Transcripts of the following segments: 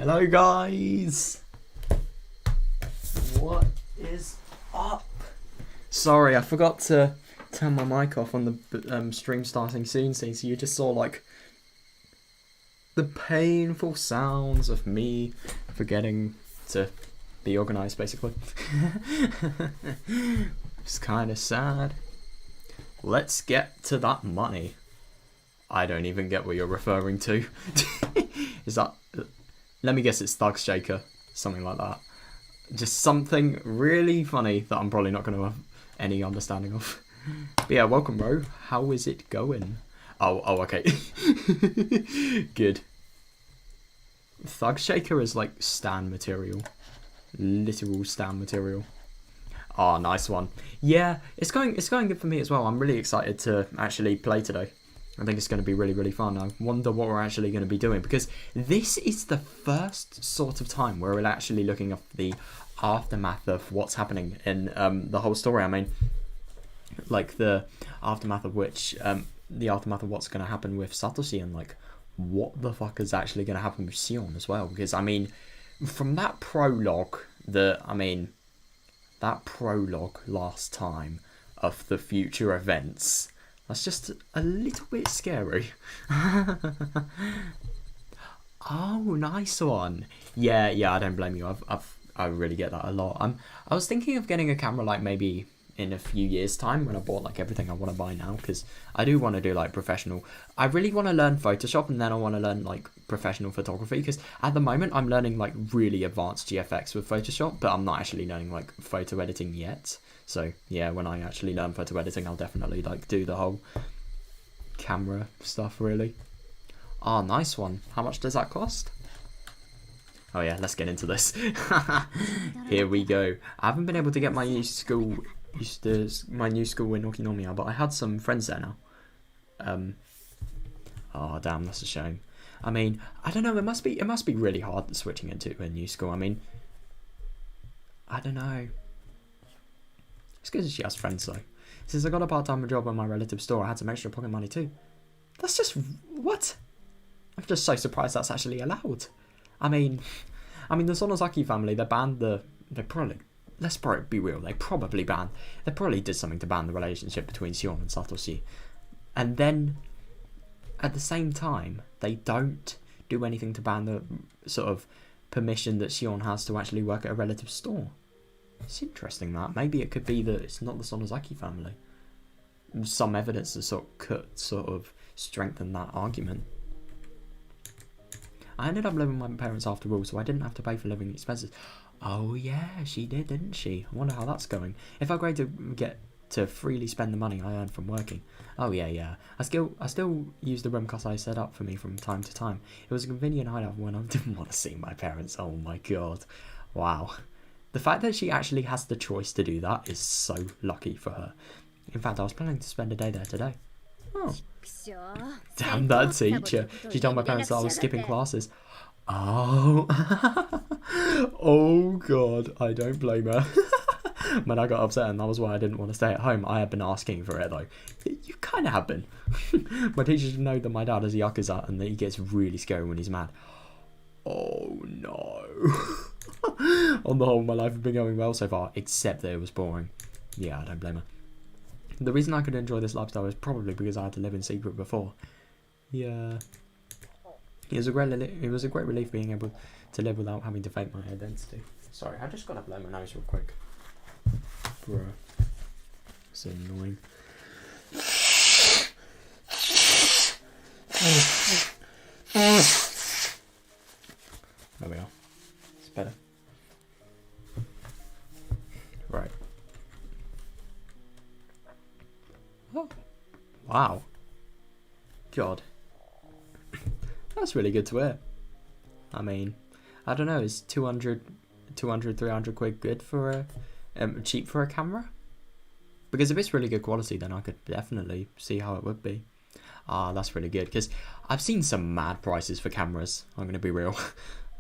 Hello guys! What is up? Sorry, I forgot to turn my mic off on the stream starting soon scene, so you just saw like the painful sounds of me forgetting to be organised basically. It's kind of sad. Let's get to that money. I don't even get what you're referring to. Is that... Let me guess it's Thug Shaker. Something like that. Just something really funny that I'm probably not going to have any understanding of. But yeah, welcome bro. How is it going? Oh, okay. Good. Thug Shaker is like stan material. Literal stan material. Oh, nice one. Yeah, it's going good for me as well. I'm really excited to actually play today. I think it's going to be really, really fun. I wonder what we're actually going to be doing, because this is the first sort of time where we're actually looking at the aftermath of what's happening in the whole story. I mean, like the aftermath of which, the aftermath of what's going to happen with Satoshi, and like what the fuck is actually going to happen with Sion as well. Because I mean, from that prologue, that prologue last time of the future events. That's just a little bit scary. Oh, nice one. Yeah, I don't blame you. I really get that a lot. I was thinking of getting a camera like maybe in a few years' time when I bought like everything I want to buy now, because I do want to do like professional. I really want to learn Photoshop, and then I want to learn like professional photography, because at the moment I'm learning like really advanced GFX with Photoshop, but I'm not actually learning like photo editing yet. So yeah, when I actually learn photo editing, I'll definitely like do the whole camera stuff really. Ah, nice one. How much does that cost? Oh yeah, let's get into this. Here we go. I haven't been able to get my new school in Okinomiya, but I had some friends there now. Oh damn, that's a shame. I mean, I don't know, it must be really hard switching into a new school. I mean, I don't know. It's good she has friends though. Since I got a part-time job at my relative's store, I had some extra pocket money too. That's just... what? I'm just so surprised that's actually allowed. I mean the Sonozaki family, they probably... let's be real, they probably did something to ban the relationship between Sion and Satoshi. And then, at the same time, they don't do anything to ban the sort of permission that Sion has to actually work at a relative's store. It's interesting that. Maybe it could be that it's not the Sonozaki family. Some evidence to could strengthen that argument. I ended up living with my parents after all, so I didn't have to pay for living expenses. Oh yeah, she did, didn't she? I wonder how that's going. If I go to get to freely spend the money I earn from working. Oh yeah. I still use the room Kasai set up for me from time to time. It was a convenient hideout when I didn't want to see my parents. Oh my god. Wow. The fact that she actually has the choice to do that is so lucky for her. In fact, I was planning to spend a day there today. Oh. Damn that teacher. She told my parents that I was skipping classes. Oh. Oh god, I don't blame her. When I got upset, and that was why I didn't want to stay at home. I had been asking for it though. You kind of have been. My teacher should know that my dad is a Yakuza and that he gets really scary when he's mad. Oh no. On the whole, my life has been going well so far, except that it was boring. Yeah, I don't blame her. The reason I could enjoy this lifestyle is probably because I had to live in secret before. Yeah. It was a great relief being able to live without having to fake my identity. Sorry, I just gotta blow my nose real quick. Bruh. It's annoying. There we are. It's better. Right. Oh. Wow. God. That's really good to hear. I mean, I don't know, is 200, 300 quid good for cheap for a camera? Because if it's really good quality, then I could definitely see how it would be. Ah, that's really good, because I've seen some mad prices for cameras, I'm going to be real.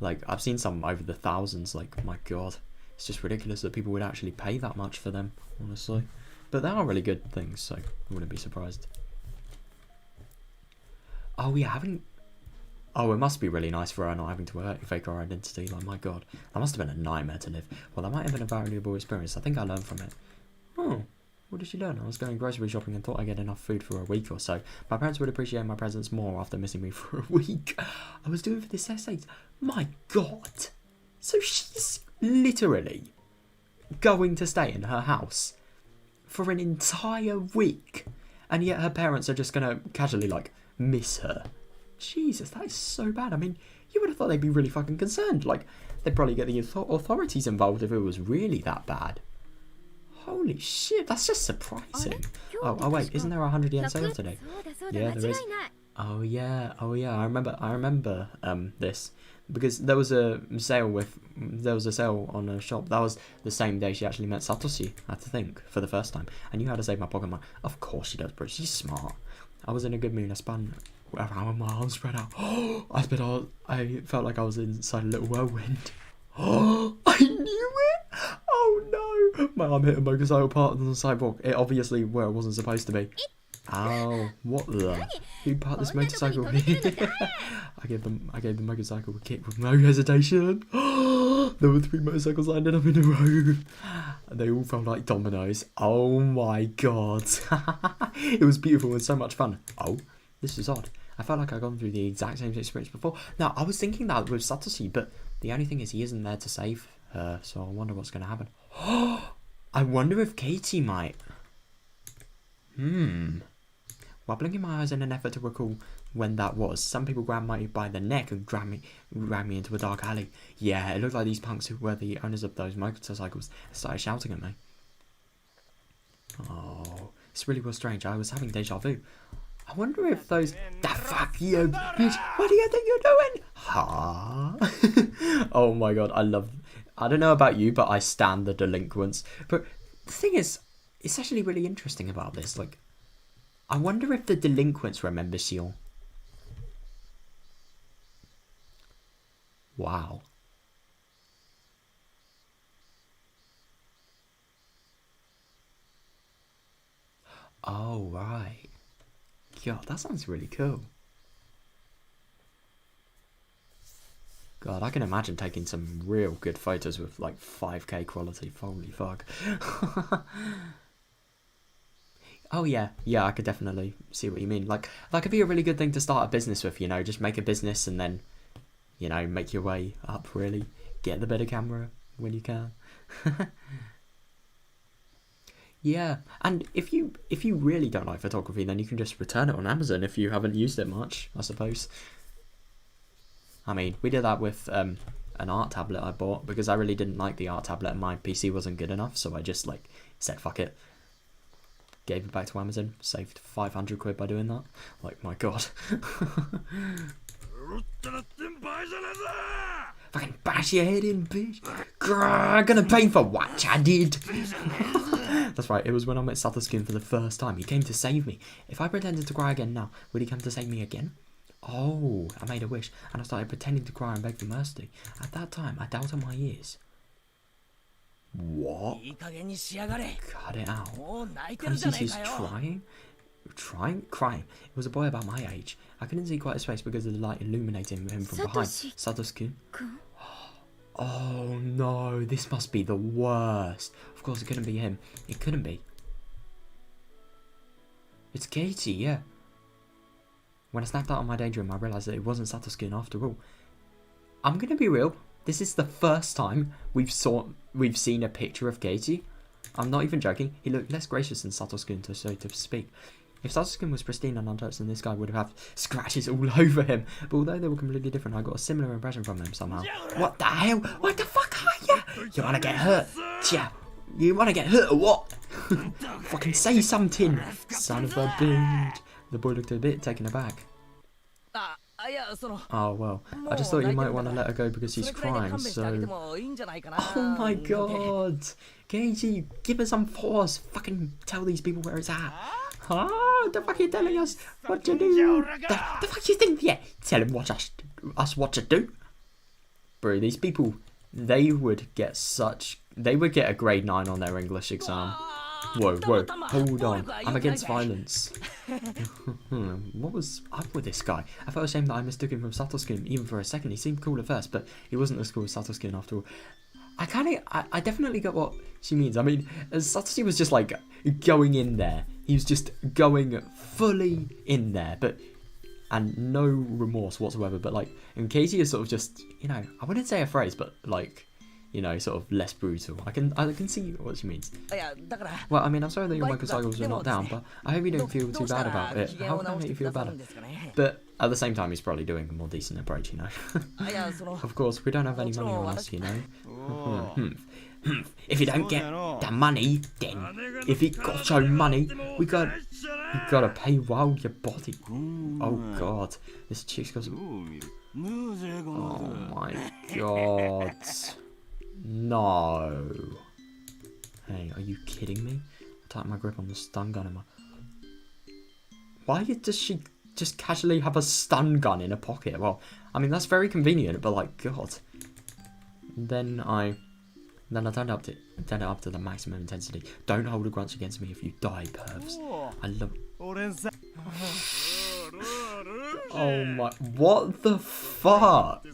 Like, I've seen some over the thousands, like, my god. It's just ridiculous that people would actually pay that much for them, honestly. But they are really good things, so I wouldn't be surprised. Oh yeah, Oh, it must be really nice for her not having to fake her identity. Like, my god. That must have been a nightmare to live. Well, that might have been a valuable experience. I think I learned from it. Oh, what did she learn? I was going grocery shopping and thought I'd get enough food for a week or so. My parents would appreciate my presence more after missing me for a week. I was doing for this essay. My god. So she's literally going to stay in her house for an entire week. And yet her parents are just going to casually, like, miss her. Jesus, that is so bad. I mean, you would have thought they'd be really fucking concerned. Like, they'd probably get the authorities involved if it was really that bad. Holy shit, that's just surprising. Oh wait, isn't there a 100 yen sale today? Yeah, there is. Oh yeah, I remember this. Because there was a sale on a shop. That was the same day she actually met Satoshi, I think, for the first time. I knew how to save my pocket money. Of course she does, bro. She's smart. I was in a good mood. I spun around with my arms spread out. I felt like I was inside a little whirlwind. I knew it! Oh no! My arm hit a motorcycle part on the sidewalk. It obviously where it wasn't supposed to be. Ow, what the? Who parked this motorcycle here? I gave the motorcycle a kick with no hesitation. There were 3 motorcycles lined up in a row. They all felt like dominoes. Oh my god. It was beautiful and so much fun. Oh, this is odd. I felt like I'd gone through the exact same experience before. Now, I was thinking that with Satoshi, but the only thing is he isn't there to save her, so I wonder what's going to happen. I wonder if Katie might. While blinking my eyes in an effort to recall when that was, some people grabbed me by the neck and ran me into a dark alley. Yeah, it looked like these punks who were the owners of those motorcycles started shouting at me. Oh, this really was strange. I was having deja vu. I wonder if those... The fuck you, bitch! What do you think you're doing? Ha! Oh my god, I don't know about you, but I stand the delinquents. But the thing is, it's actually really interesting about this. Like, I wonder if the delinquents remember Sion. Wow. Oh, right. God, that sounds really cool. God, I can imagine taking some real good photos with like 5K quality. Holy fuck. Oh yeah, I could definitely see what you mean. Like that could be a really good thing to start a business with, you know, just make a business and then, you know, make your way up really. Get the better camera when you can. Yeah, and if you really don't like photography, then you can just return it on Amazon if you haven't used it much, I suppose. I mean, we did that with an art tablet I bought because I really didn't like the art tablet and my PC wasn't good enough, so I just like said fuck it. Gave it back to Amazon, saved 500 quid by doing that. Like, my god. Fucking bash your head in, bitch. Grrr, gonna pay for what I did. That's right, it was when I met Satoshi for the first time. He came to save me. If I pretended to cry again now, would he come to save me again? Oh, I made a wish, and I started pretending to cry and beg for mercy. At that time, I doubted my ears. What? Cut it out. Can't see he's crying. It was a boy about my age. I couldn't see quite his face because of the light illuminating him from behind. Satoshi. Oh no, this must be the worst. Of course, it couldn't be him. It couldn't be. It's Katie, yeah. When I snapped out of my daydream, I realised that it wasn't Satoshi after all. I'm gonna be real. This is the first time we've seen a picture of Katie. I'm not even joking. He looked less gracious than Satoshi, so to speak. If Satoshi was pristine and untouched, then this guy would have had scratches all over him. But although they were completely different, I got a similar impression from him somehow. What the hell? What the fuck are you? You wanna get hurt? Yeah. You wanna get hurt or what? Fucking say something, son of a bitch. The boy looked a bit taken aback. Oh well, I just thought you might want to let her go because she's crying, so... Oh my god! Keiji, give her some force! Fucking tell these people where it's at! Huh? The fuck are you telling us what to do? The fuck you think? Yeah, tell him us what to do? Bro, these people, they would get a grade 9 on their English exam. Whoa, whoa, hold on. I'm against violence. What was up with this guy? I felt ashamed that I mistook him from Satoshi even for a second. He seemed cool at first, but he wasn't as cool as Satoshi after all. I definitely get what she means. I mean, Satoshi was just like going in there. He was just going fully in there, and no remorse whatsoever. But like, and Casey is sort of just, you know, I wouldn't say a phrase, but like, you know, sort of less brutal. I can see what she means. Well, I mean, I'm sorry that your motorcycles are not down, but I hope you don't feel too bad about it. How can I make you feel better? But at the same time, he's probably doing a more decent approach, you know. Of course, we don't have any money on us, you know. If you don't get the money, then if you got your money, you gotta pay while your body. Oh God, this chick's got some... Oh my God. No. Hey, are you kidding me? Tighten my grip on the stun gun in my... Why does she just casually have a stun gun in her pocket? Well, I mean, that's very convenient, but like, God. Then I turned it up to the maximum intensity. Don't hold a grudge against me if you die, pervs. I love... Oh my... What the fuck?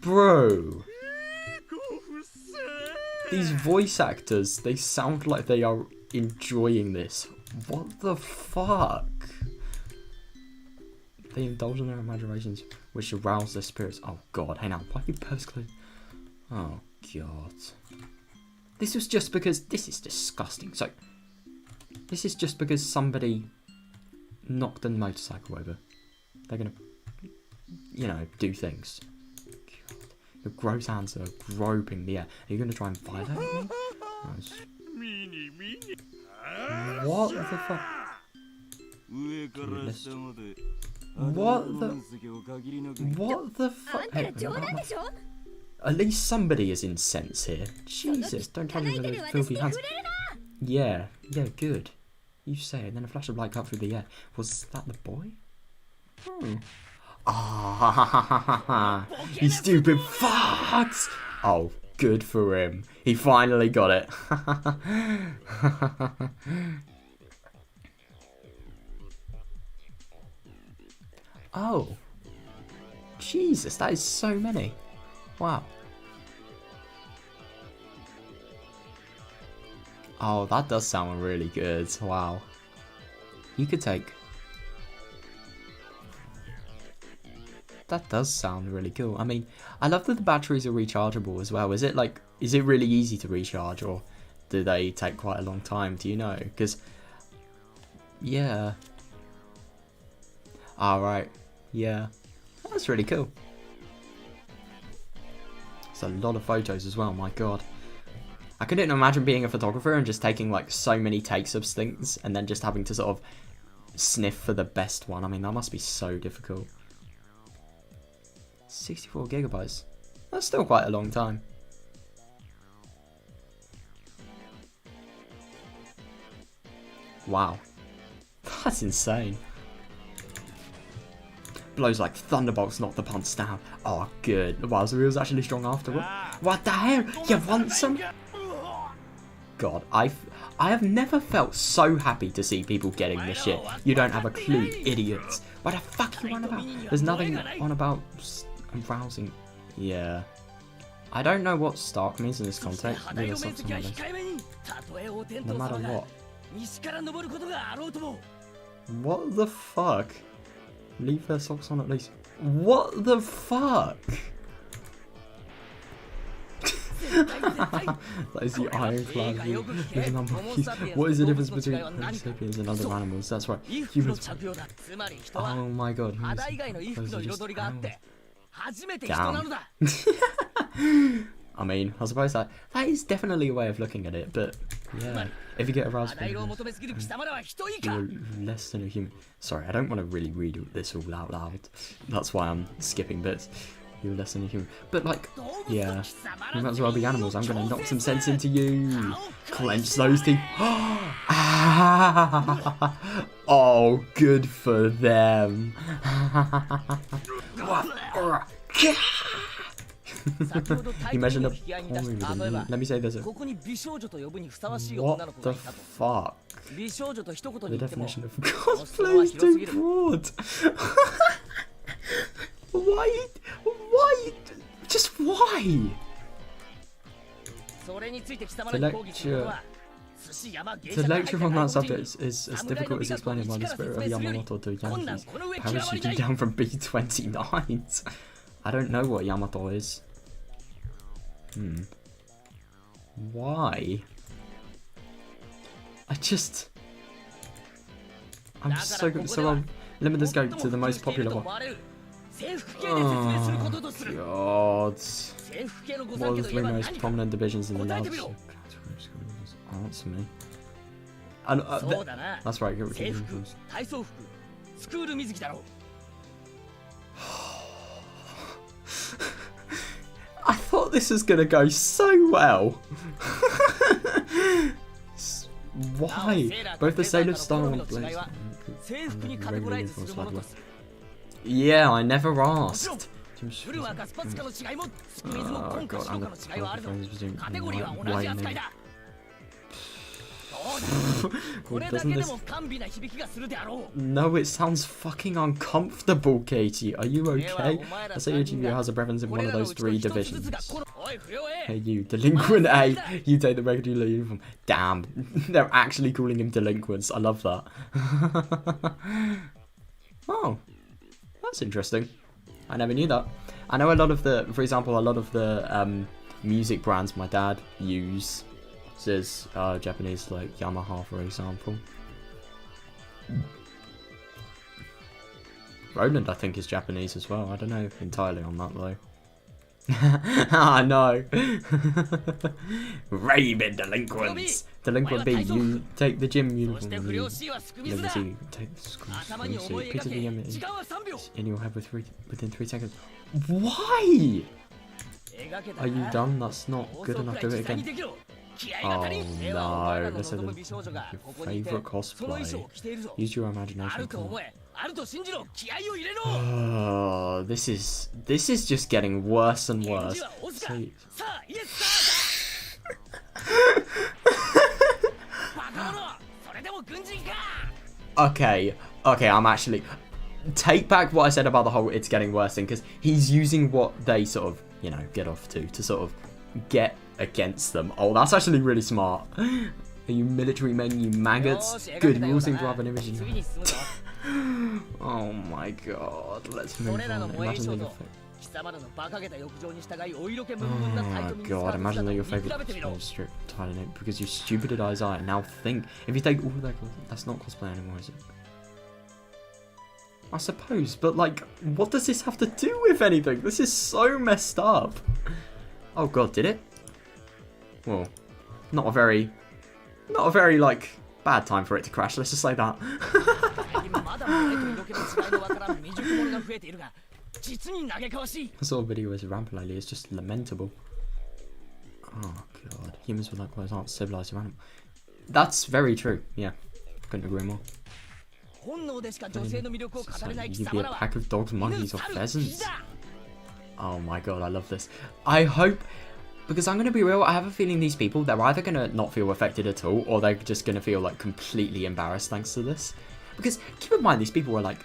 Bro. These voice actors, they sound like they are enjoying this. What the fuck? They indulge in their imaginations, which arouse their spirits. Oh God, hey now, why are you post-close? Oh God. This was just because, this is disgusting. So, this is just because somebody knocked a motorcycle over. They're gonna, you know, do things. God. Your gross hands are groping the air. Are you gonna try and violate me? Nice. What the fuck? What the fuck? Hey, at least somebody is in sense here. Jesus, don't tell me with those filthy hands. Yeah, good. You say it, then a flash of light cut through the air. Was that the boy? Ah, you stupid fucks! Oh, good for him. He finally got it. Oh. Jesus, that is so many. Wow. Oh, that does sound really good. Wow. You could take... That does sound really cool. I mean, I love that the batteries are rechargeable as well. Is it really easy to recharge, or do they take quite a long time? Do you know? Because, yeah. Alright. Yeah. That's really cool. It's a lot of photos as well, my God. I couldn't imagine being a photographer and just taking like so many takes of things and then just having to sort of sniff for the best one. I mean, that must be so difficult. 64 gigabytes. That's still quite a long time. Wow. That's insane. Blows like thunderbolts knock the punch down. Oh, good. Wow, so he was actually strong afterward. What the hell? You want some? God, I have never felt so happy to see people getting this shit. You don't have a clue, idiots. What the fuck are you on about? There's nothing on about arousing. Yeah. I don't know what Stark means in this context. Maybe there's something on this. No matter what. What the fuck? Leave their socks on at least. What the fuck? That is the ironclad view. What is the difference between Homo sapiens and other animals? That's right. Humans. Oh my God. Damn. I mean, I suppose that is definitely a way of looking at it, but yeah, if you get aroused by you're less than a human. Sorry, I don't want to really read this all out loud. That's why I'm skipping bits. You're less than a human. But like, yeah, you might as well be animals. I'm going to knock some sense into you. Clench those teeth. Oh, good for them. You mentioned a porn movie. Let me say this. What the fuck? The definition of cosplay is too broad. Why? Why? Just why? The lecture on that subject is as difficult as explaining why the spirit of Yamamoto to Yankees parachuting down from B-29s. I don't know what Yamato is. Why? I'm just so good. So I'll limit the scope to the most popular one. Oh god. What are the 3 most prominent divisions in the lab? Answer me. That's right, get rid of the I thought this was gonna go so well. Why? Both the sailor style and blaze. Yeah, I never asked. Oh god, I'm gonna doesn't this... No, it sounds fucking uncomfortable, Katie. Are you okay? I say your has a preference in one of those 3 divisions. Hey you, delinquent A, you take the regular uniform. Damn, they're actually calling him delinquents. I love that. Oh, that's interesting. I never knew that. I know a lot of the, for example, a lot of the music brands my dad uses Japanese, like Yamaha, for example. Roland, I think, is Japanese as well. I don't know entirely on that though. Ah, no. Rabid delinquents. Delinquent B, you take the gym uniform. Liberty, take the school swimsuit. Picture the image in your head within 3 seconds. Why? Are you done? That's not good enough. Do it again. Oh no, let's say your favourite cosplay. Use your imagination. Oh, this is just getting worse and worse. Okay, I'm actually... Take back what I said about the whole it's getting worse thing, because he's using what they sort of, you know, get off to sort of get against them. Oh, that's actually really smart. Are you military men, you maggots? Good, you all seem to have an image in your head. Oh my god, let's move on. Imagine that oh god, imagine that your favourite cosplay is strip tied in because you stupid eyes are. Now think, if you take all of that, that's not cosplay anymore, is it? I suppose, but like, what does this have to do with anything? This is so messed up. Oh god, did it? Well, not a very like bad time for it to crash. Let's just say that. This whole video is rampant lately. It's just lamentable. Oh god, humans with likewise aren't civilized around them. That's very true. Yeah, couldn't agree more. You'd be a pack of dogs, monkeys, or pheasants. Oh my god, I love this. I hope, because I'm going to be real, I have a feeling these people, they're either going to not feel affected at all, or they're just going to feel like completely embarrassed thanks to this. Because keep in mind, these people were like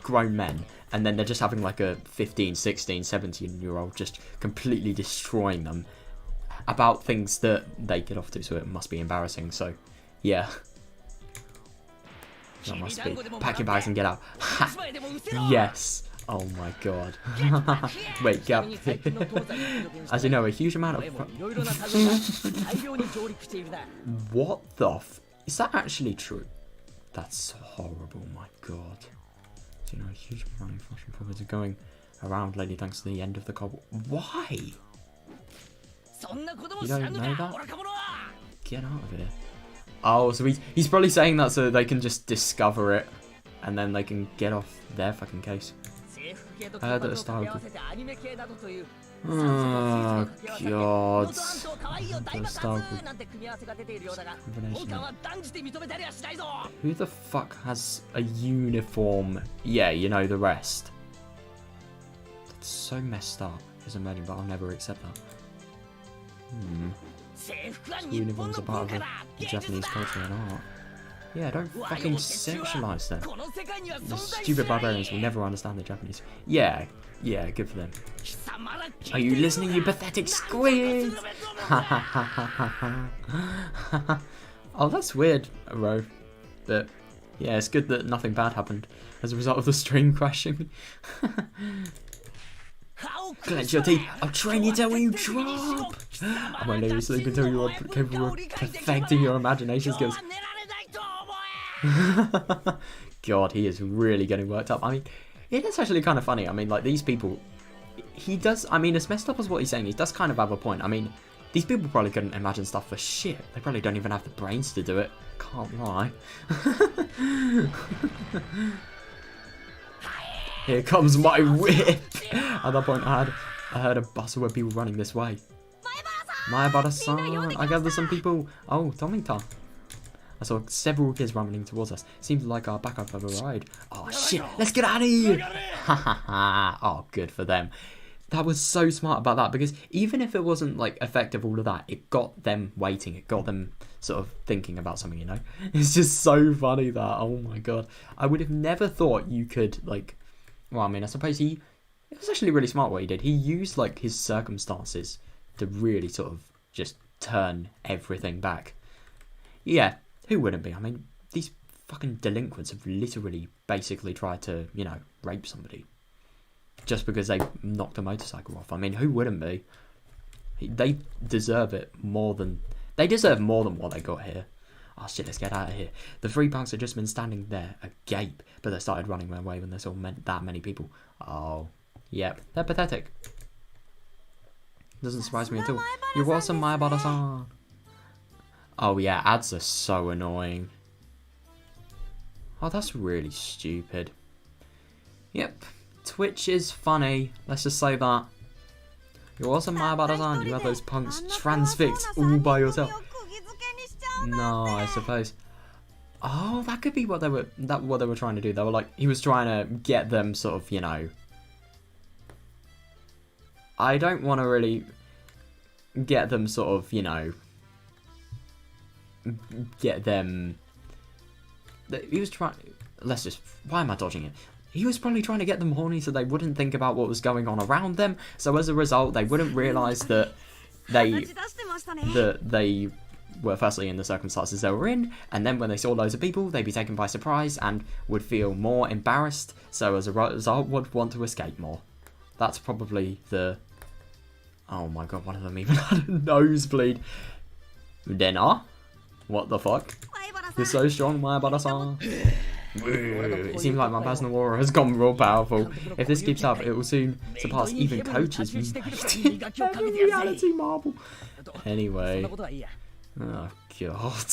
grown men, and then they're just having like a 15, 16, 17-year-old just completely destroying them about things that they get off to, so it must be embarrassing. So, yeah. That must be. Pack your bags and get out. Yes. Oh my god. Wake up. As you know, a huge amount of... What the f... Is that actually true? That's horrible, my god. So, you know, a huge amount of fashion products are going around lately thanks to the end of the Cold War. Why? You don't know that? Get out of here. Oh, so he's probably saying that so they can just discover it and then they can get off their fucking case. I heard that the style could... Oh, god. The style could... Who the fuck has a uniform? Yeah, you know, the rest. That's so messed up. Just imagine, but I'll never accept that. School uniforms are part of the Japanese culture and art. Yeah, don't fucking sexualize them. The stupid barbarians will never understand the Japanese. Yeah, good for them. Are you listening, you pathetic squid? Oh, that's weird, Ro. But yeah, it's good that nothing bad happened as a result of the stream crashing. Clench your teeth. I'll train you till when you drop. I won't let you sleep until you are capable of perfecting your imagination skills. God, he is really getting worked up. I mean, it is actually kind of funny. I mean, like, these people, he does, I mean, as messed up as what he's saying, he does kind of have a point. I mean, these people probably couldn't imagine stuff for shit. They probably don't even have the brains to do it. Can't lie. Here comes my whip! At that point, I heard a bustle of people running this way. Maebara-san, I gather some people. Oh, Tomita. I saw several kids running towards us. Seems like our backup have arrived. Oh shit, let's get out of here! Ha ha ha. Oh, good for them. That was so smart about that, because even if it wasn't like effective, all of that, it got them waiting. It got them sort of thinking about something, you know? It's just so funny that, oh my god. I would have never thought you could, like, well, I mean, I suppose it was actually really smart what he did. He used, like, his circumstances to really sort of just turn everything back. Yeah, who wouldn't be? I mean, these fucking delinquents have literally basically tried to, you know, rape somebody. Just because they knocked a motorcycle off. I mean, who wouldn't be? They deserve it more than... They deserve more than what they got here. Oh shit, let's get out of here. The three punks had just been standing there, agape, but they started running away when they saw that many people. Oh, yep, they're pathetic. Doesn't surprise me at all. You're awesome, Maebara-san. Oh yeah, ads are so annoying. Oh, that's really stupid. Yep, Twitch is funny. Let's just say that. You're awesome, Maebara-san. You have those punks transfixed all by yourself. No, I suppose. Oh, that could be what they were trying to do. They were like, he was trying to get them sort of, you know. I don't want to really get them sort of, you know, get them. He was trying. Let's just. Why am I dodging it? He was probably trying to get them horny so they wouldn't think about what was going on around them. So as a result, they wouldn't realise that they were firstly in the circumstances they were in, and then when they saw loads of people, they'd be taken by surprise and would feel more embarrassed, so as a result would want to escape more. That's probably the... Oh my god, one of them even had a nosebleed. Dinner? What the fuck? You're so strong, Maebara-san. It seems like my personal aura has gone real powerful. If this keeps up, it will soon surpass even Coach's reality marble. Anyway... Oh god.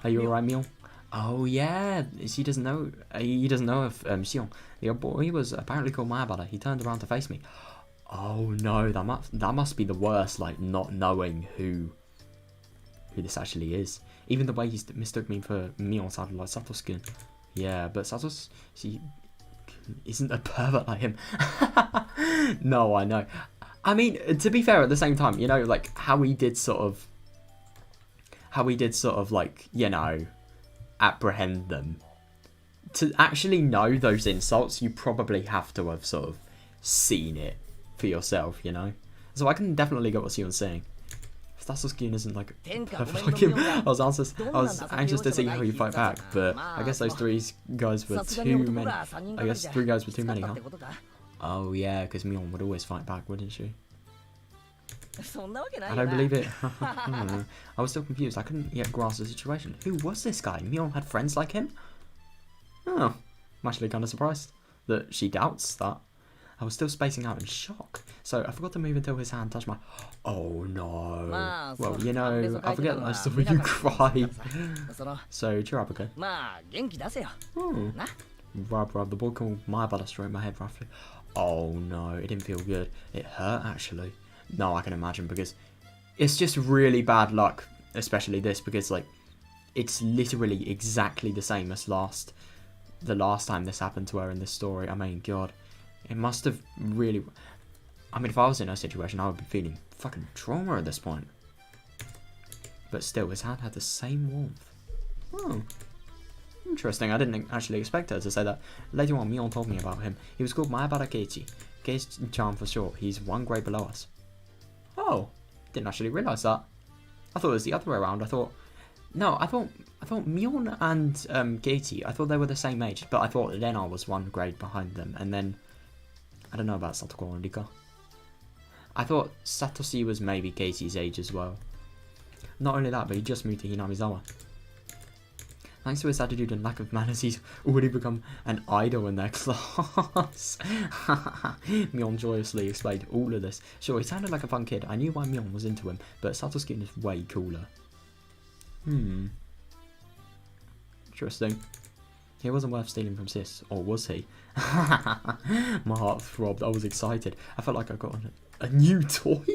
Are you alright, Mion? Oh yeah, she doesn't know. He doesn't know if Xion, the old boy, was apparently called Maebara. He turned around to face me. Oh no, that must be the worst. Like not knowing who this actually is. Even the way he mistook me for Mion sounded like Satoshi. Yeah, but Satoshi isn't a pervert like him. No, I know. I mean, to be fair, at the same time, you know, like how he did sort of like, you know, apprehend them. To actually know those insults, you probably have to have sort of seen it for yourself, you know? So I can definitely get what Sion's saying. Satoshi isn't like perfect like him. I was anxious to see how you fight back, but I guess those three guys were too many. I guess 3 guys were too many, huh? Oh yeah, because Mion would always fight back, wouldn't she? I don't believe it. I was still confused. I couldn't yet grasp the situation. Who was this guy? Mion had friends like him? Oh, I'm actually kind of surprised that she doubts that. I was still spacing out in shock, so I forgot to move until his hand touched my... Oh no. Well, you know, I forget that I saw you cry. So, cheer up, okay? Rub, the boy called Maebara straight in my head roughly. Oh no, it didn't feel good. It hurt actually. No, I can imagine, because it's just really bad luck, especially this, because like it's literally exactly the same as the last time this happened to her in this story. I mean, god, it must have really... I mean, if I was in her situation, I would be feeling fucking trauma at this point. But still, his hand had the same warmth. Oh. Interesting, I didn't actually expect her to say that. Later on, Mion told me about him. He was called Mayabara Keiichi. Keiichi-chan for short. He's one grade below us. Oh, didn't actually realise that. I thought it was the other way around. I thought Mion and Keiichi, I thought they were the same age, but I thought Lena was one grade behind them, and then I don't know about Satoko and Rika. I thought Satoshi was maybe Keiichi's age as well. Not only that, but he just moved to Hinamizawa. Thanks to his attitude and lack of manners, he's already become an idol in their class. Mion joyously explained all of this. Sure, he sounded like a fun kid. I knew why Mion was into him, but Satoshi is way cooler. Interesting. He wasn't worth stealing from Sis, or was he? My heart throbbed. I was excited. I felt like I got a new toy.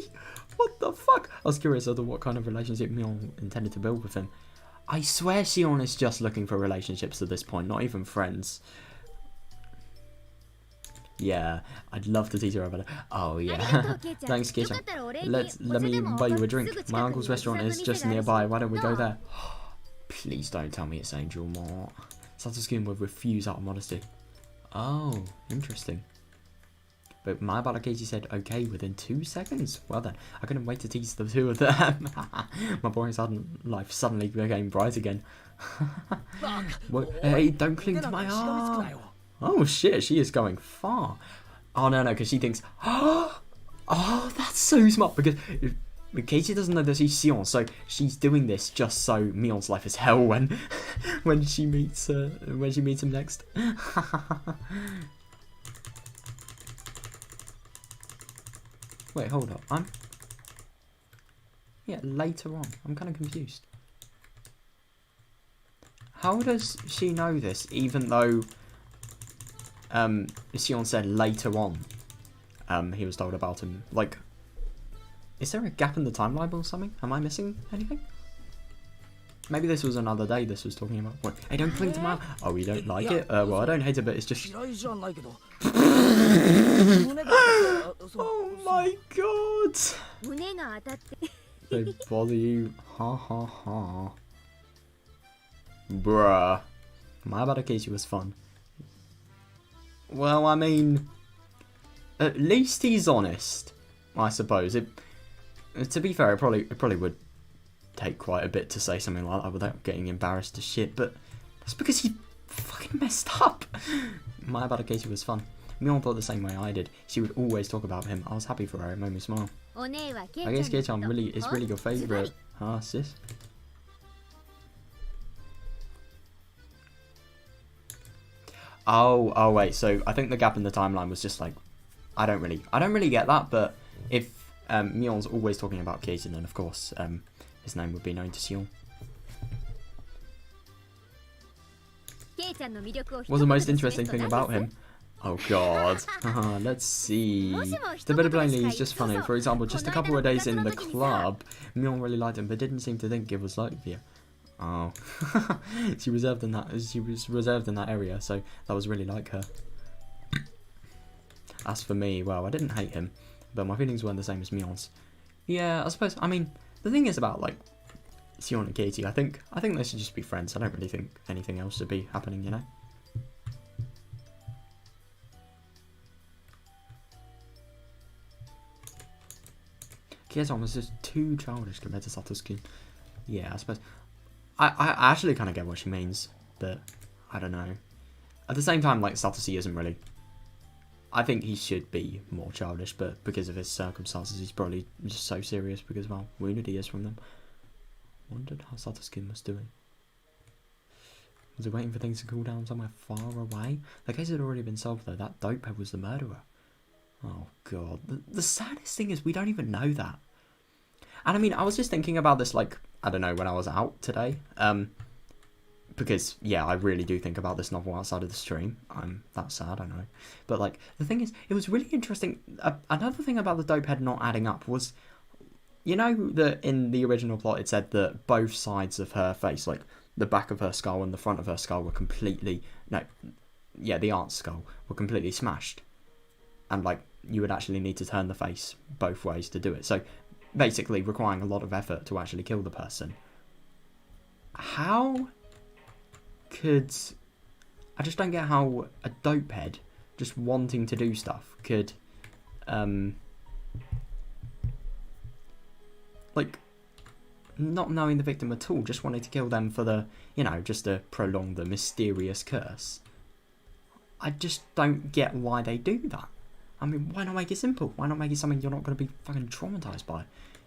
What the fuck? I was curious as to what kind of relationship Mion intended to build with him. I swear Shion is just looking for relationships at this point, not even friends. Yeah, I'd love to teach her about it. Oh yeah. Thanks, Kei-chan. Let me buy you a drink. My uncle's restaurant is just nearby. Why don't we go there? Please don't tell me it's Angel Mart. Satoshi would refuse out of modesty. Oh, interesting. But Mayabara Keiichi said okay within 2 seconds. Well then, I couldn't wait to tease the two of them. My boring life suddenly became bright again. Hey, don't cling to my arm. Oh shit, she is going far. Oh no, because she thinks, oh, that's so smart. Because Keiichi doesn't know that she's Shion, so she's doing this just so Mion's life is hell when she meets him next. Wait, hold up. Yeah, later on. I'm kind of confused. How does she know this, even though Shion said later on he was told about him? Like, is there a gap in the timeline or something? Am I missing anything? Maybe this was another day this was talking about. What? Hey, don't cling to my... Oh, you don't like it? Well, I don't hate it, but it's just... Oh my god! They bother you. Ha ha ha. Bruh. Mayabara Keiichi was fun. Well, I mean... At least he's honest, I suppose. To be fair, it probably would take quite a bit to say something like that without getting embarrassed as shit, but that's because he fucking messed up. Mayabara Keiichi was fun. Mion thought the same way I did. She would always talk about him. I was happy for her. It made me smile. I guess Kei-chan is really your favourite, huh, sis? Oh wait. So I think the gap in the timeline was just like, I don't really get that. But if Mion's always talking about Kei-chan, then of course his name would be known to Shion. What's the most interesting thing about him? Oh god. Let's see. The bit of blindly is just funny. For example, just a couple of days in the club, Mion really liked him, but didn't seem to think it was like you. Oh. She was reserved in that area, so that was really like her. As for me, well, I didn't hate him, but my feelings weren't the same as Mion's. Yeah, I suppose. I mean, the thing is about like Shion and Keiichi, I think they should just be friends. I don't really think anything else should be happening, you know. Kei-chan was just too childish compared to Satoshi. Yeah, I suppose. I actually kind of get what she means, but I don't know. At the same time, like, Satoshi isn't really... I think he should be more childish, but because of his circumstances, he's probably just so serious because, well, wounded he is from them. Wondered how Satoshi was doing. Was he waiting for things to cool down somewhere far away? The case had already been solved, though. That dopehead was the murderer. Oh, God. The saddest thing is we don't even know that. And, I mean, I was just thinking about this, like, I don't know, when I was out today. Because, yeah, I really do think about this novel outside of the stream. I'm that sad, I know. But, like, the thing is, it was really interesting. Another thing about the dopehead not adding up was, you know, that in the original plot it said that both sides of her face, like, the back of her skull and the front of her skull were completely... No, yeah, the aunt's skull were completely smashed. And, like, you would actually need to turn the face both ways to do it. So, basically requiring a lot of effort to actually kill the person. How could... I just don't get how a dope head just wanting to do stuff could... like, not knowing the victim at all, just wanting to kill them for the, you know, just to prolong the mysterious curse. I just don't get why they do that. I mean, why not make it simple? Why not make it something you're not going to be fucking traumatized by?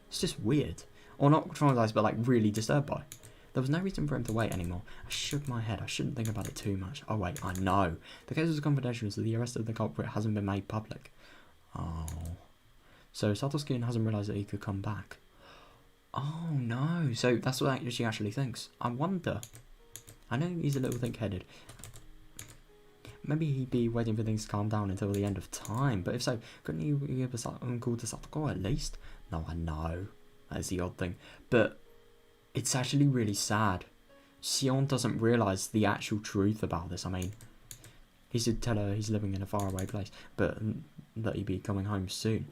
It's just weird. Or not traumatized, but like really disturbed by. There was no reason for him to wait anymore. I shook my head. I shouldn't think about it too much. Oh wait, I know. The case was confidential, so the arrest of the culprit hasn't been made public. Oh. So Satoshi hasn't realised that he could come back. Oh no. So that's what she actually thinks. I wonder. I know he's a little thick-headed. Maybe he'd be waiting for things to calm down until the end of time. But if so, couldn't he give a call to Satoko at least? No, I know. That's the odd thing. But it's actually really sad. Sion doesn't realise the actual truth about this. I mean, he should tell her he's living in a faraway place, but that he'd be coming home soon.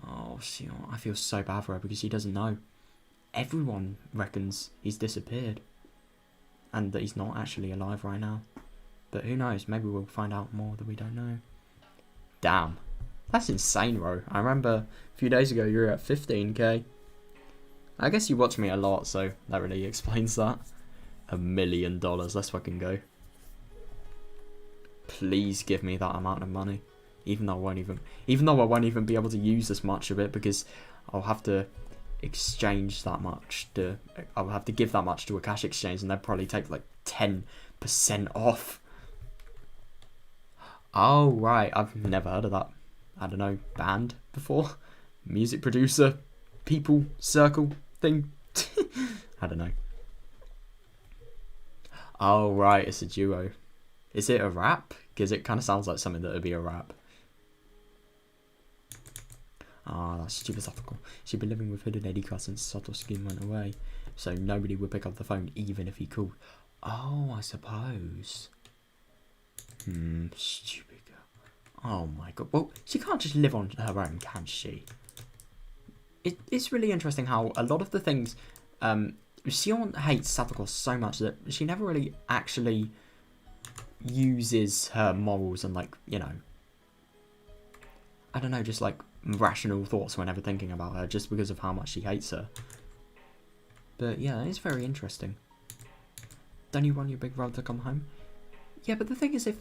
Oh, Sion, I feel so bad for her because she doesn't know. Everyone reckons he's disappeared. And that he's not actually alive right now. But who knows, maybe we'll find out more that we don't know. Damn. That's insane, bro. I remember a few days ago you were at 15k. I guess you watch me a lot, so that really explains that. $1 million, let's fucking go. Please give me that amount of money. Even though I won't even be able to use as much of it because I'll have to exchange that much I'll have to give that much to a cash exchange and they'll probably take like 10% off. Oh right, I've never heard of that. I don't know, band before? Music producer, people, circle thing. I don't know. Oh right, it's a duo. Is it a rap? Because it kind of sounds like something that would be a rap. Ah, that's stupid Satoko. She'd been living with hidden Edika since Satoshi went away, so nobody would pick up the phone even if he called. Oh, I suppose. Stupid girl. Oh my god. Well, she can't just live on her own, can she? It's really interesting how a lot of the things... Sion hates Satoko so much that she never really actually uses her morals and, like, you know... I don't know, just, like, rational thoughts whenever thinking about her, just because of how much she hates her. But, yeah, it's very interesting. Don't you want your big brother to come home? Yeah, but the thing is, if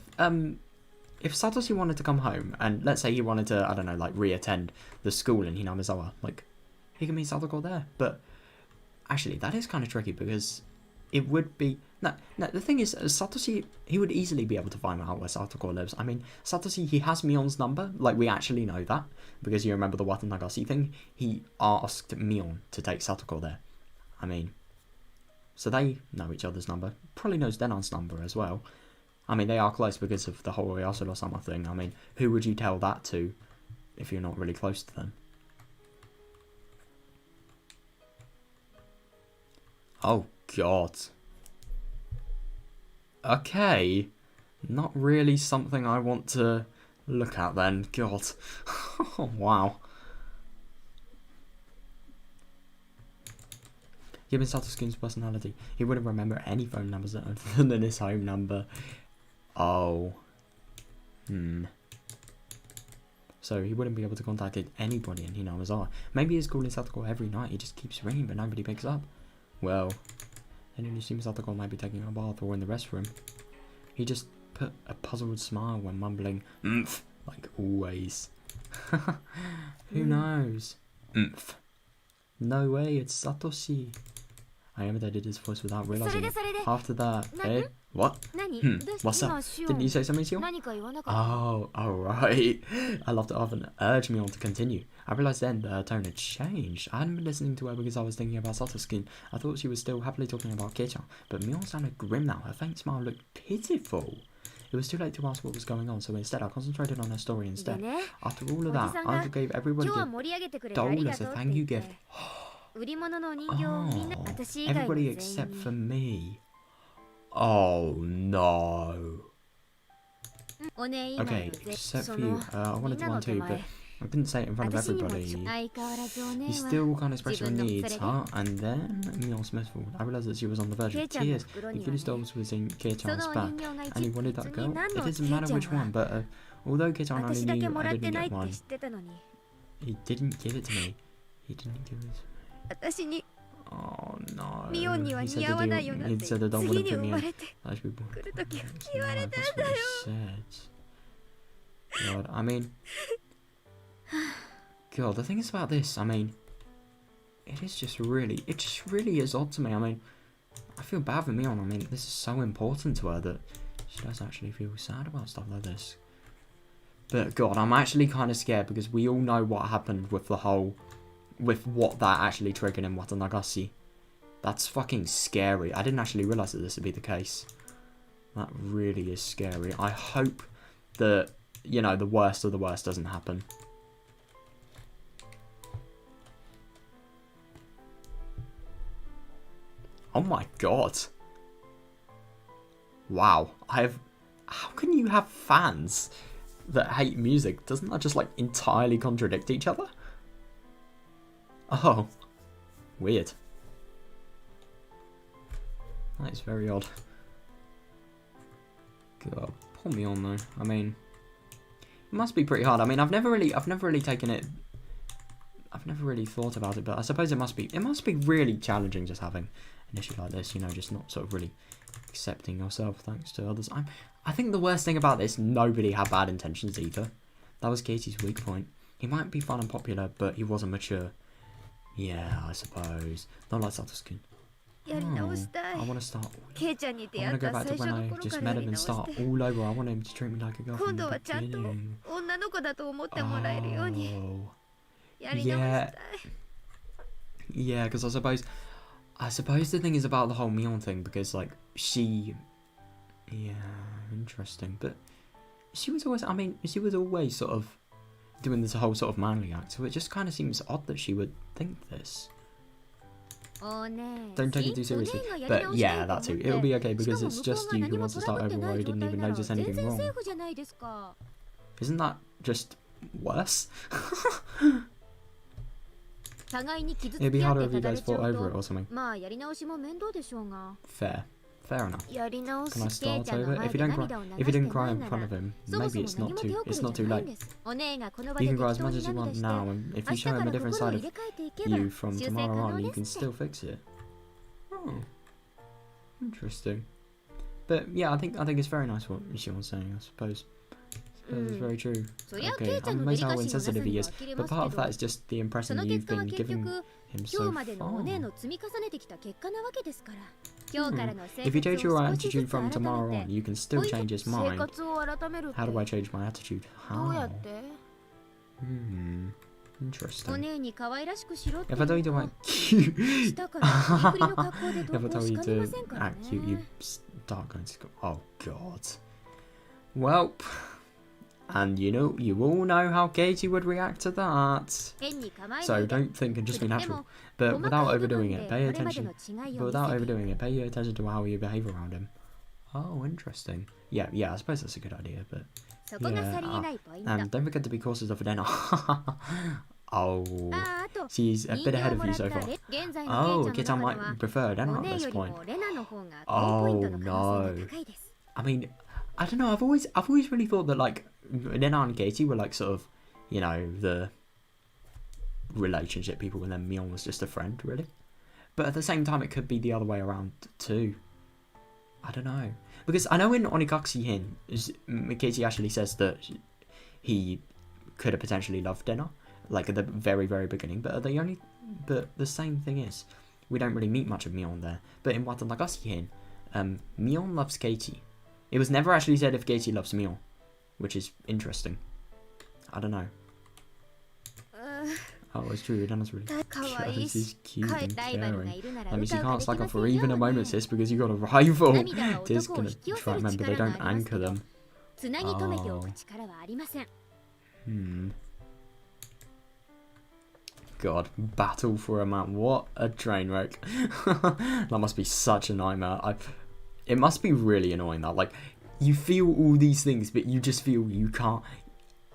Satoshi wanted to come home, and let's say he wanted to, I don't know, like, re-attend the school in Hinamizawa, like, he can meet Satoko there. But, actually, that is kind of tricky, because it would be... No, the thing is, Satoshi, he would easily be able to find out where Satoko lives. I mean, Satoshi, he has Mion's number, like, we actually know that, because you remember the Watanagasi thing? He asked Mion to take Satoko there. I mean... So they know each other's number. Probably knows Denon's number as well. I mean, they are close because of the whole Oyasuro-sama thing. I mean, who would you tell that to if you're not really close to them? Oh, God. Okay. Not really something I want to look at then. God. Oh, wow. Given Satoshi's personality, he wouldn't remember any phone numbers other than his home number. Oh. So he wouldn't be able to contact anybody in Hinamizawa. Maybe he's calling Satoko every night, he just keeps ringing but nobody picks up. Well, then you assume Satoko might be taking a bath or in the restroom. He just put a puzzled smile when mumbling, "Oomph," like always. Who knows? Oomph. No way, it's Satoshi. I imitated his voice without realizing it. After that, what? What's up? Didn't you say something, Sion? Oh, alright. I love to often urge me on to continue. I realized then that her tone had changed. I hadn't been listening to her because I was thinking about Satoshi. I thought she was still happily talking about Kei-chan, but Mion sounded grim now. Her faint smile looked pitiful. It was too late to ask what was going on, so instead I concentrated on her story instead. After all of that, Uncle gave everybody a doll as a thank you gift. Oh, everybody except for me. Oh no. Okay, except for you. I wanted to one too, but I couldn't say it in front of everybody. You still can't express your needs, huh? And then, Mion Smithful. I realised that she was on the verge of tears. He finished dolls was in Kei-chan's back, and he wanted that girl. It doesn't matter which one, but although Kei-chan only knew I didn't get one, he didn't give it to me. He didn't give it to me. Oh no. He said the doll wouldn't fit me in. I should be born. That's what he said. God, I mean... God, the thing is about this, I mean... It just really is odd to me. I mean, I feel bad for Mion. I mean, this is so important to her that she does actually feel sad about stuff like this. But God, I'm actually kind of scared because we all know what happened with the whole... with what that actually triggered in Watanagasi. That's fucking scary. I didn't actually realise that this would be the case. That really is scary. I hope that, you know, the worst of the worst doesn't happen. Oh my god. Wow. How can you have fans that hate music? Doesn't that just, like, entirely contradict each other? Oh, weird. That is very odd. God, pull me on though. I mean, it must be pretty hard. I mean, I've never really taken it. I've never really thought about it, but I suppose it must be really challenging just having an issue like this. You know, just not sort of really accepting yourself thanks to others. I think the worst thing about this, nobody had bad intentions either. That was Casey's weak point. He might be fun and popular, but he wasn't mature. Yeah, I suppose. Not like Satoshi. Oh, I want to start. I want to go back to when I just met him and start all over. I want him to treat me like a girl from the beginning. Oh. Yeah. Yeah, because I suppose the thing is about the whole Mion thing, because like she, yeah, interesting. But she was always sort of doing this whole sort of manly act, so it just kind of seems odd that she would think this. Don't take it too seriously. But yeah, that too. It'll be okay because it's just you who wants to start over while you didn't even notice anything wrong. Isn't that just worse? It'd be harder if you guys fought over it or something. Fair. Fair enough. Can I start over? If you didn't cry in front of him, maybe it's not too late. You can cry as much as you want now, and if you show him a different side of you from tomorrow on, you can still fix it. Oh, interesting. But yeah, I think it's very nice what Mishion's saying. I suppose it's very true. Okay, I'm amazed how insensitive he is, but part of that is just the impression you've been giving him so far. If you change your attitude from tomorrow on, you can still change his mind. How do I change my attitude? How? Interesting. If I tell you to act cute, if I tell you to act cute, you start going to school. Oh god. Well, and you all know how Katie would react to that. So don't think and just be natural. But without overdoing it, pay attention. Pay attention to how you behave around him. Oh, interesting. Yeah, I suppose that's a good idea, but yeah. And don't forget to be cautious of dinner. Oh, she's a bit ahead of you so far. Oh, Kita might prefer Denna at this point. Oh no. I mean, I don't know. I've always really thought that like Denna and Katie were like sort of, you know, the relationship people, and then Mion was just a friend, really. But at the same time, it could be the other way around too. I don't know, because I know in Onikakushi Hin, Katie actually says that he could have potentially loved Denna, like at the very, very beginning. But the same thing is, we don't really meet much of Mion there. But in Watanagasi Hin, Mion loves Katie. It was never actually said if Katie loves Mion, which is interesting. I don't know. Oh, it's true. Denna's really cute. She's cute and caring. I mean, she can't slack off for even a moment, sis, because you got a rival. Tis gonna try. Remember, they don't anchor them. Oh. God, battle for a man. What a train wreck. That must be such a nightmare. It must be really annoying that, like, you feel all these things, but you just feel you can't.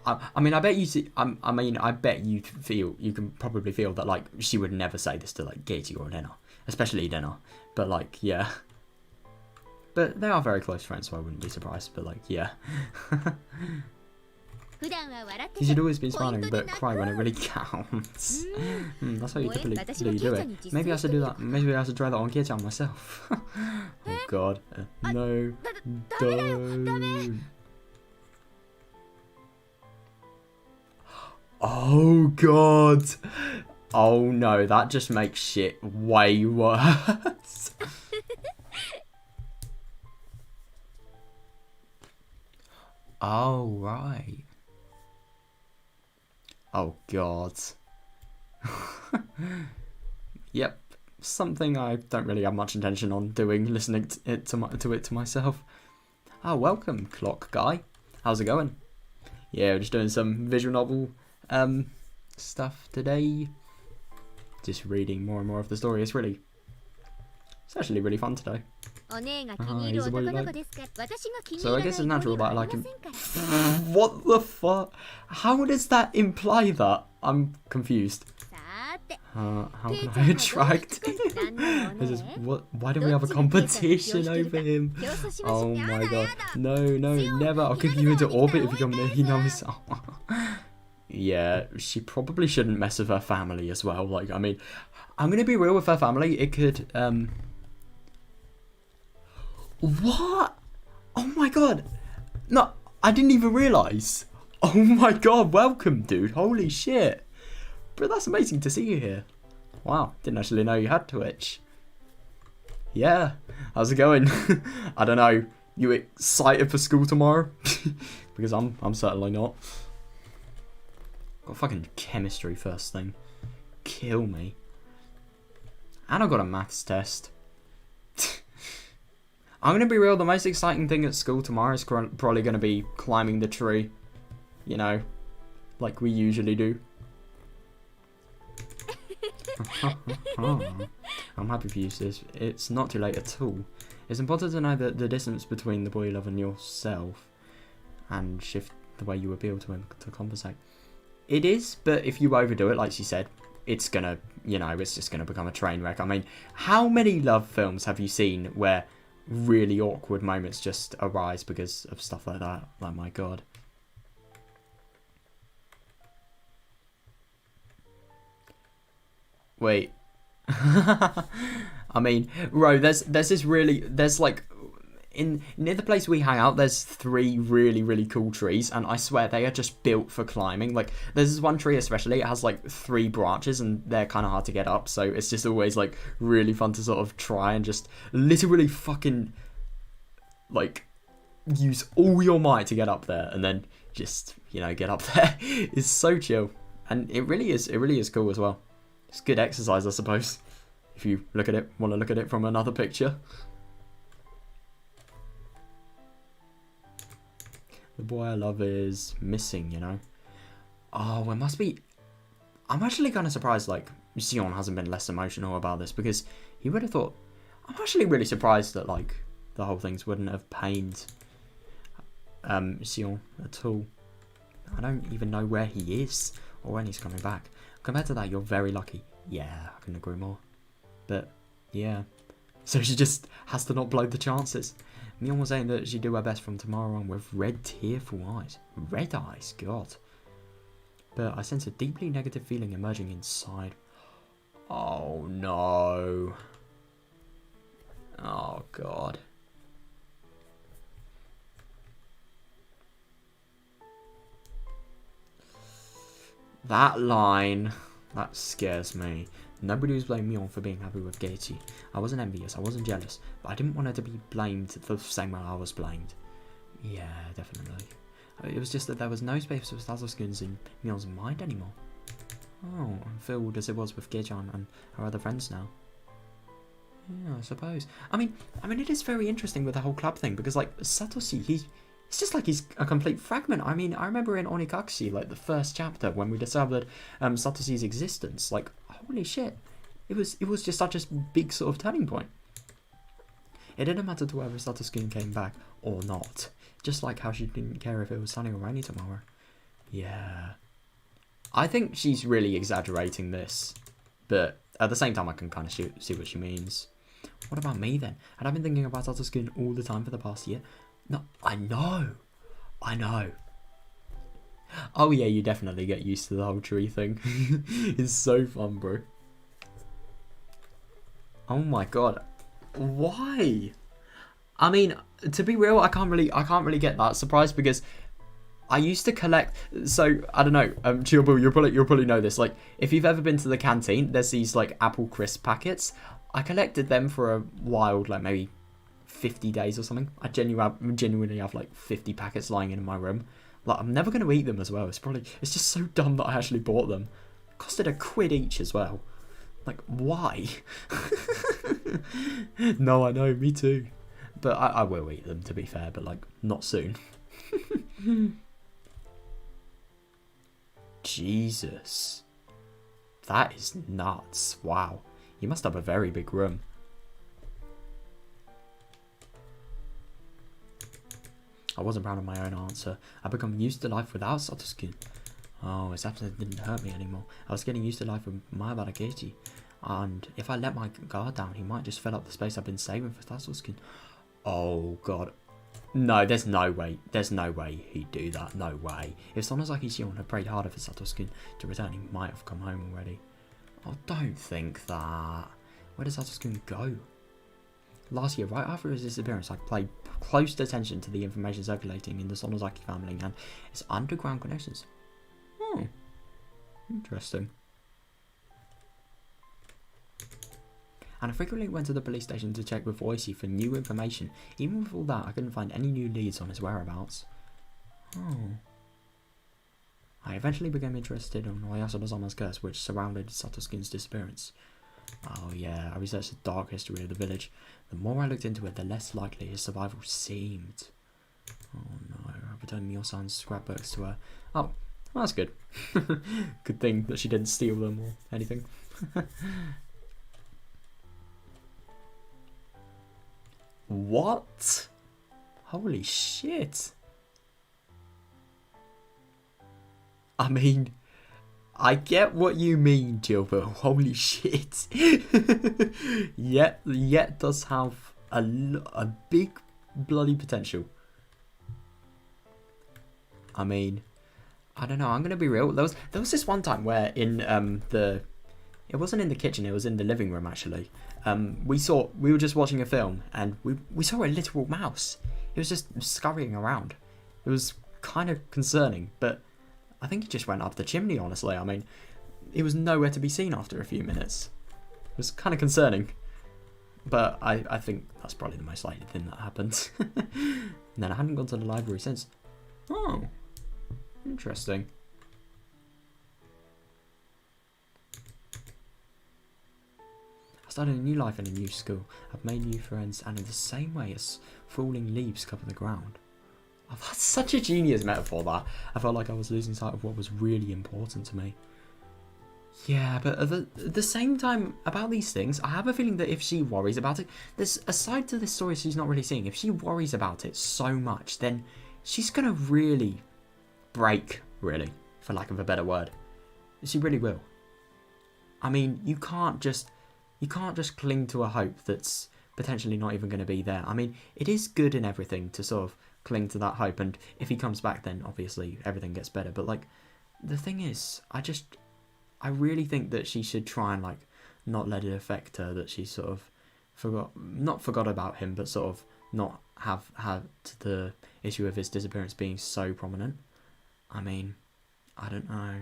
I mean, I bet you see. I bet you feel you can probably feel that like she would never say this to like Gaiety or Rena, especially Rena. But like, yeah. But they are very close friends, so I wouldn't be surprised. But like, yeah. You should always be smiling, but cry when it really counts. That's how you typically do it. Maybe I should do that. Maybe I should try that on Gear-chan myself. Oh god. No. Don't. Oh god. Oh no, that just makes shit way worse. Oh, right. Oh god. Yep. Something I don't really have much intention on doing, listening to it myself. Oh, welcome, clock guy. How's it going? Yeah, we're just doing some visual novel stuff today. Just reading more and more of the story. It's actually really fun today. He's the boy you like. So I guess it's natural that I like him. What the fuck? How does that imply that? I'm confused. How can I attract? Why do we have a competition over him? Oh my god. No, never. I'll kick you into orbit if you come near. He knows. Yeah, she probably shouldn't mess with her family as well. Like, I mean, I'm going to be real with her family. It could, What? Oh my god. No, I didn't even realise. Oh my god, welcome, dude. Holy shit. But that's amazing to see you here. Wow, didn't actually know you had Twitch. Yeah, how's it going? I don't know. You excited for school tomorrow? Because I'm certainly not. Got fucking chemistry first thing. Kill me. And I got a maths test. I'm going to be real, the most exciting thing at school tomorrow is probably going to be climbing the tree. You know, like we usually do. I'm happy for you, sis. It's not too late at all. It's important to know that the distance between the boy you love and yourself and shift the way you appeal to him to compensate. It is, but if you overdo it, like she said, it's gonna, you know, it's just gonna become a train wreck. I mean, how many love films have you seen where really awkward moments just arise because of stuff like that? Like, my god. Wait. I mean, bro, there's like, near the place we hang out, there's 3 really cool trees, and I swear they are just built for climbing. Like, there's this one tree especially, it has like 3 branches and they're kind of hard to get up, so it's just always like really fun to sort of try and just literally fucking like use all your might to get up there, and then just, you know, get up there. It's so chill, and it really is cool as well. It's good exercise, I suppose, if you want to look at it from another picture. The boy I love is missing, you know. Oh, it must be. I'm actually kind of surprised, like, Sion hasn't been less emotional about this, because you would have thought. I'm actually really surprised that, like, the whole things wouldn't have pained Sion at all. I don't even know where he is or when he's coming back. Compared to that, you're very lucky. Yeah, I couldn't agree more. But, yeah. So she just has to not blow the chances. Mion was saying that she'd do her best from tomorrow on with red, tearful eyes. Red eyes, God. But I sense a deeply negative feeling emerging inside. Oh, no. Oh, God. That line, that scares me. Nobody was blaming Mion for being happy with Gaiety. I wasn't envious, I wasn't jealous, but I didn't want her to be blamed the same way I was blamed. Yeah, definitely. It was just that there was no space for Satoshi in Mion's mind anymore. Oh, filled as it was with Gaiety and her other friends now. Yeah, I suppose. I mean, it is very interesting with the whole club thing, because, like, Satoshi, it's just like he's a complete fragment. I mean, I remember in Onikakushi, like, the first chapter, when we discovered Satoshi's existence, like, holy shit. It was just such a big sort of turning point. It didn't matter to whether Satoshi came back or not. Just like how she didn't care if it was sunny or rainy tomorrow. Yeah. I think she's really exaggerating this. But at the same time, I can kind of see what she means. What about me then? And I've been thinking about Satoshi all the time for the past year. No, I know. Oh yeah, you definitely get used to the whole tree thing. It's so fun, bro. Oh my god. Why? I mean, to be real, I can't really get that surprised because I used to collect. So I don't know, Chiyobu, you'll probably know this. Like, if you've ever been to the canteen, there's these like apple crisp packets. I collected them for a while, like maybe 50 days or something. I genuinely have like 50 packets lying in my room. Like, I'm never going to eat them as well. It's just so dumb that I actually bought them. It costed £1 each as well. Like, why? No, I know, me too. But I will eat them, to be fair, but like, not soon. Jesus. That is nuts. Wow. You must have a very big room. I wasn't proud of my own answer. I've become used to life without Satoshi. Oh, his absence didn't hurt me anymore. I was getting used to life with my Barakechi. And if I let my guard down, he might just fill up the space I've been saving for Satoshi. Oh, God. No, there's no way. There's no way he'd do that. No way. If Sonozaki Shion had prayed harder for Satoshi to return, he might have come home already. Oh, don't think that. Where does Satoshi go? Last year, right after his disappearance, I paid close attention to the information circulating in the Sonozaki family and its underground connections. Hmm. Interesting. And I frequently went to the police station to check with Oishi for new information. Even with all that, I couldn't find any new leads on his whereabouts. Oh. I eventually became interested in Oyasura-sama's curse, which surrounded Satoshi's disappearance. Oh yeah, I researched the dark history of the village. The more I looked into it, the less likely his survival seemed. Oh no, I returned Mio-san's scrapbooks to her. Oh, well, that's good. Good thing that she didn't steal them or anything. What? Holy shit. I mean, I get what you mean, Jill, but holy shit. Yet does have a big bloody potential. I mean, I don't know, I'm gonna be real. There was this one time where in it wasn't in the kitchen, it was in the living room actually. We were just watching a film and we saw a literal mouse. It was just scurrying around. It was kind of concerning, but I think it just went up the chimney, honestly. I mean, it was nowhere to be seen after a few minutes. It was kind of concerning. But I think that's probably the most likely thing that happened. And then I hadn't gone to the library since. Oh, interesting. I started a new life in a new school. I've made new friends, and in the same way as falling leaves cover the ground. Oh, that's such a genius metaphor, that. I felt like I was losing sight of what was really important to me. Yeah, but at the same time, about these things, I have a feeling that if she worries about it, there's a side to this story she's not really seeing. If she worries about it so much, then she's going to really break, really, for lack of a better word. She really will. I mean, you can't just cling to a hope that's potentially not even going to be there. I mean, it is good and everything to sort of cling to that hope, and if he comes back, then obviously everything gets better. But like, the thing is, I really think that she should try and like not let it affect her, that she sort of not forgot about him, but sort of not have had the issue of his disappearance being so prominent. I mean, I don't know.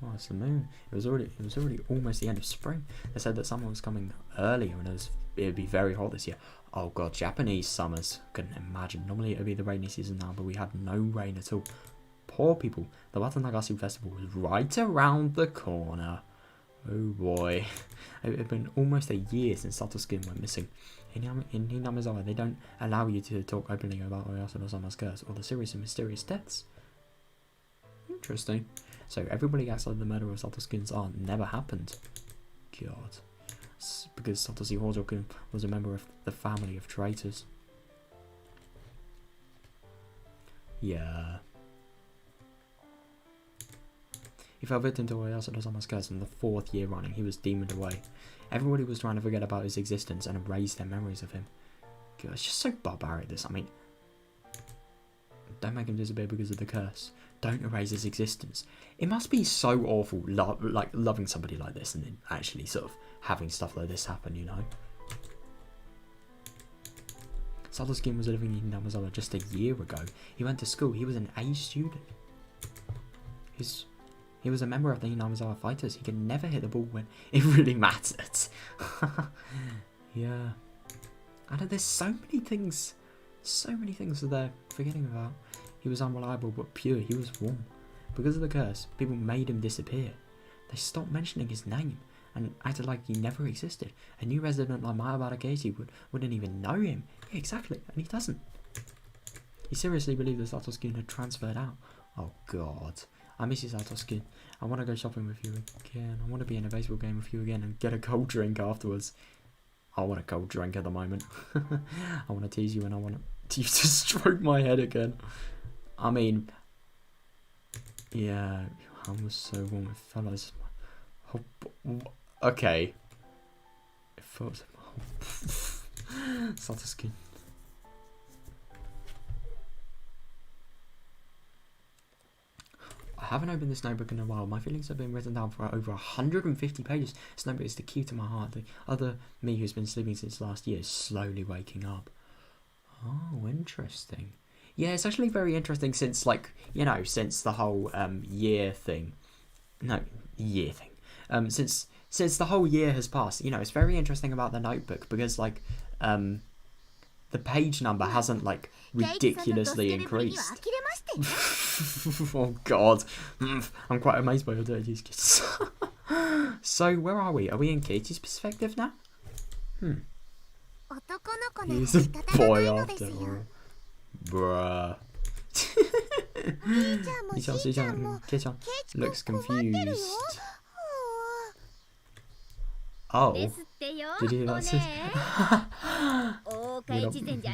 Oh, it's the moon. It was already almost the end of spring. They said that summer was coming earlier and it would be very hot this year. Oh god, Japanese summers. Couldn't imagine. Normally it would be the rainy season now, but we had no rain at all. Poor people. The Watanagasu festival was right around the corner. Oh boy. It had been almost a year since Satoshi went missing. In Hinamizawa, they don't allow you to talk openly about Oyasura-sama's curse or the serious and mysterious deaths. Interesting. So everybody acts like the murder of Satoshi's aunt never happened. God. because Satoshi Hojoku was a member of the family of traitors. Yeah. He fell victim to Oyasada-sama's curse in the 4th year running. He was demoned away. Everybody was trying to forget about his existence and erase their memories of him. God, it's just so barbaric, this. I mean, don't make him disappear because of the curse. Don't erase his existence. It must be so awful, like, loving somebody like this and then actually sort of having stuff like this happen, you know? Satoshi was living in Namazawa just a year ago. He went to school. He was an A student. He was a member of the Inamizawa Fighters. He could never hit the ball when it really mattered. Yeah. I know there's so many things that they're forgetting about. He was unreliable but pure. He was warm. Because of the curse, people made him disappear. They stopped mentioning his name and acted like he never existed. A new resident like Mayabara Casey wouldn't even know him. Yeah, exactly, and he doesn't. He seriously believed that Satoshi had transferred out. Oh god. I miss you, Satoshi. I want to go shopping with you again. I want to be in a baseball game with you again and get a cold drink afterwards. I want a cold drink at the moment. I want to tease you and I want you to stroke my head again. I mean, yeah, I was so warm. It felt like okay. It felt Satoshi. I haven't opened this notebook in a while. My feelings have been written down for over 150 pages. This notebook is the key to my heart. The other me who's been sleeping since last year is slowly waking up. Oh, interesting. Yeah, it's actually very interesting since, like, you know, since the whole year thing. No, year thing. Since the whole year has passed, you know, it's very interesting about the notebook because, like, the page number hasn't, like, ridiculously increased. Oh god. I'm quite amazed by your dirty kids. So, where are we? Are we in Katie's perspective now? He's a boy after all. Bruh. Kei-chan looks confused. Oh. Did you hear that, sis?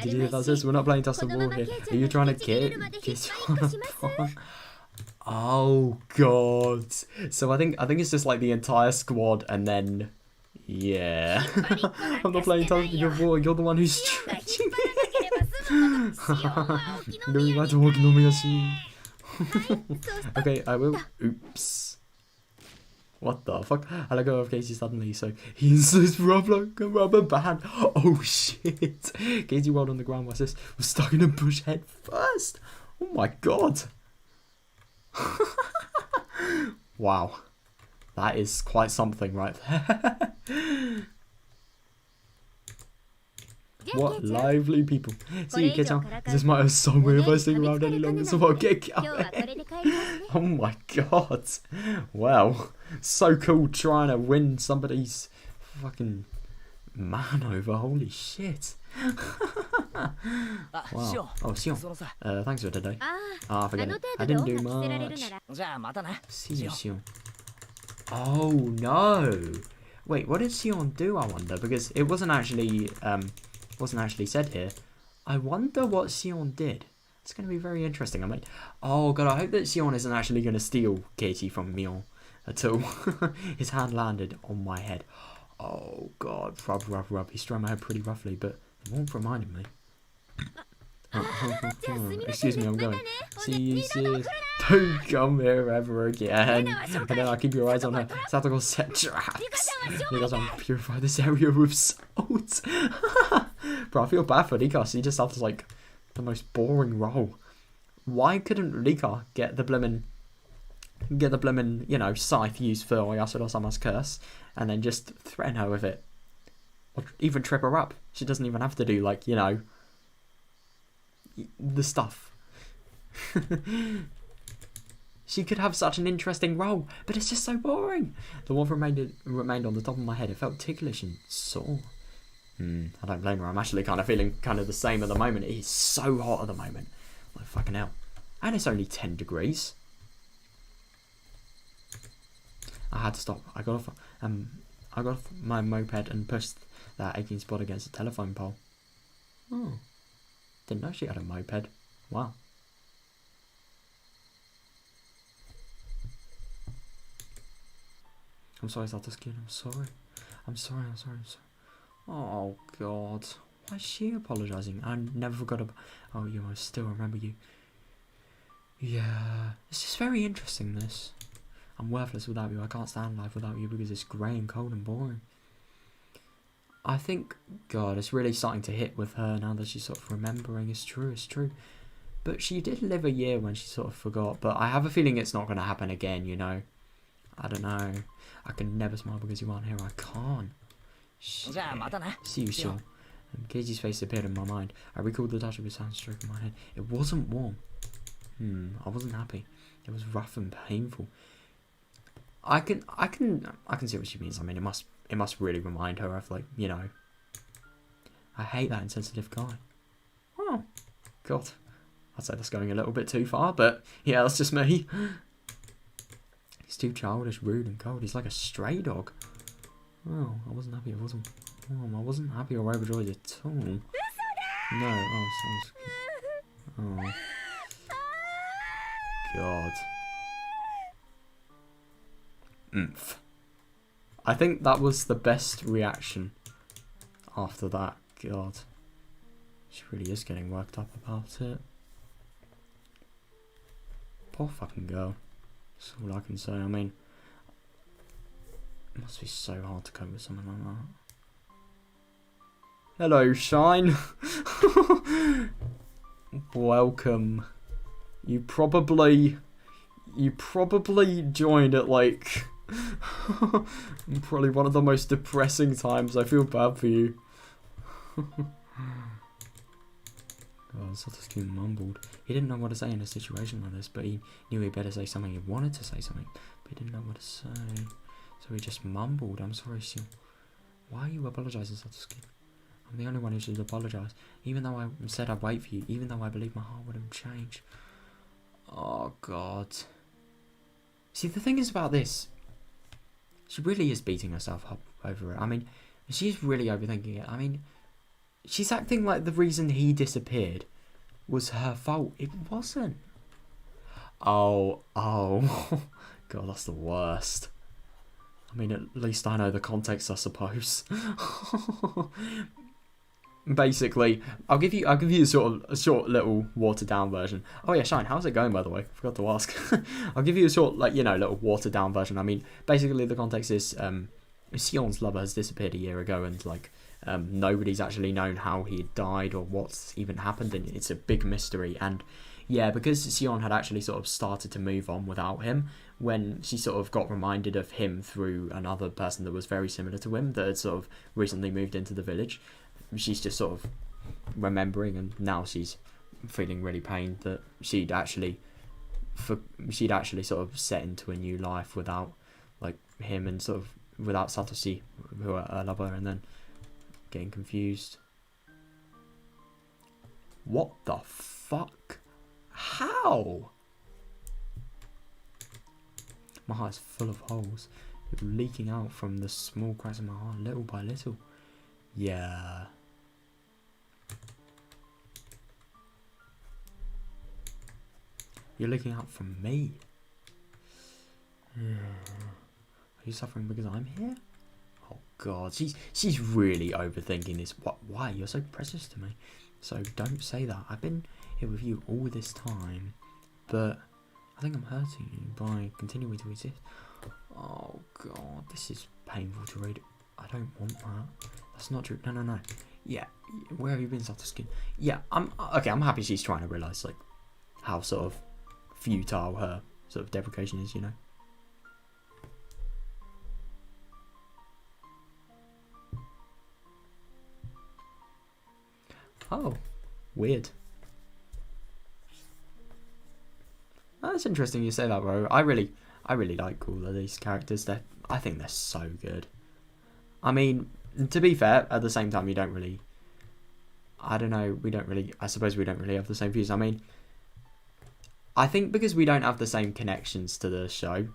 Did you hear that, sis? We're not playing Toss of War here. Are you trying to get on? Oh god. So I think it's just like the entire squad and then yeah. I'm not playing Toss of War, you're the one who's stretching it. Okay, I will. Oops. What the fuck? I let go of Casey suddenly, so he inserts like a rubber band. Oh shit! Casey rolled on the ground while sis was stuck in a bush head first. Oh my god! Wow, that is quite something right there. What lively people. See you, Kei-chan. This might have some way if I stick around any longer, so I'll get going. Oh my god. Well, so cool trying to win somebody's fucking man over. Holy shit. Wow. Oh, Sion. Thanks for today. Forget it. I didn't do much. See you, Sion. Oh no. Wait, what did Sion do, I wonder? Because it wasn't actually said here. I wonder what Sion did. It's going to be very interesting. I mean, oh god, I hope that Sion isn't actually going to steal Katie from Mion at all. His hand landed on my head. Oh god, rub. He struck my head pretty roughly, but the warmth reminded me. Excuse me, I'm going. See you, sis. Don't come here ever again. And then I'll keep your eyes on her. Satoko set traps. Because I'm purify this area with salt. Bro, I feel bad for Rika. He just has like the most boring role. Why couldn't Rika get the blimmin', you know, scythe used for Oyasura-sama's curse, and then just threaten her with it, or even trip her up? She doesn't even have to do, like, you know, the stuff. She could have such an interesting role, but it's just so boring. The one remained on the top of my head. It felt ticklish and sore. I don't blame her. I'm actually kind of feeling kind of the same at the moment. It is so hot at the moment. Like fucking hell. And it's only 10 degrees. I had to stop. I got off I got off my moped and pushed that aching spot against the telephone pole. Oh. Didn't know she had a moped. Wow. I'm sorry, Satoshi. I'm sorry. I'm sorry. Oh, God. Why is she apologising? I never forgot about... Oh, you, I still remember you. Yeah. This is very interesting, this. I'm worthless without you. I can't stand life without you because it's grey and cold and boring. I think, God, it's really starting to hit with her now that she's sort of remembering. It's true. But she did live a year when she sort of forgot. But I have a feeling it's not going to happen again, you know. I don't know. I can never smile because you aren't here. I can't. See you soon. Keiji's face appeared in my mind. I recalled the touch of his hand stroking my head. It wasn't warm. I wasn't happy. It was rough and painful. I can see what she means. I mean, it must really remind her of, like, you know. I hate that insensitive guy. Oh, God. I'd say that's going a little bit too far, but yeah, that's just me. He's too childish, rude, and cold. He's like a stray dog. Oh, I wasn't happy. I wasn't happy or overjoyed at all. No. Oh. God. I think that was the best reaction after that. God. She really is getting worked up about it. Poor fucking girl. That's all I can say. I mean, it must be so hard to cope with something like that. Hello, Shine. Welcome. You probably joined at, like, probably one of the most depressing times. I feel bad for you. God, Satoshi mumbled. He didn't know what to say in a situation like this, but he knew he'd better say something. He wanted to say something, but he didn't know what to say. So he just mumbled. I'm sorry, Sil. Why are you apologising, Satoshi? I'm the only one who should apologise. Even though I said I'd wait for you, even though I believe my heart wouldn't change. Oh, God. See, the thing is about this, she really is beating herself up over it. I mean, she's really overthinking it. I mean, she's acting like the reason he disappeared was her fault. It wasn't. Oh. God, that's the worst. I mean, at least I know the context, I suppose. Basically, I'll give you a short little watered down version. Oh yeah, Shine, how's it going, by the way? Forgot to ask. I'll give you a short, like, you know, little watered down version. I mean, basically the context is Sion's lover has disappeared a year ago, and like nobody's actually known how he had died or what's even happened, and it's a big mystery. And yeah, because Sion had actually sort of started to move on without him, when she sort of got reminded of him through another person that was very similar to him that had sort of recently moved into the village, she's just sort of remembering, and now she's feeling really pained that she'd actually sort of set into a new life without, like, him, and sort of without Satoshi, who are her lover, and then getting confused. What the fuck? How? My heart is full of holes, leaking out from the small cracks in my heart, little by little. Yeah. You're looking out from me. Are you suffering because I'm here? Oh God, she's really overthinking this. Why? You're so precious to me. So don't say that. I've been here with you all this time, but I think I'm hurting you by continuing to exist. Oh God, this is painful to read. I don't want that. That's not true. No. Yeah, where have you been, Satoshi? Yeah, I'm happy she's trying to realise, like, how sort of futile her sort of deprecation is, you know. Oh, weird. That's interesting you say that, bro. I really like all of these characters. I think they're so good. I mean, to be fair, at the same time, we don't really... I suppose we don't really have the same views. I mean, I think because we don't have the same connections to the show,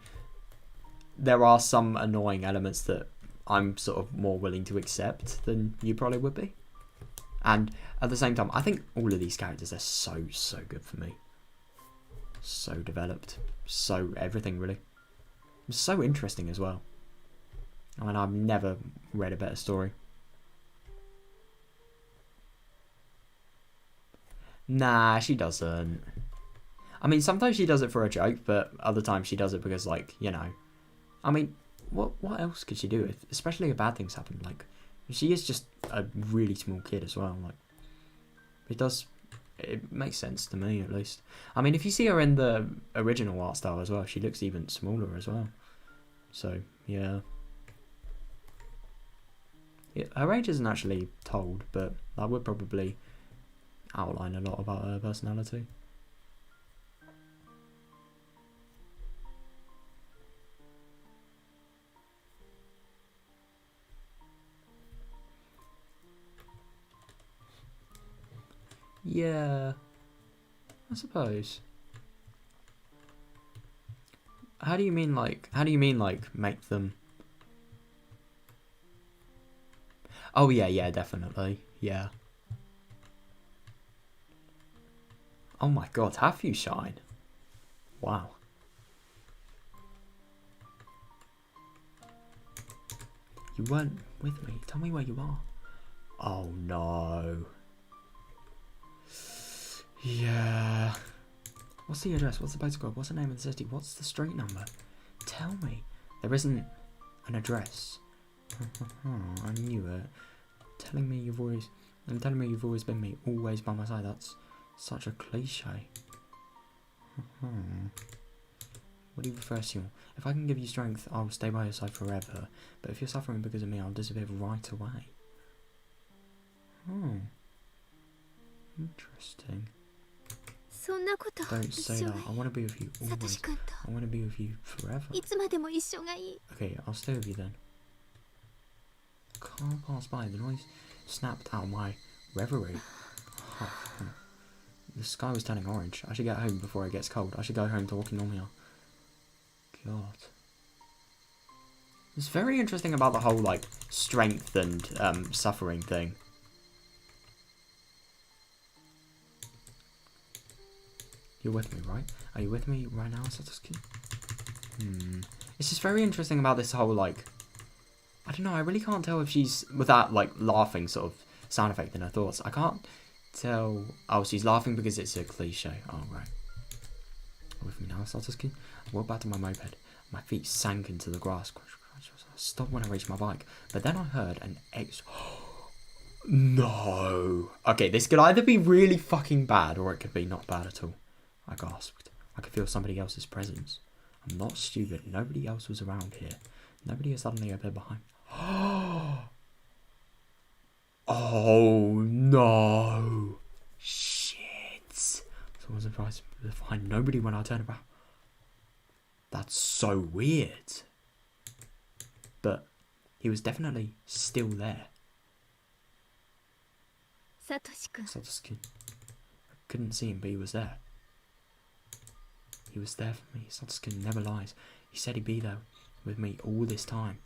there are some annoying elements that I'm sort of more willing to accept than you probably would be. And at the same time, I think all of these characters are so good for me. So developed. So everything, really. So interesting as well. I mean, I've never read a better story. Nah, she doesn't. I mean, sometimes she does it for a joke, but other times she does it because, like, you know. I mean, what else could she do? Especially if bad things happen. Like, she is just a really small kid as well. Like, it makes sense to me, at least. I mean, if you see her in the original art style as well, she looks even smaller as well. So, yeah. Her age isn't actually told, but that would probably outline a lot about her personality. Yeah, I suppose. How do you mean like make them? Oh yeah, definitely. Yeah. Oh my god, have you, Shine? Wow. You weren't with me. Tell me where you are. Oh no. Yeah. What's the address? What's the postcode? What's the name of the city? What's the street number? Tell me. There isn't an address. I knew it. Telling me you've always been me, always by my side. That's such a cliche. What do you prefer, Sion? If I can give you strength, I'll stay by your side forever. But if you're suffering because of me, I'll disappear right away. Interesting. Don't say that. I want to be with you always. I want to be with you forever. Okay, I'll stay with you then. Car passed by. The noise snapped out of my reverie. The sky was turning orange. I should get home before it gets cold. I should go home to walking on here. God. It's very interesting about the whole, like, strength and suffering thing. You're with me, right? Are you with me right now, Satoshi? It's just very interesting about this whole, like... I don't know, I really can't tell if she's... With that, like, laughing sort of sound effect in her thoughts. I can't tell... Oh, she's laughing because it's a cliche. Oh, right. With me now, Satoshi? I walked back to my moped. My feet sank into the grass. I stopped when I reached my bike. But then I heard an No! Okay, this could either be really fucking bad or it could be not bad at all. I gasped. I could feel somebody else's presence. I'm not stupid. Nobody else was around here. Nobody has suddenly appeared behind me. Oh no! Shit! Someone surprised to find nobody when I turned around. That's so weird. But he was definitely still there. Satoshi. I couldn't see him, but he was there. He was there for me. Satoshi never lies. He said he'd be there with me all this time.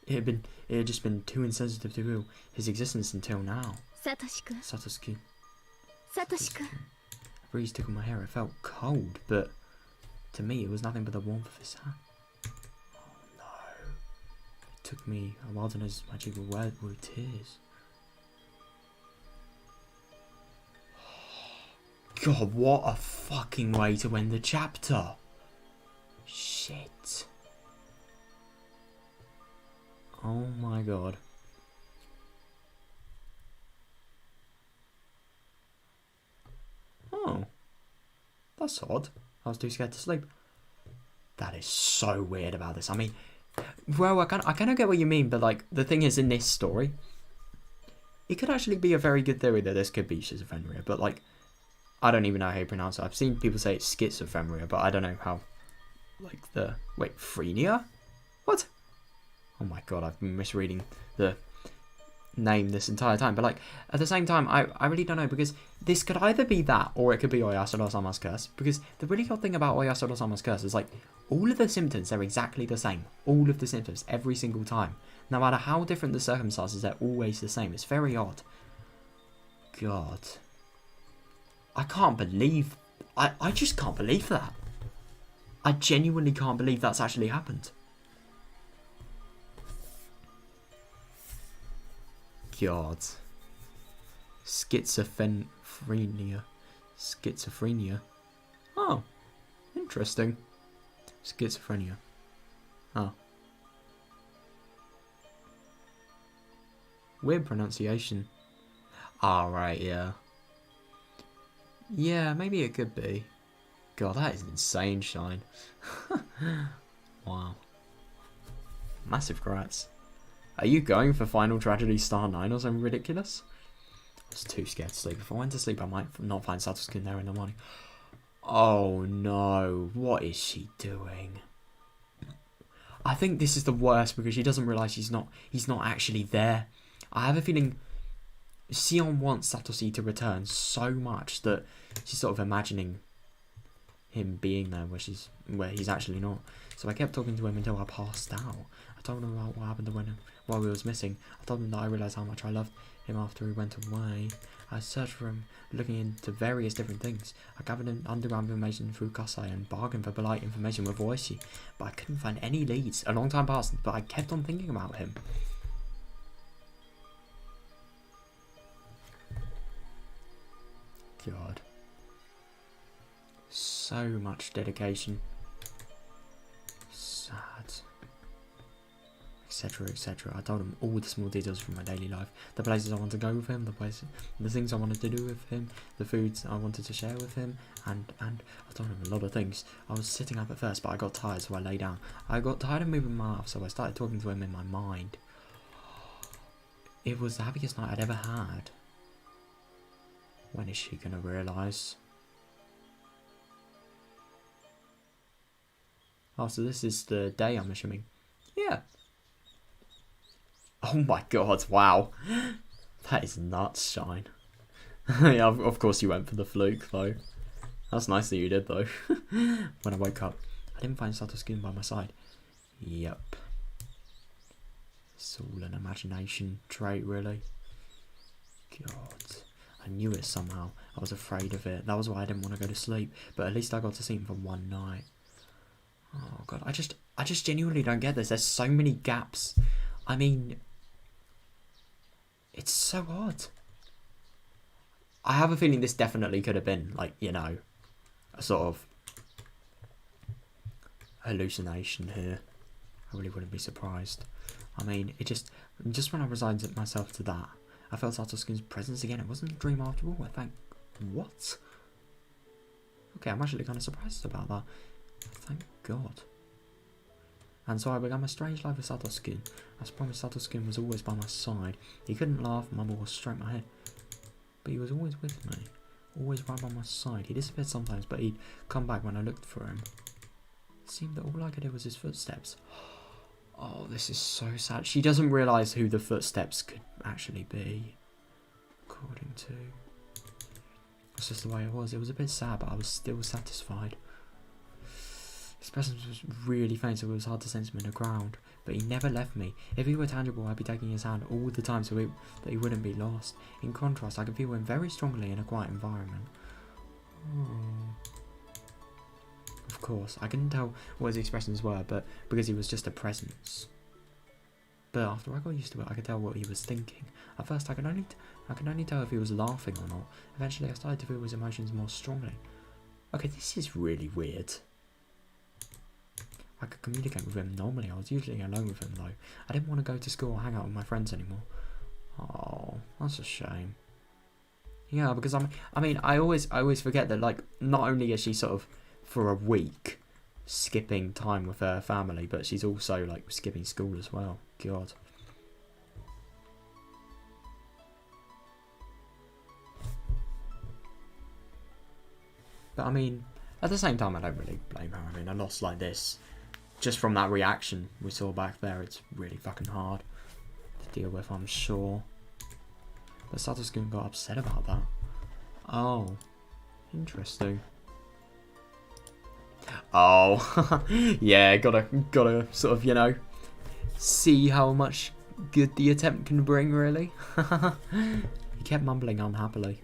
It had just been too insensitive to feel his existence until now. Satoshi. A breeze tickled my hair. It felt cold, but to me it was nothing but the warmth of his hand. Oh no. It took me a while to notice my cheek was wet with tears. God, what a fucking way to end the chapter. Shit. Oh my god. Oh. That's odd. I was too scared to sleep. That is so weird about this. I mean, well, I kind of get what you mean, but like, the thing is, in this story, it could actually be a very good theory that this could be schizophrenia, but like, I don't even know how you pronounce it. I've seen people say it's schizophrenia, but I don't know how. Like wait, phrenia? What? Oh my god, I've been misreading the name this entire time. But like at the same time, I really don't know, because this could either be that or it could be Oyasuro-sama's curse. Because the really odd thing about Oyasuro-sama's curse is like all of the symptoms are exactly the same. All of the symptoms every single time. No matter how different the circumstances, they're always the same. It's very odd. God. I can't believe... I just can't believe that. I genuinely can't believe that's actually happened. God. Schizophrenia. Schizophrenia. Oh. Interesting. Schizophrenia. Oh. Weird pronunciation. Ah, right, yeah. Yeah, maybe it could be. God, that is insane, Shine. Wow. Massive grats. Are you going for Final Tragedy Star 9 or something ridiculous? I was too scared to sleep. If I went to sleep, I might not find Satoshi there in the morning. Oh no, what is she doing? I think this is the worst because she doesn't realise he's not actually there. I have a feeling Sion wants Satoshi to return so much that she's sort of imagining him being there where he's actually not. So I kept talking to him until I passed out. I told him about what happened to him while he was missing. I told him that I realised how much I loved him after he went away. I searched for him, looking into various different things. I gathered underground information through Kasai and bargained for polite information with Oishi, but I couldn't find any leads. A long time passed, but I kept on thinking about him. God. So much dedication. Sad. Etc, etc. I told him all the small details from my daily life. The places I wanted to go with him, the things I wanted to do with him, the foods I wanted to share with him, and I told him a lot of things. I was sitting up at first, but I got tired, so I lay down. I got tired of moving my mouth, so I started talking to him in my mind. It was the happiest night I'd ever had. When is she gonna realise? Oh, so this is the day, I'm assuming. Yeah. Oh my god, wow. That is nuts, Shine. Yeah, of course you went for the fluke, though. That's nice that you did, though. When I woke up, I didn't find Satoshi by my side. Yep. It's all an imagination trait, really. God. I knew it somehow. I was afraid of it. That was why I didn't want to go to sleep. But at least I got to see him for one night. Oh god, I just genuinely don't get this. There's so many gaps. I mean, it's so odd. I have a feeling this definitely could have been, like, you know, a sort of hallucination here. I really wouldn't be surprised. I mean, it just when I resigned myself to that, I felt Satoshi's presence again. It wasn't a dream after all. I think, what? Okay, I'm actually kind of surprised about that. Thank God. And so I began my strange life with Satoshi. As promised, Satoshi was always by my side. He couldn't laugh, mumble, or stroke my head. But he was always with me. Always right by my side. He disappeared sometimes, but he'd come back when I looked for him. It seemed that all I could hear was his footsteps. Oh, this is so sad. She doesn't realise who the footsteps could actually be. According to... That's just the way it was. It was a bit sad, but I was still satisfied. His presence was really faint, so it was hard to sense him in the ground. But he never left me. If he were tangible, I'd be taking his hand all the time so that he wouldn't be lost. In contrast, I could feel him very strongly in a quiet environment. Oh. Of course, I couldn't tell what his expressions were, but because he was just a presence. But after I got used to it, I could tell what he was thinking. At first, I could only tell if he was laughing or not. Eventually, I started to feel his emotions more strongly. Okay, this is really weird. I could communicate with him normally. I was usually alone with him though. I didn't want to go to school or hang out with my friends anymore. Oh, that's a shame. Yeah, because I always forget that, like, not only is she sort of for a week skipping time with her family, but she's also like skipping school as well. God. But I mean, at the same time, I don't really blame her. I mean, a loss like this, just from that reaction we saw back there, it's really fucking hard to deal with, I'm sure. But Satoshi got upset about that. Oh, interesting. Oh, yeah, gotta sort of, you know, see how much good the attempt can bring, really. He kept mumbling unhappily.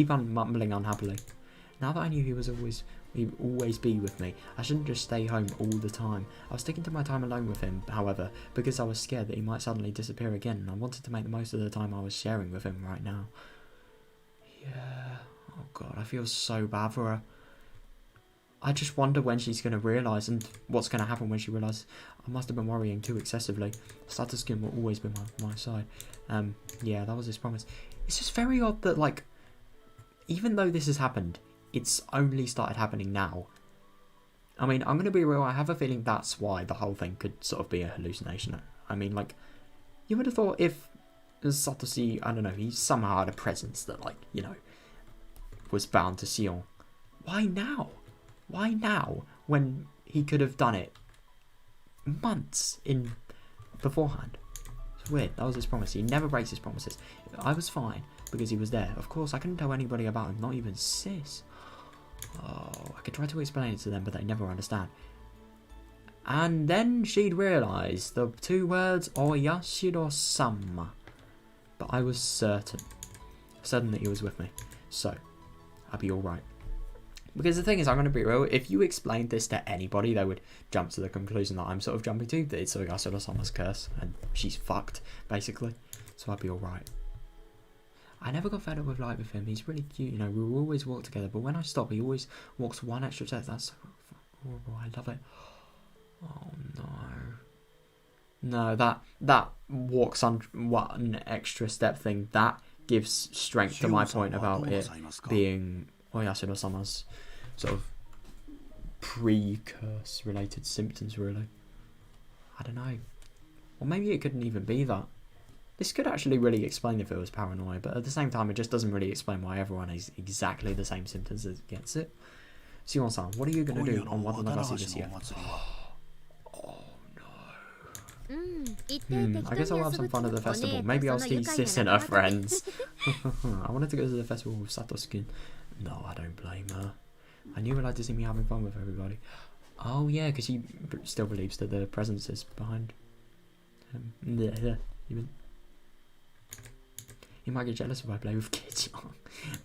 Mumbling unhappily. Now that I knew he'd always be with me, I shouldn't just stay home all the time. I was sticking to my time alone with him, however, because I was scared that he might suddenly disappear again, and I wanted to make the most of the time I was sharing with him right now. Yeah. Oh god, I feel so bad for her. I just wonder when she's going to realise and what's going to happen when she realises I must have been worrying too excessively. Satoshi will always be my side. Yeah, that was his promise. It's just very odd that, like, even though this has happened, it's only started happening now. I mean, I'm going to be real, I have a feeling that's why the whole thing could sort of be a hallucination. I mean, like, you would have thought if Satoshi, I don't know, he somehow had a presence that, like, you know, was bound to Sion. Why now? Why now, when he could have done it months beforehand? It's weird. That was his promise. He never breaks his promises. I was fine because he was there. Of course, I couldn't tell anybody about him, not even Sis. Oh, I could try to explain it to them, but they never understand. And then she'd realise the two words Oyashiro-sama. But I was certain that he was with me. So, I'd be alright. Because the thing is, I'm going to be real, if you explained this to anybody, they would jump to the conclusion that I'm sort of jumping to, that it's Oyashiro-sama's curse, and she's fucked, basically. So I'd be alright. I never got fed up with life with him. He's really cute, you know, we will always walk together, but when I stop, he always walks one extra step. That's so horrible. I love it. Oh, no. No, that walks on one extra step thing, that gives strength to my point about it being Oyashiro-sama's sort of pre-curse related symptoms, really. I don't know. Or maybe it couldn't even be that. This could actually really explain if it was paranoia, but at the same time, it just doesn't really explain why everyone has exactly the same symptoms as gets it. Sion-san, what are you going to do on Watanagasi this year? Oh no. I guess I'll have some fun at the festival. Maybe I'll see Sis and her friends. I wanted to go to the festival with Satoshi. No, I don't blame her. I knew he'd like to see me having fun with everybody. Oh yeah, because he still believes that the presence is behind him. Even. He might get jealous if I play with kids,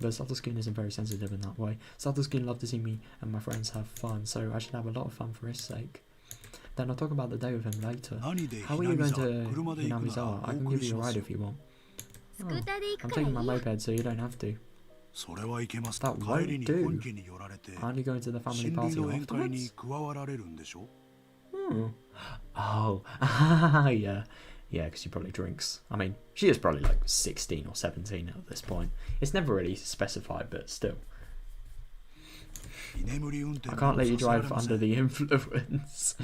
but Satoshi isn't very sensitive in that way. Satoshi loved to see me and my friends have fun, so I should have a lot of fun for his sake. Then I'll talk about the day with him later. How are you going to Hinamizawa? I can give you a ride if you want. Oh, I'm taking my moped, so you don't have to. That won't do. Aren't you going to the family party afterwards? Oh, yeah. Yeah, because she probably drinks. I mean, she is probably like 16 or 17 at this point. It's never really specified, but still. I can't let you drive under the influence.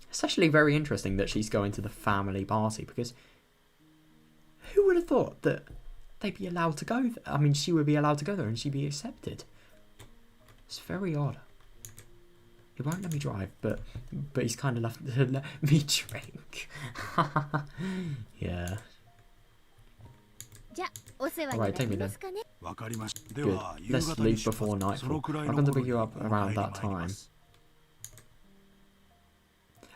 It's actually very interesting that she's going to the family party, because who would have thought that they'd be allowed to go there? I mean, she would be allowed to go there and she'd be accepted. It's very odd. He won't let me drive, but he's kind of left to let me drink. Yeah. Alright, take me then. Good. Let's leave before nightfall. I'm going to pick you up around that time.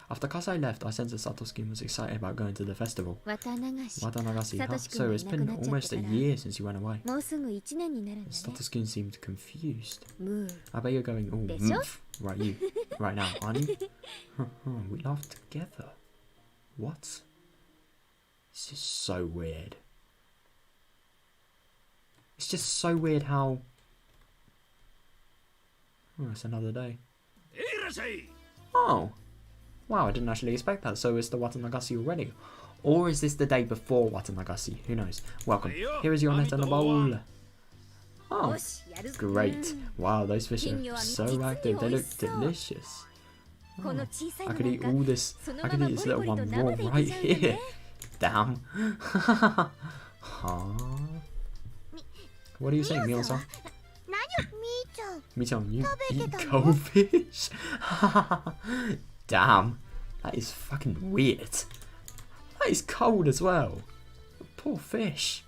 After Kasai left, I sensed that Satoshi was excited about going to the festival. Watanagasi, huh? So it's been almost a year since you went away. Satoshi seemed confused. I bet you're going, oh, right, you. Right now, aren't you? We laughed together. What? This is so weird. It's just so weird how... Oh, it's another day. Oh! Wow, I didn't actually expect that. So it's the Watanagasi already. Or is this the day before Watanagasi? Who knows? Welcome. Here is your net and a bowl. Oh, great. Wow, those fish are so active. They look delicious. Oh, I could eat all this. I could eat this little one raw right here. Damn. Huh? What are you saying, Mio-san? Mi-chan, you eat goldfish? Damn. That is fucking weird. That is cold as well. poor fish.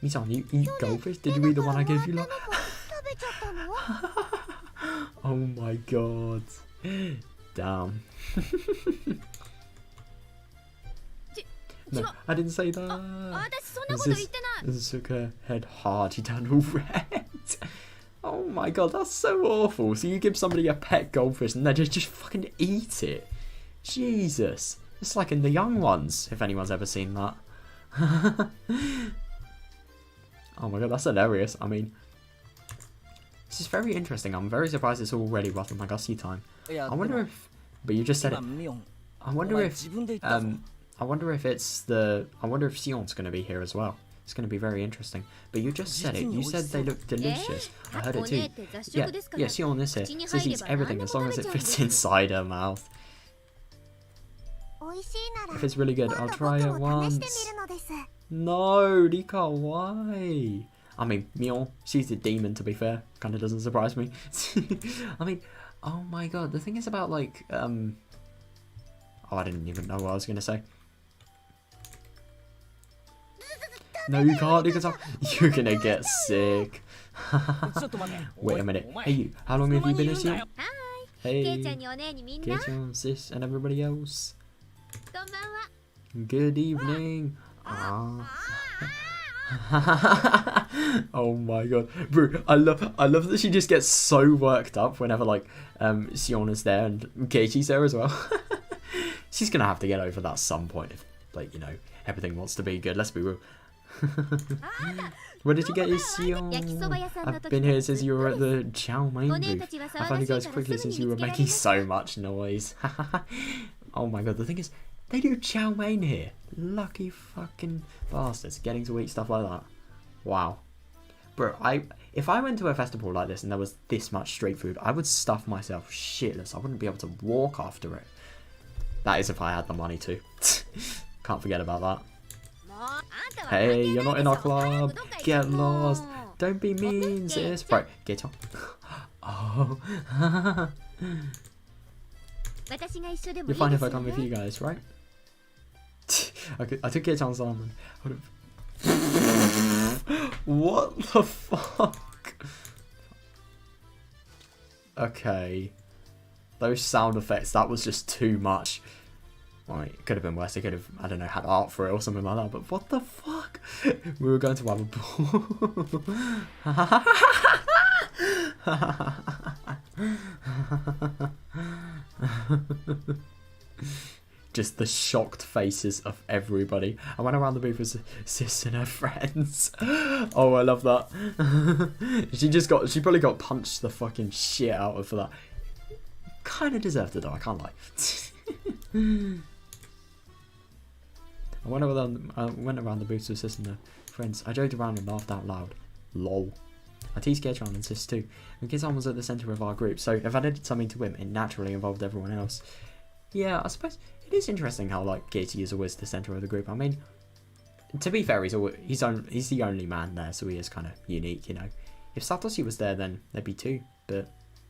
Misan, you eat goldfish? Did you eat the one I gave you? Oh my god. Damn. No, I didn't say that. This shook her head hard. She turned all red. Oh my god, that's so awful. So you give somebody a pet goldfish and they just fucking eat it. Jesus. It's like in The Young Ones, if anyone's ever seen that. Oh my god, that's hilarious. I mean, this is very interesting. I'm very surprised it's already Rotten Meakashi time. I wonder if... But you just said it. I wonder if it's the... I wonder if Sion's going to be here as well. It's going to be very interesting. But you just said it. You said they look delicious. I heard it too. Yeah, Sion is here. Says eats everything as long as it fits inside her mouth. If it's really good, I'll try it once. No, Rika, why? I mean, Mion, she's a demon, to be fair. Kind of doesn't surprise me. I mean, oh my god, the thing is about, like, oh, I didn't even know what I was going to say. No, you can't, you're going to get sick. Wait a minute. Hey, you, how long have you been here? Hey, Kei-chan, sis, and everybody else. Good evening. Oh my god, bro! I love that she just gets so worked up whenever like Sion is there and Keiichi's there as well. She's gonna have to get over that at some point if, like, you know, everything wants to be good. Let's be real. Where did you get your Sion? I've been here since you were at the chow mein booth. I found you guys quickly since you were making so much noise. Oh my god, the thing is, they do chow mein here. Lucky fucking bastards getting to eat stuff like that. Wow. Bro, if I went to a festival like this and there was this much street food, I would stuff myself shitless. I wouldn't be able to walk after it. That is if I had the money to. Can't forget about that. Hey, you're not in our club. Get lost. Don't be mean, sis. Right, get on. Oh. You're fine if I come with you guys, right? Okay, I took Kei-chan's arm and... What the fuck? Okay. Those sound effects, that was just too much. Right, it could have been worse. They could have, I don't know, had art for it or something like that. But what the fuck? We were going to have a ball. Just the shocked faces of everybody. I went around the booth with Sis and her friends. Oh, I love that. She probably got punched the fucking shit out of for that. Kind of deserved it though, I can't lie. I went around the booth with Sis and her friends. I joked around and laughed out loud. Lol. I teased Kei-chan and Sis too. And Kei-chan was at the centre of our group, so if I did something to him, it naturally involved everyone else. Yeah, I suppose it is interesting how like Keiichi is always the centre of the group. I mean, to be fair, he's the only man there, so he is kind of unique, you know. If Satoshi was there, then there'd be two, but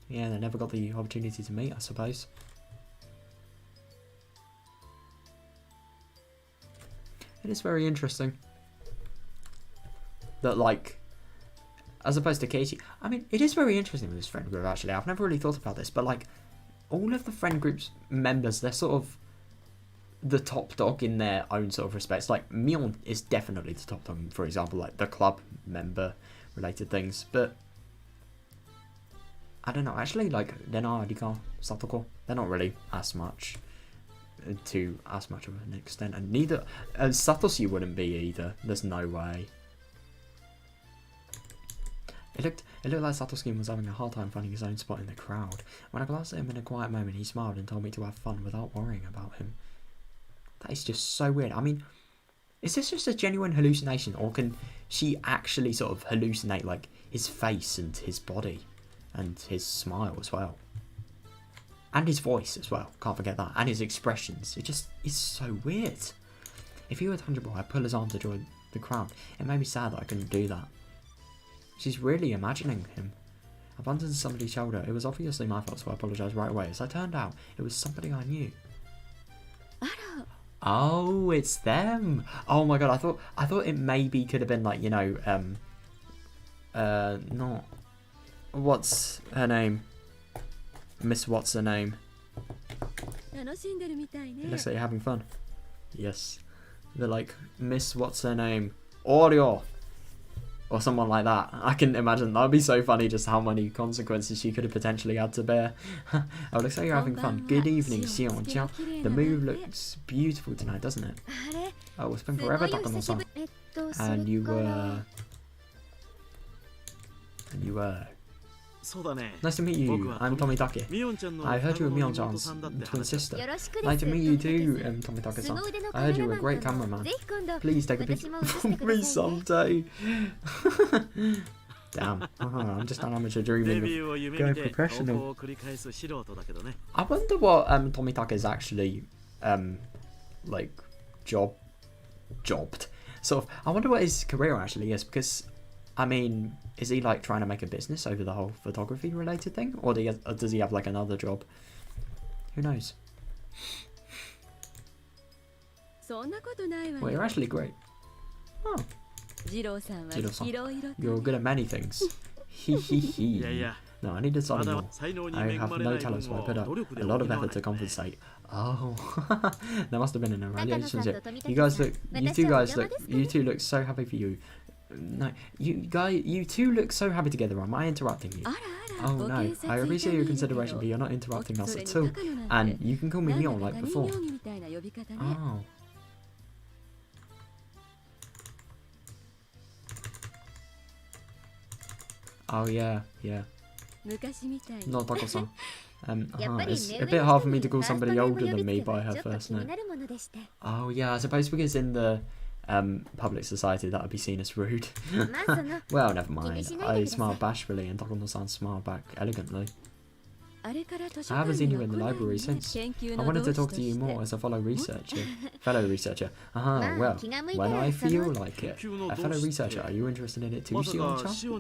yeah, they never got the opportunity to meet, I suppose. It is very interesting that, like, as opposed to Keiichi, I mean, it is very interesting with this friend group, actually. I've never really thought about this, but like, all of the friend group's members, they're sort of the top dog in their own sort of respects. Like, Mion is definitely the top dog, for example, like the club member related things. But I don't know, actually, like Rena, Rika, Satoko, they're not really as much to as much of an extent, and neither Satoshi wouldn't be either. There's no way. It looked like Satoshi was having a hard time finding his own spot in the crowd. When I glanced at him in a quiet moment, he smiled and told me to have fun without worrying about him. That is just so weird. I mean, is this just a genuine hallucination, or can she actually sort of hallucinate like his face and his body and his smile as well? And his voice as well, can't forget that, and his expressions. It just is so weird. If he were tangible, I'd pull his arm to join the crowd. It made me sad that I couldn't do that. She's really imagining him. I bumped into somebody's shoulder. It was obviously my fault, so I apologised right away. As I turned out, it was somebody I knew. Oh, it's them. Oh my god, I thought it maybe could have been like, you know, not what's her name? Miss what's her name? It looks like you're having fun. Yes. They're like Miss what's her name? Oreo. Or someone like that. I can imagine that would be so funny just how many consequences she could have potentially had to bear. Oh, looks like you're having fun. Good evening, Xion Jiao. The moon looks beautiful tonight, doesn't it? Oh, it's been forever, Takano-san. And you were... Nice to meet you. I'm Tomitake. I heard you were Mion-chan's twin sister. Nice to meet you too, Tomitake-san. I heard you were a great cameraman. Please take a picture of me someday. Damn, I'm just an amateur dreaming of going professional. I wonder what Tomitake is actually like jobbed. Sort of. I wonder what his career actually is, because I mean, is he like trying to make a business over the whole photography related thing, or does he have like another job? Who knows? Well, you're actually great. Oh, Jiro-san, you're good at many things. Hee. No, I need to study more. I have no talent, so I put up a lot of effort to compensate. Oh, there must have been an relationship. You two look so happy for you. No, you two look so happy together. Am I interrupting you? Oh no, I appreciate your consideration, but you're not interrupting us at all. And you can call me Mion like before. Oh. Oh yeah. Not Tako-san. It's a bit hard for me to call somebody older than me by her first name. Oh yeah, I suppose because in the public society that would be seen as rude. Well, never mind. I smiled bashfully and Takano-san smiled back elegantly. I haven't seen you in the library since. I wanted to talk to you more as a fellow researcher. Well, when I feel like it. A fellow researcher, are you interested in it too, Xion-chan?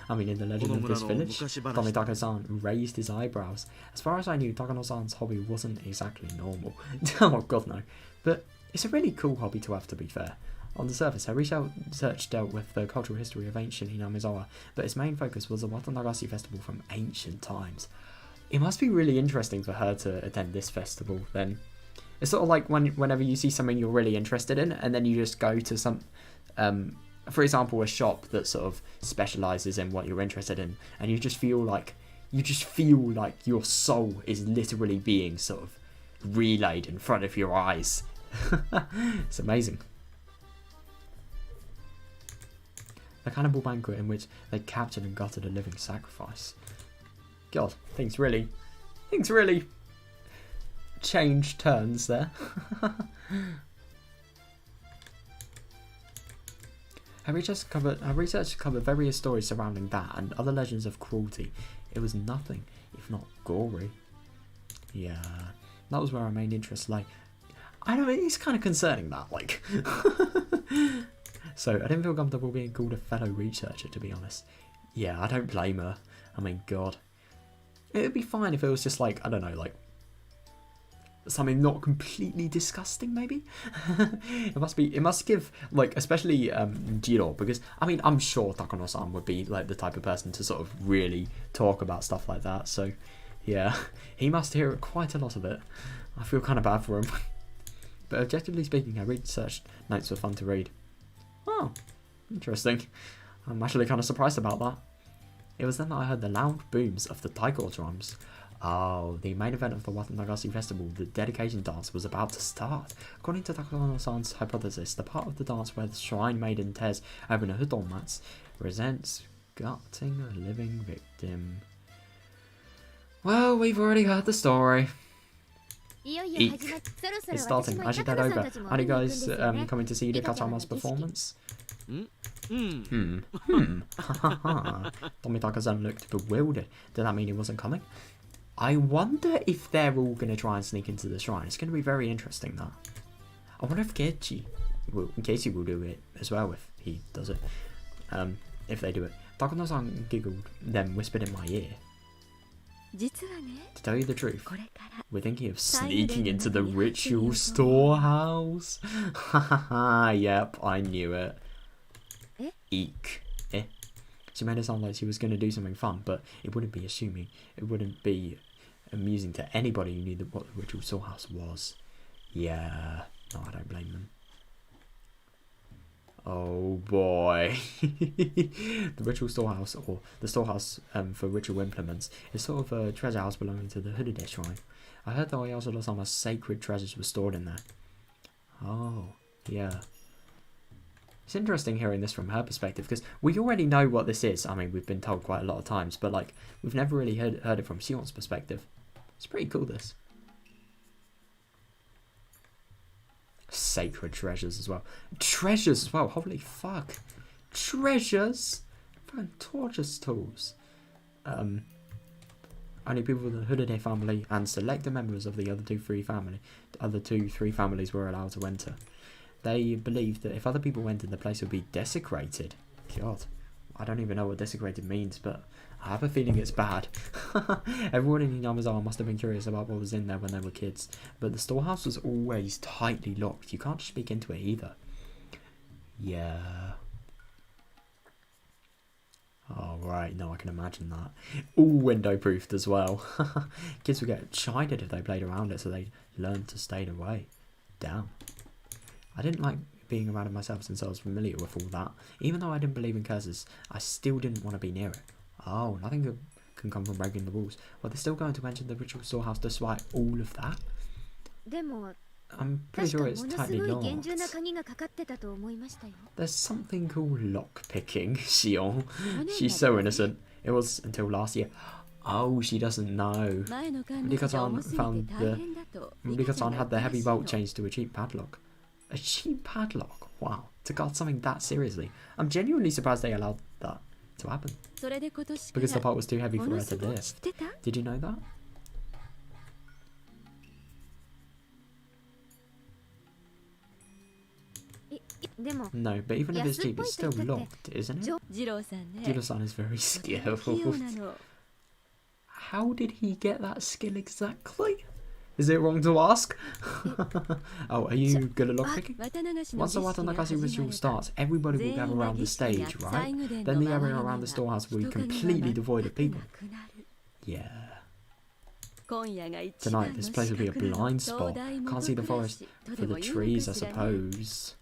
I mean, in the legend of this village? Tomitake-san raised his eyebrows. As far as I knew, Takano-san's hobby wasn't exactly normal. Oh god no. But it's a really cool hobby to have, to be fair. On the surface, her research dealt with the cultural history of ancient Hinamizawa, but its main focus was the Watanagashi festival from ancient times. It must be really interesting for her to attend this festival then. It's sort of like whenever you see something you're really interested in, and then you just go to some, for example, a shop that sort of specialises in what you're interested in, and you just feel like your soul is literally being sort of relayed in front of your eyes. It's amazing. The cannibal banquet in which they captured and gutted a living sacrifice. God, things really changed turns there. Her research covered various stories surrounding that and other legends of cruelty. It was nothing if not gory. Yeah, that was where our main interest lay. I know, it's kind of concerning that, like. So, I didn't feel comfortable being called a fellow researcher, to be honest. Yeah, I don't blame her. I mean, God. It would be fine if it was just like, I don't know, like, something not completely disgusting, maybe? It must give, like, especially Jiro, because, I mean, I'm sure Takano-san would be, like, the type of person to sort of really talk about stuff like that, so, yeah. He must hear quite a lot of it. I feel kind of bad for him. But objectively speaking, her research notes were fun to read. Oh, interesting. I'm actually kind of surprised about that. It was then that I heard the loud booms of the taiko drums. Oh, the main event of the Watanagashi festival, the dedication dance, was about to start. According to Takano-san's hypothesis, the part of the dance where the shrine maiden tears open a hudon mats resents gutting a living victim. Well, we've already heard the story. Eek. It's starting. I should head over. Are you guys coming to see Kachama's performance? Tomitake-san looked bewildered. Did that mean he wasn't coming? I wonder if they're all going to try and sneak into the shrine. It's going to be very interesting, that. I wonder if Keiichi will do it as well if he does it. If they do it. Takano-san giggled, then whispered in my ear. To tell you the truth, we're thinking of sneaking into the ritual storehouse. Haha, yep, I knew it. Eek. Eh. She made it sound like she was going to do something fun, but it wouldn't be amusing to anybody who knew what the ritual storehouse was. Yeah, no, I don't blame them. Oh boy. The ritual storehouse, or the storehouse for ritual implements, is sort of a treasure house belonging to the Higurashi shrine. I heard that Oyasura-sama's sacred treasures were stored in there. Oh, yeah. It's interesting hearing this from her perspective, because we already know what this is. I mean, we've been told quite a lot of times, but like, we've never really heard it from Sion's perspective. It's pretty cool, this. Sacred treasures as well. Treasures as well, holy fuck. Treasures? Fucking torture tools. Only people with the Higurashi family and selected members of the other two, three families were allowed to enter. They believed that if other people went in, the place would be desecrated. God, I don't even know what desecrated means, but I have a feeling it's bad. Everyone in Yamazawa must have been curious about what was in there when they were kids, but the storehouse was always tightly locked. You can't just peek into it either. Yeah. Oh, right, no, I can imagine that. All window-proofed as well. Kids would get chided if they played around it, so they learned to stay away. Damn. I didn't like being around it myself since I was familiar with all that. Even though I didn't believe in curses, I still didn't want to be near it. Oh, nothing good can come from breaking the rules. Well, they're still going to enter the ritual storehouse despite all of that? I'm pretty sure it's tightly locked. There's something called lock-picking, Sion. She's so innocent. It was until last year. Oh, she doesn't know. Rika-san had the heavy bolt changed to a cheap padlock. A cheap padlock? Wow. To guard something that seriously. I'm genuinely surprised they allowed that to happen. Because the bolt was too heavy for her to lift. Did you know that? No, but even if it's cheap, it's still locked, isn't it? Jiro-san is very skillful. How did he get that skill exactly? Is it wrong to ask? Oh, are you good at lockpicking? Once the Watanagashi ritual starts, everybody will gather around the stage, right? Then the area around the storehouse will be completely devoid of people. Yeah. Tonight, this place will be a blind spot. Can't see the forest for the trees, I suppose.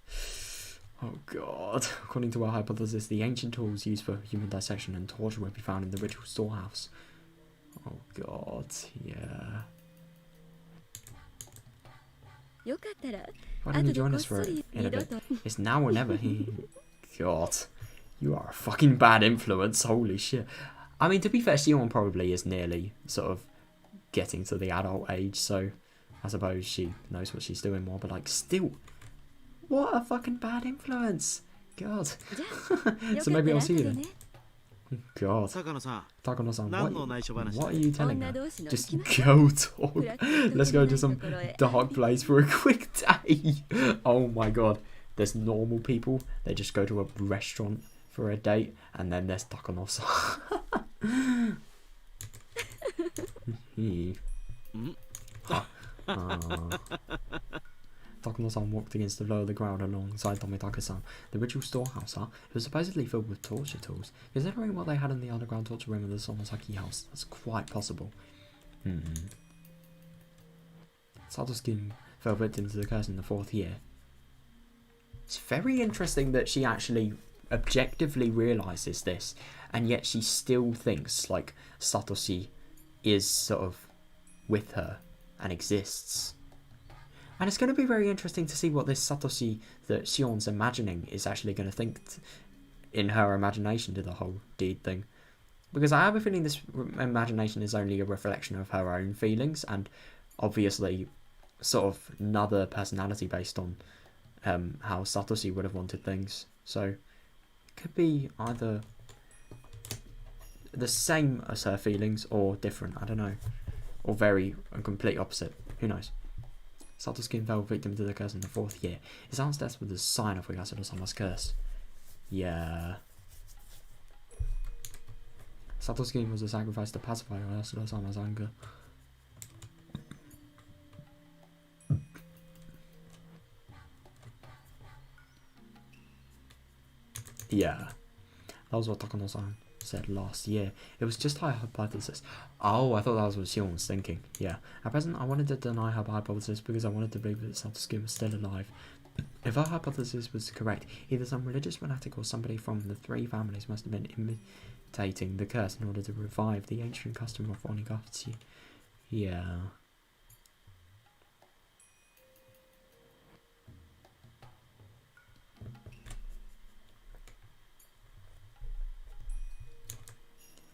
Oh god. According to our hypothesis, the ancient tools used for human dissection and torture will be found in the ritual storehouse. Oh god, yeah. Why don't you join us for it in a bit? It's now or never. God, you are a fucking bad influence. Holy shit. I mean, to be fair, Sion probably is nearly sort of getting to the adult age, so I suppose she knows what she's doing more, but like, still, what a fucking bad influence. God. So maybe I'll see you then. God. Takano-san, what are you telling her? Just go talk. Let's go to some dark place for a quick day. Oh my god. There's normal people. They just go to a restaurant for a date. And then there's Takano-san. Takano-san walked against the low of the ground alongside Tomitaka-san. The ritual storehouse, huh? It was supposedly filled with torture tools. Considering what they had in the underground torture room of the Sonosaki house, that's quite possible. Satoshi fell victim to the curse in the 4th year. It's very interesting that she actually objectively realises this, and yet she still thinks like Satoshi is sort of with her and exists. And it's going to be very interesting to see what this Satoshi that Sion's imagining is actually going to think in her imagination to the whole deed thing. Because I have a feeling this imagination is only a reflection of her own feelings, and obviously sort of another personality based on how Satoshi would have wanted things. So it could be either the same as her feelings or different, I don't know. Or very and complete opposite, who knows. Satoshi fell victim to the curse in the 4th year. His aunt's death was a sign of Oyasura-sama's curse. Yeah. Satoshi was a sacrifice to pacify Oyasura-sama's anger. Yeah, that was what Takano-san said last year. It was just her hypothesis. Oh, I thought that was what Shion was thinking. Yeah. At present, I wanted to deny her hypothesis because I wanted to believe that Satoshi was still alive. If her hypothesis was correct, either some religious fanatic or somebody from the three families must have been imitating the curse in order to revive the ancient custom of Higurashi. Yeah.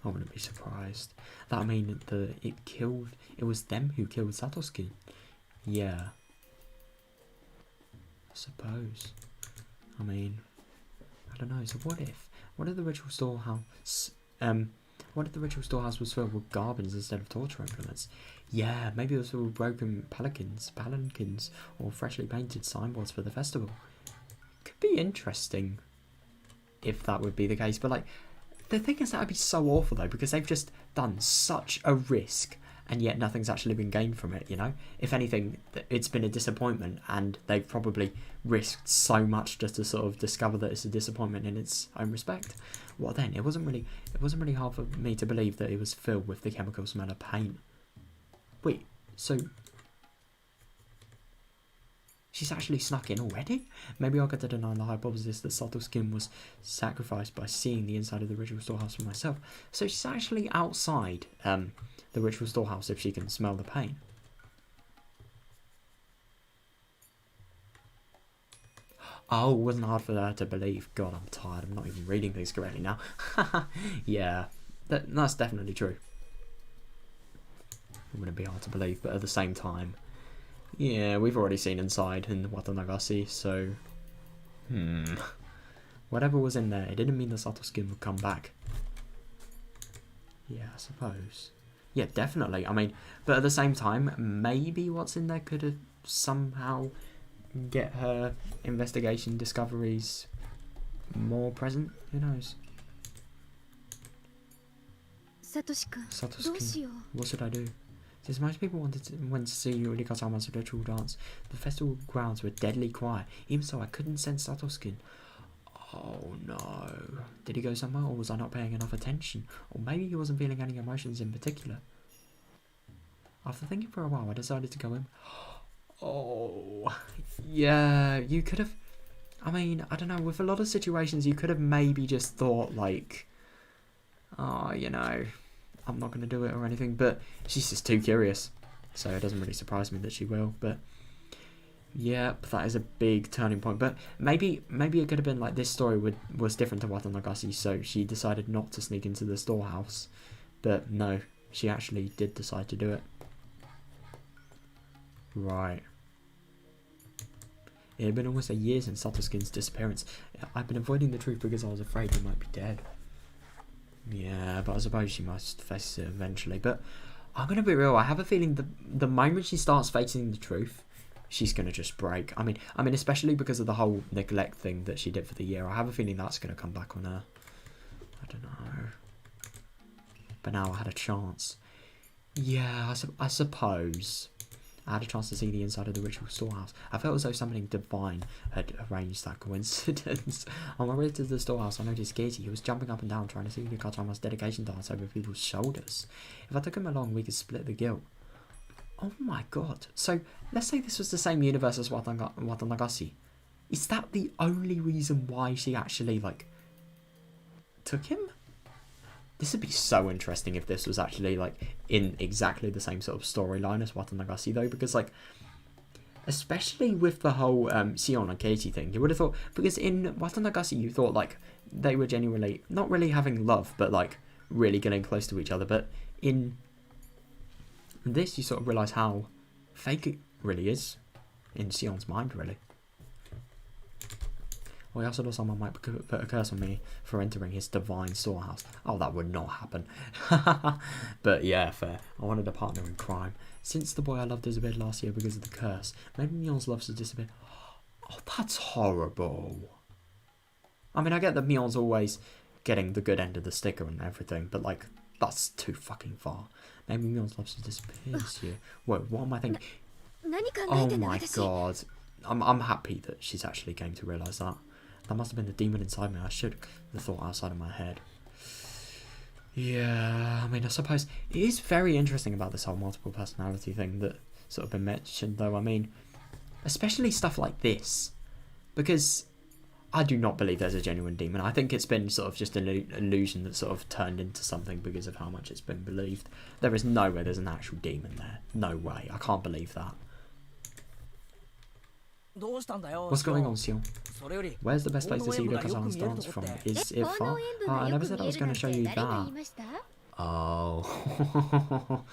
I wouldn't be surprised. That mean that it was them who killed Satoshi. Yeah. I suppose. I mean, I don't know. So what if the ritual storehouse was filled with garbins instead of torture implements? Yeah, maybe it was filled with broken palanquins, or freshly painted signboards for the festival. Could be interesting if that would be the case, but like, the thing is that would be so awful though, because they've just done such a risk and yet nothing's actually been gained from it, you know? If anything, it's been a disappointment, and they've probably risked so much just to sort of discover that it's a disappointment in its own respect. What then? It wasn't really hard for me to believe that it was filled with the chemical smell of paint. Wait, so she's actually snuck in already? Maybe I'll get to deny the hypothesis that Satoshi was sacrificed by seeing the inside of the ritual storehouse for myself. So she's actually outside the ritual storehouse if she can smell the pain. Oh, it wasn't hard for her to believe. God, I'm tired. I'm not even reading things correctly now. Yeah, that's definitely true. It wouldn't be hard to believe, but at the same time, yeah, we've already seen inside in Watanagasi, so whatever was in there, it didn't mean the Satoshi would come back. Yeah, I suppose. Yeah, definitely. I mean, but at the same time, maybe what's in there could have somehow get her investigation discoveries more present. Who knows? Satoshi, what should I do? Since most people went to see Rikasama's ritual dance, the festival grounds were deadly quiet. Even so, I couldn't sense Satoshi. Oh no. Did he go somewhere, or was I not paying enough attention? Or maybe he wasn't feeling any emotions in particular. After thinking for a while, I decided to go in. Oh, yeah, you could have... I mean, I don't know, with a lot of situations, you could have maybe just thought, like, oh, you know, I'm not going to do it or anything, but she's just too curious. So it doesn't really surprise me that she will, but... yeah, that is a big turning point. But maybe it could have been like this story was different to Watanagasi, so she decided not to sneak into the storehouse. But no, she actually did decide to do it. Right. It had been almost a year since Satoshi's disappearance. I've been avoiding the truth because I was afraid he might be dead. Yeah, but I suppose she must face it eventually. But I'm going to be real, I have a feeling the moment she starts facing the truth, she's going to just break. I mean, especially because of the whole neglect thing that she did for the year. I have a feeling that's going to come back on her. I don't know. But now I had a chance. Yeah, I suppose. I had a chance to see the inside of the ritual storehouse. I felt as though something divine had arranged that coincidence. On my way to the storehouse, I noticed Gazy. He was jumping up and down trying to see Yukatama's dedication dance over people's shoulders. If I took him along, we could split the guilt. Oh my god. So, let's say this was the same universe as Watanagasi. Is that the only reason why she actually, like, took him? This would be so interesting if this was actually, like, in exactly the same sort of storyline as Watanagasi, though, because, like, especially with the whole Sion and Katie thing, you would have thought, because in Watanagasi you thought, like, they were genuinely, not really having love, but, like, really getting close to each other, but in this you sort of realise how fake it really is, in Sion's mind, really. Well, he also thought someone might put a curse on me for entering his divine storehouse. Oh, that would not happen. But yeah, fair. I wanted a partner in crime. Since the boy I loved disappeared last year because of the curse, maybe Mion's love has disappeared. Oh, that's horrible. I mean, I get that Mion's always getting the good end of the sticker and everything, but, like, That's too fucking far. Maybe Mion's loves to disappear this year. Wait, what am I thinking? Oh my god. I'm happy that she's actually came to realise that. That must have been the demon inside me. I should have thought outside of my head. Yeah, I mean, I suppose it is very interesting about this whole multiple personality thing that sort of been mentioned, though. I mean, especially stuff like this. Because I do not believe there's a genuine demon. I think it's been sort of just an illusion that sort of turned into something because of how much it's been believed. There is no way there's an actual demon there. No way. I can't believe that. What's going on, Sion? Where's the best place to see Higurashi dance from? Is it far? Oh, I never said I was going to show you that. Oh.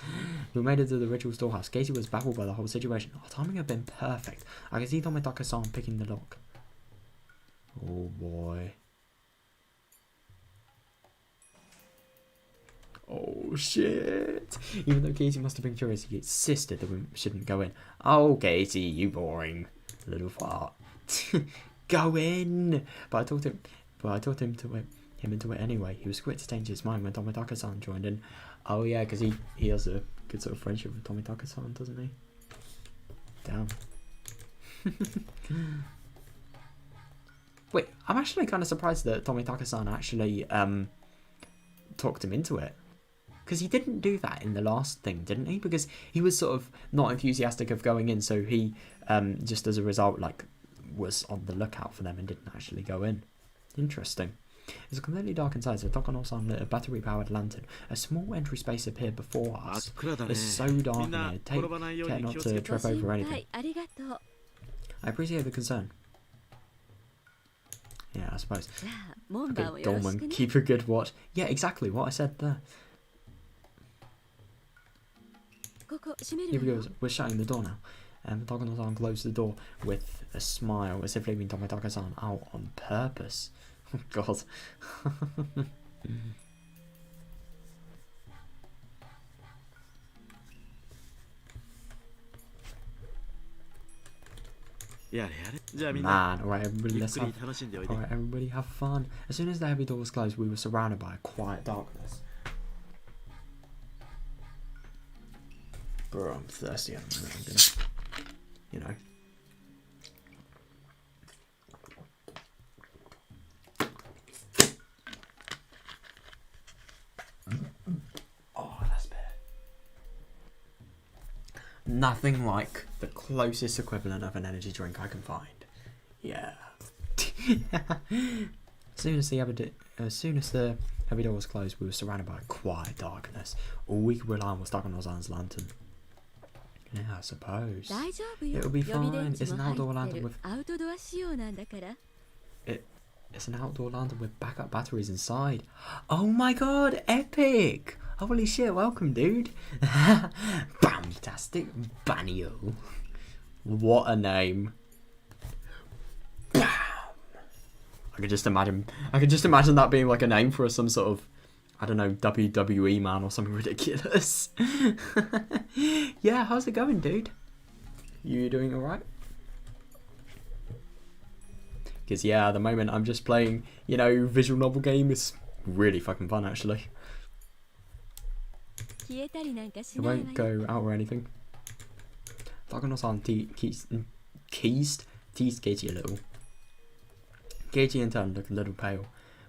We made it to the ritual storehouse. Casey was baffled by the whole situation. Our timing had been perfect. I could see Tomitaka-san picking the lock. Oh boy. Oh shit. Even though Casey must have been curious, he insisted that we shouldn't go in. Oh Casey, you boring little fart. Go in. But I talked him into it anyway. He was quick to change his mind when Tomitaka-san joined in. Oh yeah, because he has a good sort of friendship with Tomitaka-san, doesn't he? Damn. Wait, I'm actually kind of surprised that Tomitaka-san actually talked him into it. Because he didn't do that in the last thing, didn't he? Because he was sort of not enthusiastic of going in, so he just as a result like was on the lookout for them and didn't actually go in. Interesting. It's completely dark inside, so Takano-san lit a battery-powered lantern. A small entry space appeared before us. It's so dark in here. Take care not to trip over anything. I appreciate the concern. Yeah, I suppose. Okay, Dolman, keep a good watch. Yeah, exactly what I said there. Here we go. We're shutting the door now. Takano-san closed the door with a smile, as if leaving Tomitaka-san out on purpose. Oh, God. Man, alright everybody have fun. As soon as the heavy door was closed, we were surrounded by a quiet darkness. Bro, I'm thirsty at the moment. I'm gonna, you know. Oh, that's bad. Nothing like the closest equivalent of an energy drink I can find. Yeah. As soon as the heavy door was closed, we were surrounded by a quiet darkness. All we could rely on was Takano-san's lantern. Yeah, I suppose. It'll be fine. It's an outdoor lantern with... It's an outdoor lantern with backup batteries inside. Oh my god, epic! Holy shit, welcome, dude. Fantastic Banio. What a name. Bam! I could just imagine that being like a name for some sort of, I don't know, WWE man or something ridiculous. Yeah, how's it going, dude? You doing alright? Because, yeah, at the moment I'm just playing, you know, visual novel game. It's really fucking fun, actually. It won't go out or anything. Takano-san teased Geichi a little. Geichi in turn looked a little pale.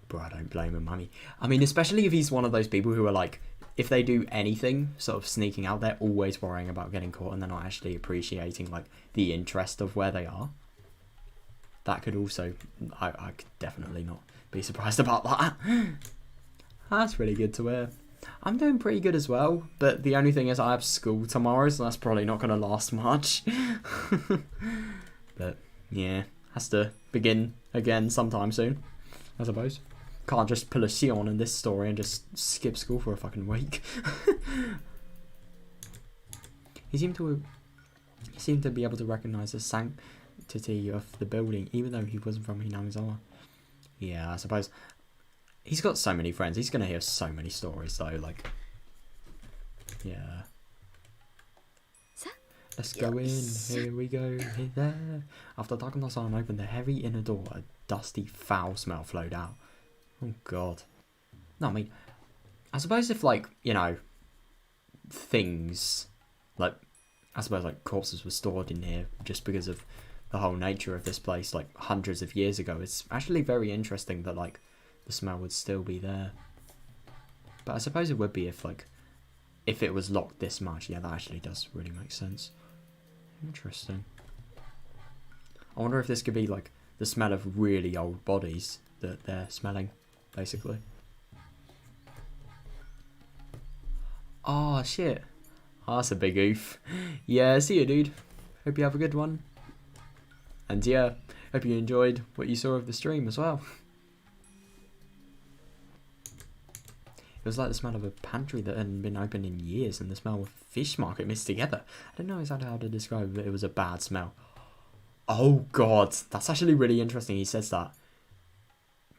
Bro, I don't blame him, mummy. I mean, especially if he's one of those people who are like, if they do anything sort of sneaking out, they're always worrying about getting caught and they're not actually appreciating like the interest of where they are. That could also, I could definitely not be surprised about that. That's really good to hear. I'm doing pretty good as well, but the only thing is I have school tomorrow, so that's probably not going to last much. But yeah, has to begin again sometime soon, I suppose. Can't just pull a Sion in this story and just skip school for a fucking week. He seemed to be able to recognise the sanctity of the building, even though he wasn't from Hinamizawa. Yeah, I suppose. He's got so many friends. He's going to hear so many stories, though. Like, yeah. Let's go in. Here we go. Here, there. After Takano-san opened the heavy inner door, a dusty, foul smell flowed out. Oh, God. No, I mean, I suppose if, like, you know, things, like, I suppose, like, corpses were stored in here just because of the whole nature of this place, like, hundreds of years ago. It's actually very interesting that, like, the smell would still be there. But I suppose it would be if, like, if it was locked this much. Yeah, that actually does really make sense. Interesting. I wonder if this could be, like, the smell of really old bodies that they're smelling, basically. Oh, shit. Oh, that's a big oof. Yeah, see you, dude. Hope you have a good one. And yeah, hope you enjoyed what you saw of the stream as well. It was like the smell of a pantry that hadn't been opened in years and the smell of fish market mixed together. I don't know exactly how to describe it, but it was a bad smell. Oh god, that's actually really interesting he says that.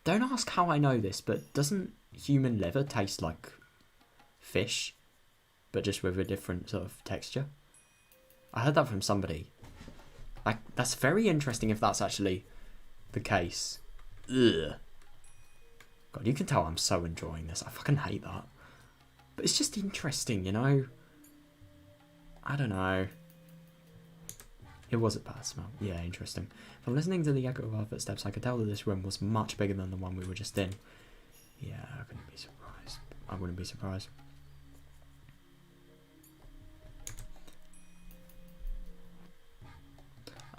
Don't ask how I know this, but doesn't human liver taste like fish, but just with a different sort of texture? I heard that from somebody. Like, that's very interesting if that's actually the case. Ugh. God, you can tell I'm so enjoying this. I fucking hate that. But it's just interesting, you know? I don't know. It was a bad smell. Yeah, interesting. From listening to the echo of our footsteps, I could tell that this room was much bigger than the one we were just in. Yeah, I couldn't be surprised. I wouldn't be surprised.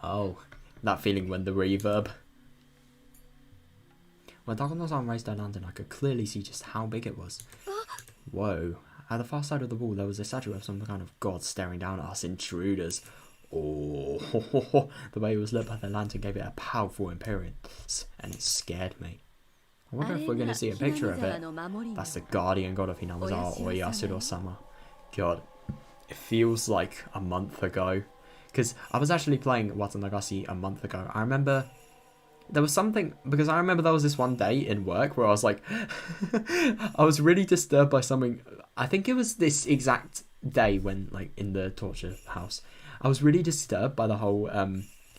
Oh, that feeling when the reverb. When Takano-san raised her lantern, I could clearly see just how big it was. Whoa. At the far side of the wall, there was a statue of some kind of god staring down at us intruders. Oh, the way it was lit by the lantern gave it a powerful appearance, and it scared me. I wonder if we're going to see a picture of it. That's the guardian god of Hinamizawa, or Yasuro-sama. God, it feels like a month ago. Because I was actually playing Watanagasi a month ago. I remember there was something, because I remember there was this one day in work where I was like, I was really disturbed by something. I think it was this exact day when, like, in the torture house, I was really disturbed by the whole,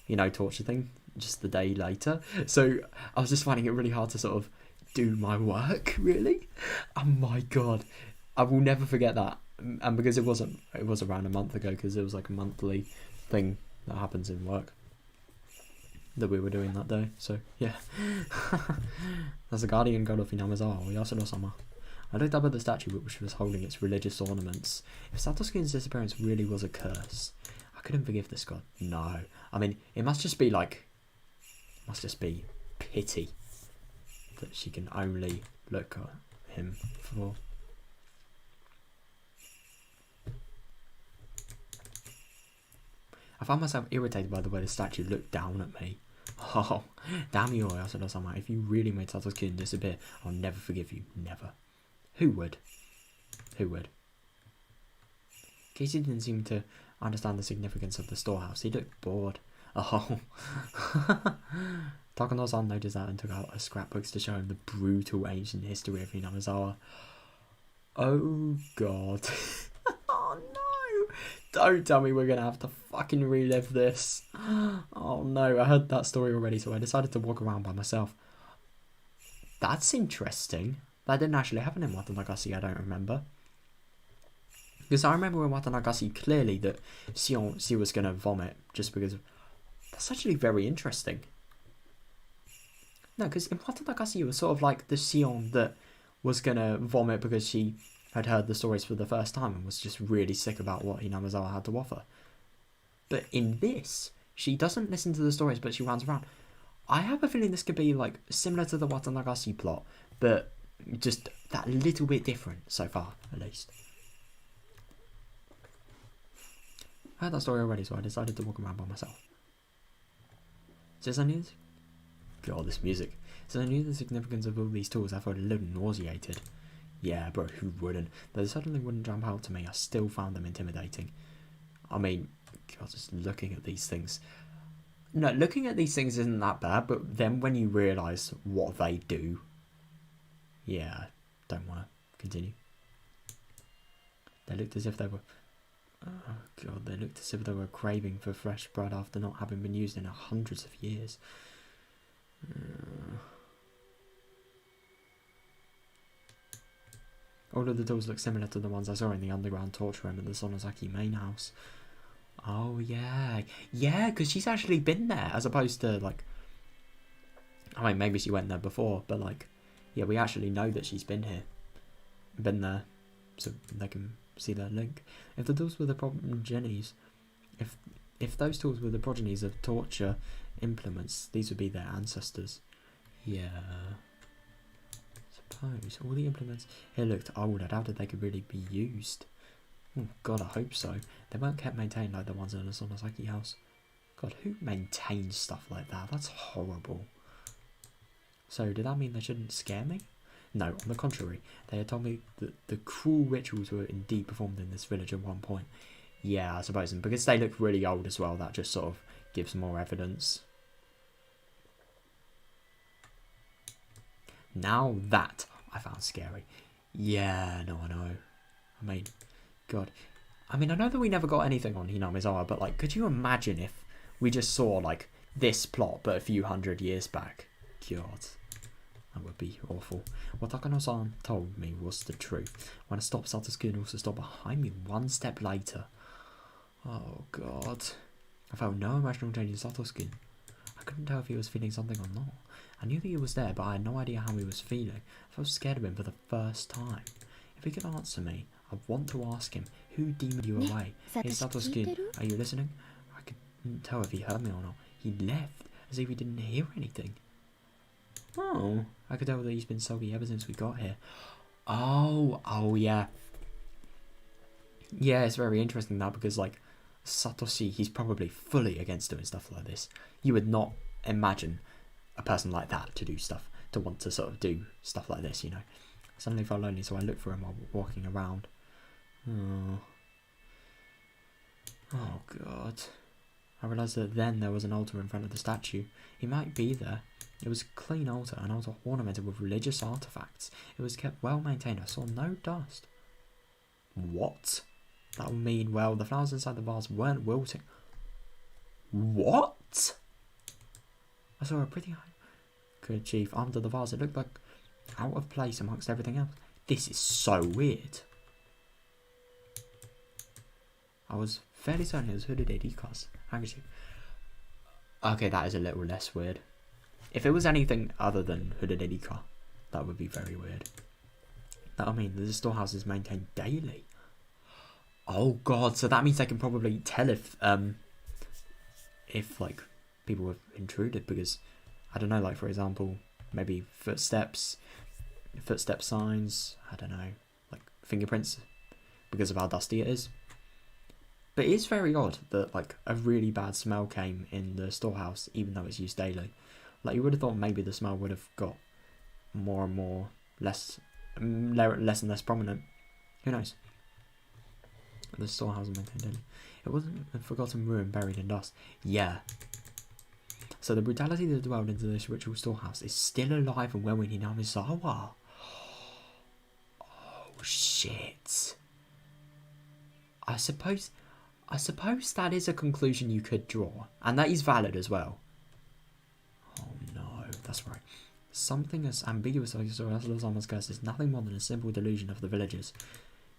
you know, torture thing, just the day later. So I was just finding it really hard to sort of do my work, really. Oh my god. I will never forget that. And because it was around a month ago, because it was like a monthly thing that happens in work that we were doing that day. So yeah. That's the guardian god of Hinamizawa, Yasuro-sama. I looked up at the statue which was holding its religious ornaments. If Satoshi's disappearance really was a curse, I couldn't forgive this god. No. I mean, it must just be like, it must just be pity that she can only look at him for. I found myself irritated by the way the statue looked down at me. Oh, damn you, Yasuro-sama. If you really made Satoshi disappear, I'll never forgive you. Never. Who would? Who would? Casey didn't seem to understand the significance of the storehouse. He looked bored. Oh. Takano-san noticed that and took out her scrapbooks to show him the brutal ancient history of Hinamizawa. Oh, God. Oh, no. Don't tell me we're going to have to fucking relive this. Oh, no. I heard that story already, so I decided to walk around by myself. That's interesting. That didn't actually happen in Watanagasi, I don't remember. Because I remember in Watanagasi clearly that she was going to vomit just because... That's actually very interesting. No, because in Watanagasi it was sort of like the Sion that was going to vomit because she had heard the stories for the first time and was just really sick about what Hinamizawa had to offer. But in this, she doesn't listen to the stories, but she runs around. I have a feeling this could be like similar to the Watanagasi plot, but just that little bit different so far, at least. I heard that story already, so I decided to walk around by myself. Since I knew this... God, this music. Since I knew the significance of all these tools, I felt a little nauseated. Yeah, bro, who wouldn't? They certainly wouldn't jump out to me. I still found them intimidating. I mean, God, just looking at these things... No, looking at these things isn't that bad, but then when you realise what they do... Yeah, I don't want to continue. They looked as if they were... Oh, God, they looked as if they were craving for fresh bread after not having been used in hundreds of years. All of the doors look similar to the ones I saw in the underground torture room at the Sonosaki main house. Oh, yeah. Yeah, because she's actually been there, as opposed to, like... I mean, maybe she went there before, but, like... Yeah, we actually know that she's been here. Been there. So they can see that link. If the doors were the progenies... If those tools were the progenies of torture implements, these would be their ancestors. Yeah... Suppose. All the implements here looked old. I doubted they could really be used. Oh, God, I hope so. They weren't kept maintained like the ones in the Sonosaki house. God, who maintains stuff like that? That's horrible. So, did that mean they shouldn't scare me? No, on the contrary. They had told me that the cruel rituals were indeed performed in this village at one point. Yeah, I suppose. And because they look really old as well, that just sort of gives more evidence. Now that I found scary. Yeah, no, I know. I mean, God. I mean, I know that we never got anything on Hinamizawa, but, like, could you imagine if we just saw, like, this plot, but a few hundred years back? God. That would be awful. What Takano-san told me was the truth. When I stopped, Satoshi also stopped behind me one step later. Oh, God. I felt no emotional change in Satoshi. I couldn't tell if he was feeling something or not. I knew that he was there, but I had no idea how he was feeling. I felt scared of him for the first time. If he could answer me, I want to ask him, who demoned you away? Hey, Satoshi, are you listening? I couldn't tell if he heard me or not. He left, as if he didn't hear anything. Oh, I could tell that he's been sulky ever since we got here. Oh, yeah. Yeah, it's very interesting that, because, like, Satoshi, he's probably fully against doing stuff like this. You would not imagine a person like that to do stuff, to want to sort of do stuff like this, you know. I suddenly felt lonely, so I looked for him while walking around. Oh, God. I realised that then there was an altar in front of the statue. He might be there. It was a clean altar, an altar ornamented with religious artefacts. It was kept well maintained. I saw no dust. What? That would mean, well, the flowers inside the vase weren't wilting. What? I saw a pretty handkerchief under the vase. It looked like out of place amongst everything else. This is so weird. I was fairly certain it was hooded Erika's handkerchief. Okay, that is a little less weird. If it was anything other than hooded Erika, that would be very weird. That would mean that the storehouse is maintained daily. Oh, God, so that means they can probably tell if like, people have intruded, because, I don't know, like, for example, maybe footstep signs, I don't know, like, fingerprints, because of how dusty it is. But it is very odd that, like, a really bad smell came in the storehouse, even though it's used daily. Like, you would have thought maybe the smell would have got more and more, less and less prominent. Who knows? The storehouse is maintained daily. It wasn't a forgotten ruin buried in dust. Yeah. So the brutality that dwelled into this ritual storehouse is still alive and well in Hinamizawa. Oh, shit. I suppose that is a conclusion you could draw. And that is valid as well. Oh, no. That's right. Something as ambiguous as Asano's curse is nothing more than a simple delusion of the villagers.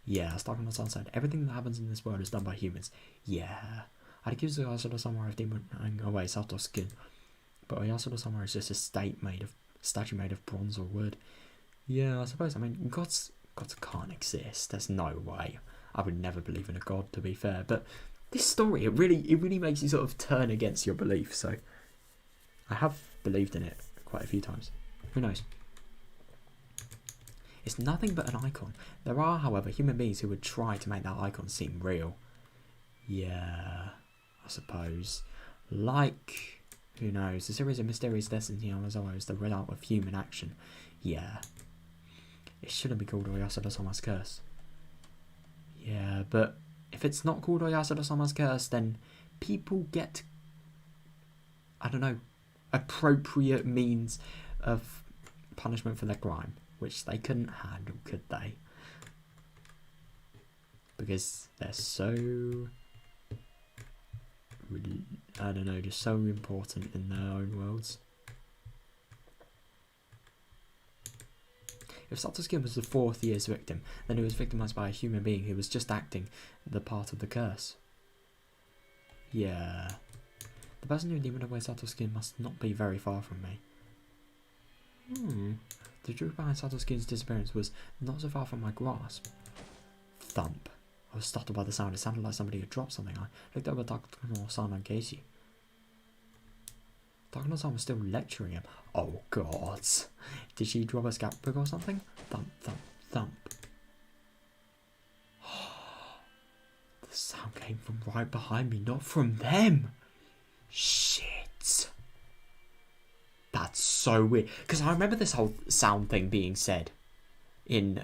Yeah, as Takano-san said, everything that happens in this world is done by humans. Yeah. I'd accuse the Oyasuro-sama of demoning away Sato's skin. But Oyasuro-sama is just a statue made of bronze or wood. Yeah, I suppose. I mean, gods can't exist. There's no way. I would never believe in a god, to be fair. But this story, it really makes you sort of turn against your belief. So I have believed in it quite a few times. Who knows? It's nothing but an icon. There are, however, human beings who would try to make that icon seem real. Yeah, I suppose. Like, who knows? A series of mysterious deaths in Hinamizawa is the result of human action. Yeah. It shouldn't be called Oyasuro-sama's curse. Yeah, but if it's not called Oyasuro-sama's curse, then people get, I don't know, appropriate means of punishment for their crime, which they couldn't handle, could they? Because they're so, I don't know, just so important in their own worlds. If Satoshi was the 4th year's victim, then he was victimized by a human being who was just acting the part of the curse. Yeah. The person who demoned away Satoshi must not be very far from me. The truth behind Satoshi's disappearance was not so far from my grasp. Thump. I was startled by the sound. It sounded like somebody had dropped something. I looked over Takano-san and Casey. Takano-san was still lecturing him. Oh god. Did she drop a scalpel or something? Thump, thump, thump. The sound came from right behind me, not from them. Shit. That's so weird. Because I remember this whole sound thing being said in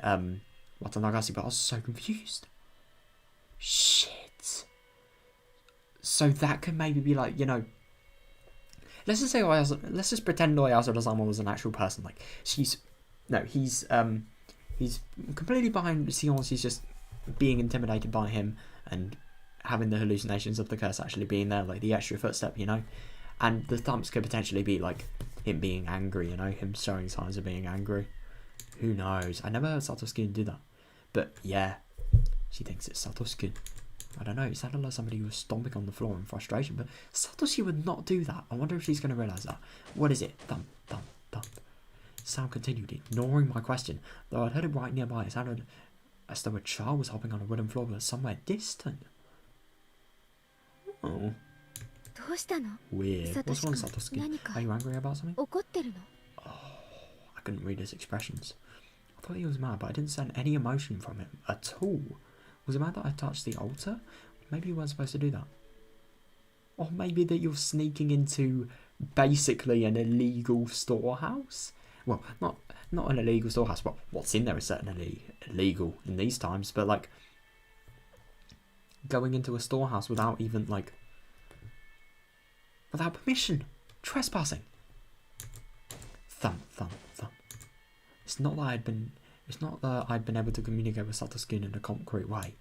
Watanagasi, but I was so confused. Shit. So that could maybe be like, you know, let's just say let's just pretend Oyasura-sama was an actual person. Like he's completely behind Sion. She's just being intimidated by him and having the hallucinations of the curse actually being there, like the extra footstep, you know. And the thumps could potentially be like him being angry, you know, him showing signs of being angry. Who knows? I never heard Satoshi do that. But yeah, she thinks it's Satoshi. I don't know, it sounded like somebody was stomping on the floor in frustration, but Satoshi would not do that. I wonder if she's going to realise that. What is it? Thump, thump, thump. Sound continued, ignoring my question. Though I'd heard it right nearby, it sounded as though a child was hopping on a wooden floor but somewhere distant. Oh. Weird. What's wrong, Satoshi? Are you angry about something? Oh, I couldn't read his expressions. I thought he was mad, but I didn't sense any emotion from him at all. Was it mad that I touched the altar? Maybe you weren't supposed to do that. Or maybe that you're sneaking into basically an illegal storehouse? Well, not an illegal storehouse. Well, what's in there is certainly illegal in these times, but like going into a storehouse without even like without permission. Trespassing. Thump, thump, thump. It's not that I'd been able to communicate with Satoshi in a concrete way.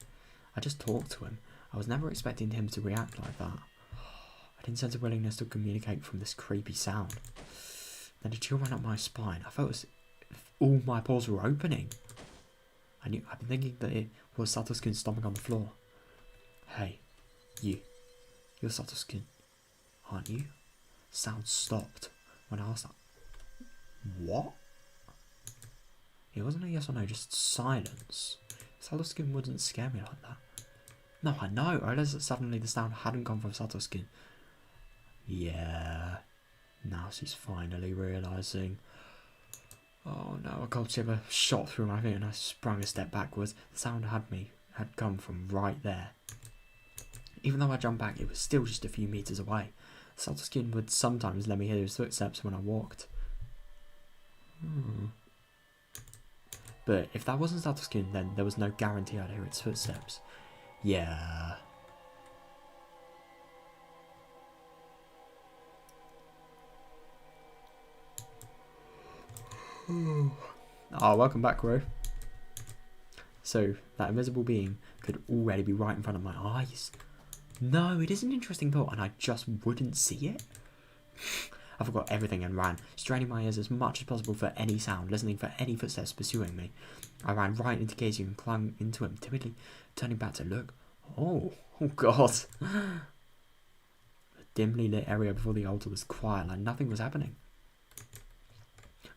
I just talked to him. I was never expecting him to react like that. I didn't sense a willingness to communicate from this creepy sound. Then a chill ran up my spine. I felt as if all my pores were opening. I'd been thinking that it was Satoshi stomping on the floor. Hey, you're Satoshi, aren't you? Sound stopped when I asked that. What? It wasn't a yes or no, just silence. Satoshi wouldn't scare me like that. No, I know. I realised that suddenly the sound hadn't come from Satoshi. Yeah. Now she's finally realising. Oh no, a cold shiver shot through my feet and I sprung a step backwards. The sound had come from right there. Even though I jumped back, it was still just a few metres away. Satoshi would sometimes let me hear his footsteps when I walked. But if that wasn't Satoshi, then there was no guarantee I'd hear its footsteps. Yeah. Oh, welcome back, Ro. So, that invisible being could already be right in front of my eyes. No, it is an interesting thought, and I just wouldn't see it. I forgot everything and ran, straining my ears as much as possible for any sound, listening for any footsteps pursuing me. I ran right into Casey and clung into him, timidly turning back to look. Oh God. The dimly lit area before the altar was quiet, like nothing was happening.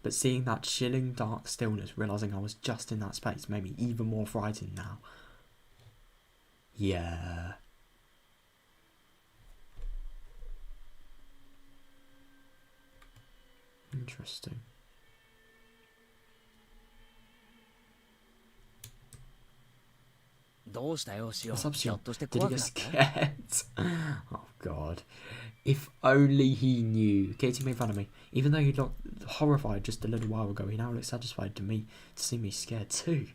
But seeing that chilling, dark stillness, realising I was just in that space, made me even more frightened now. Yeah. Interesting. What's up, Sion? Did he get scared? Oh God. If only he knew. Katie made fun of me. Even though he looked horrified just a little while ago, he now looks satisfied to see me scared too.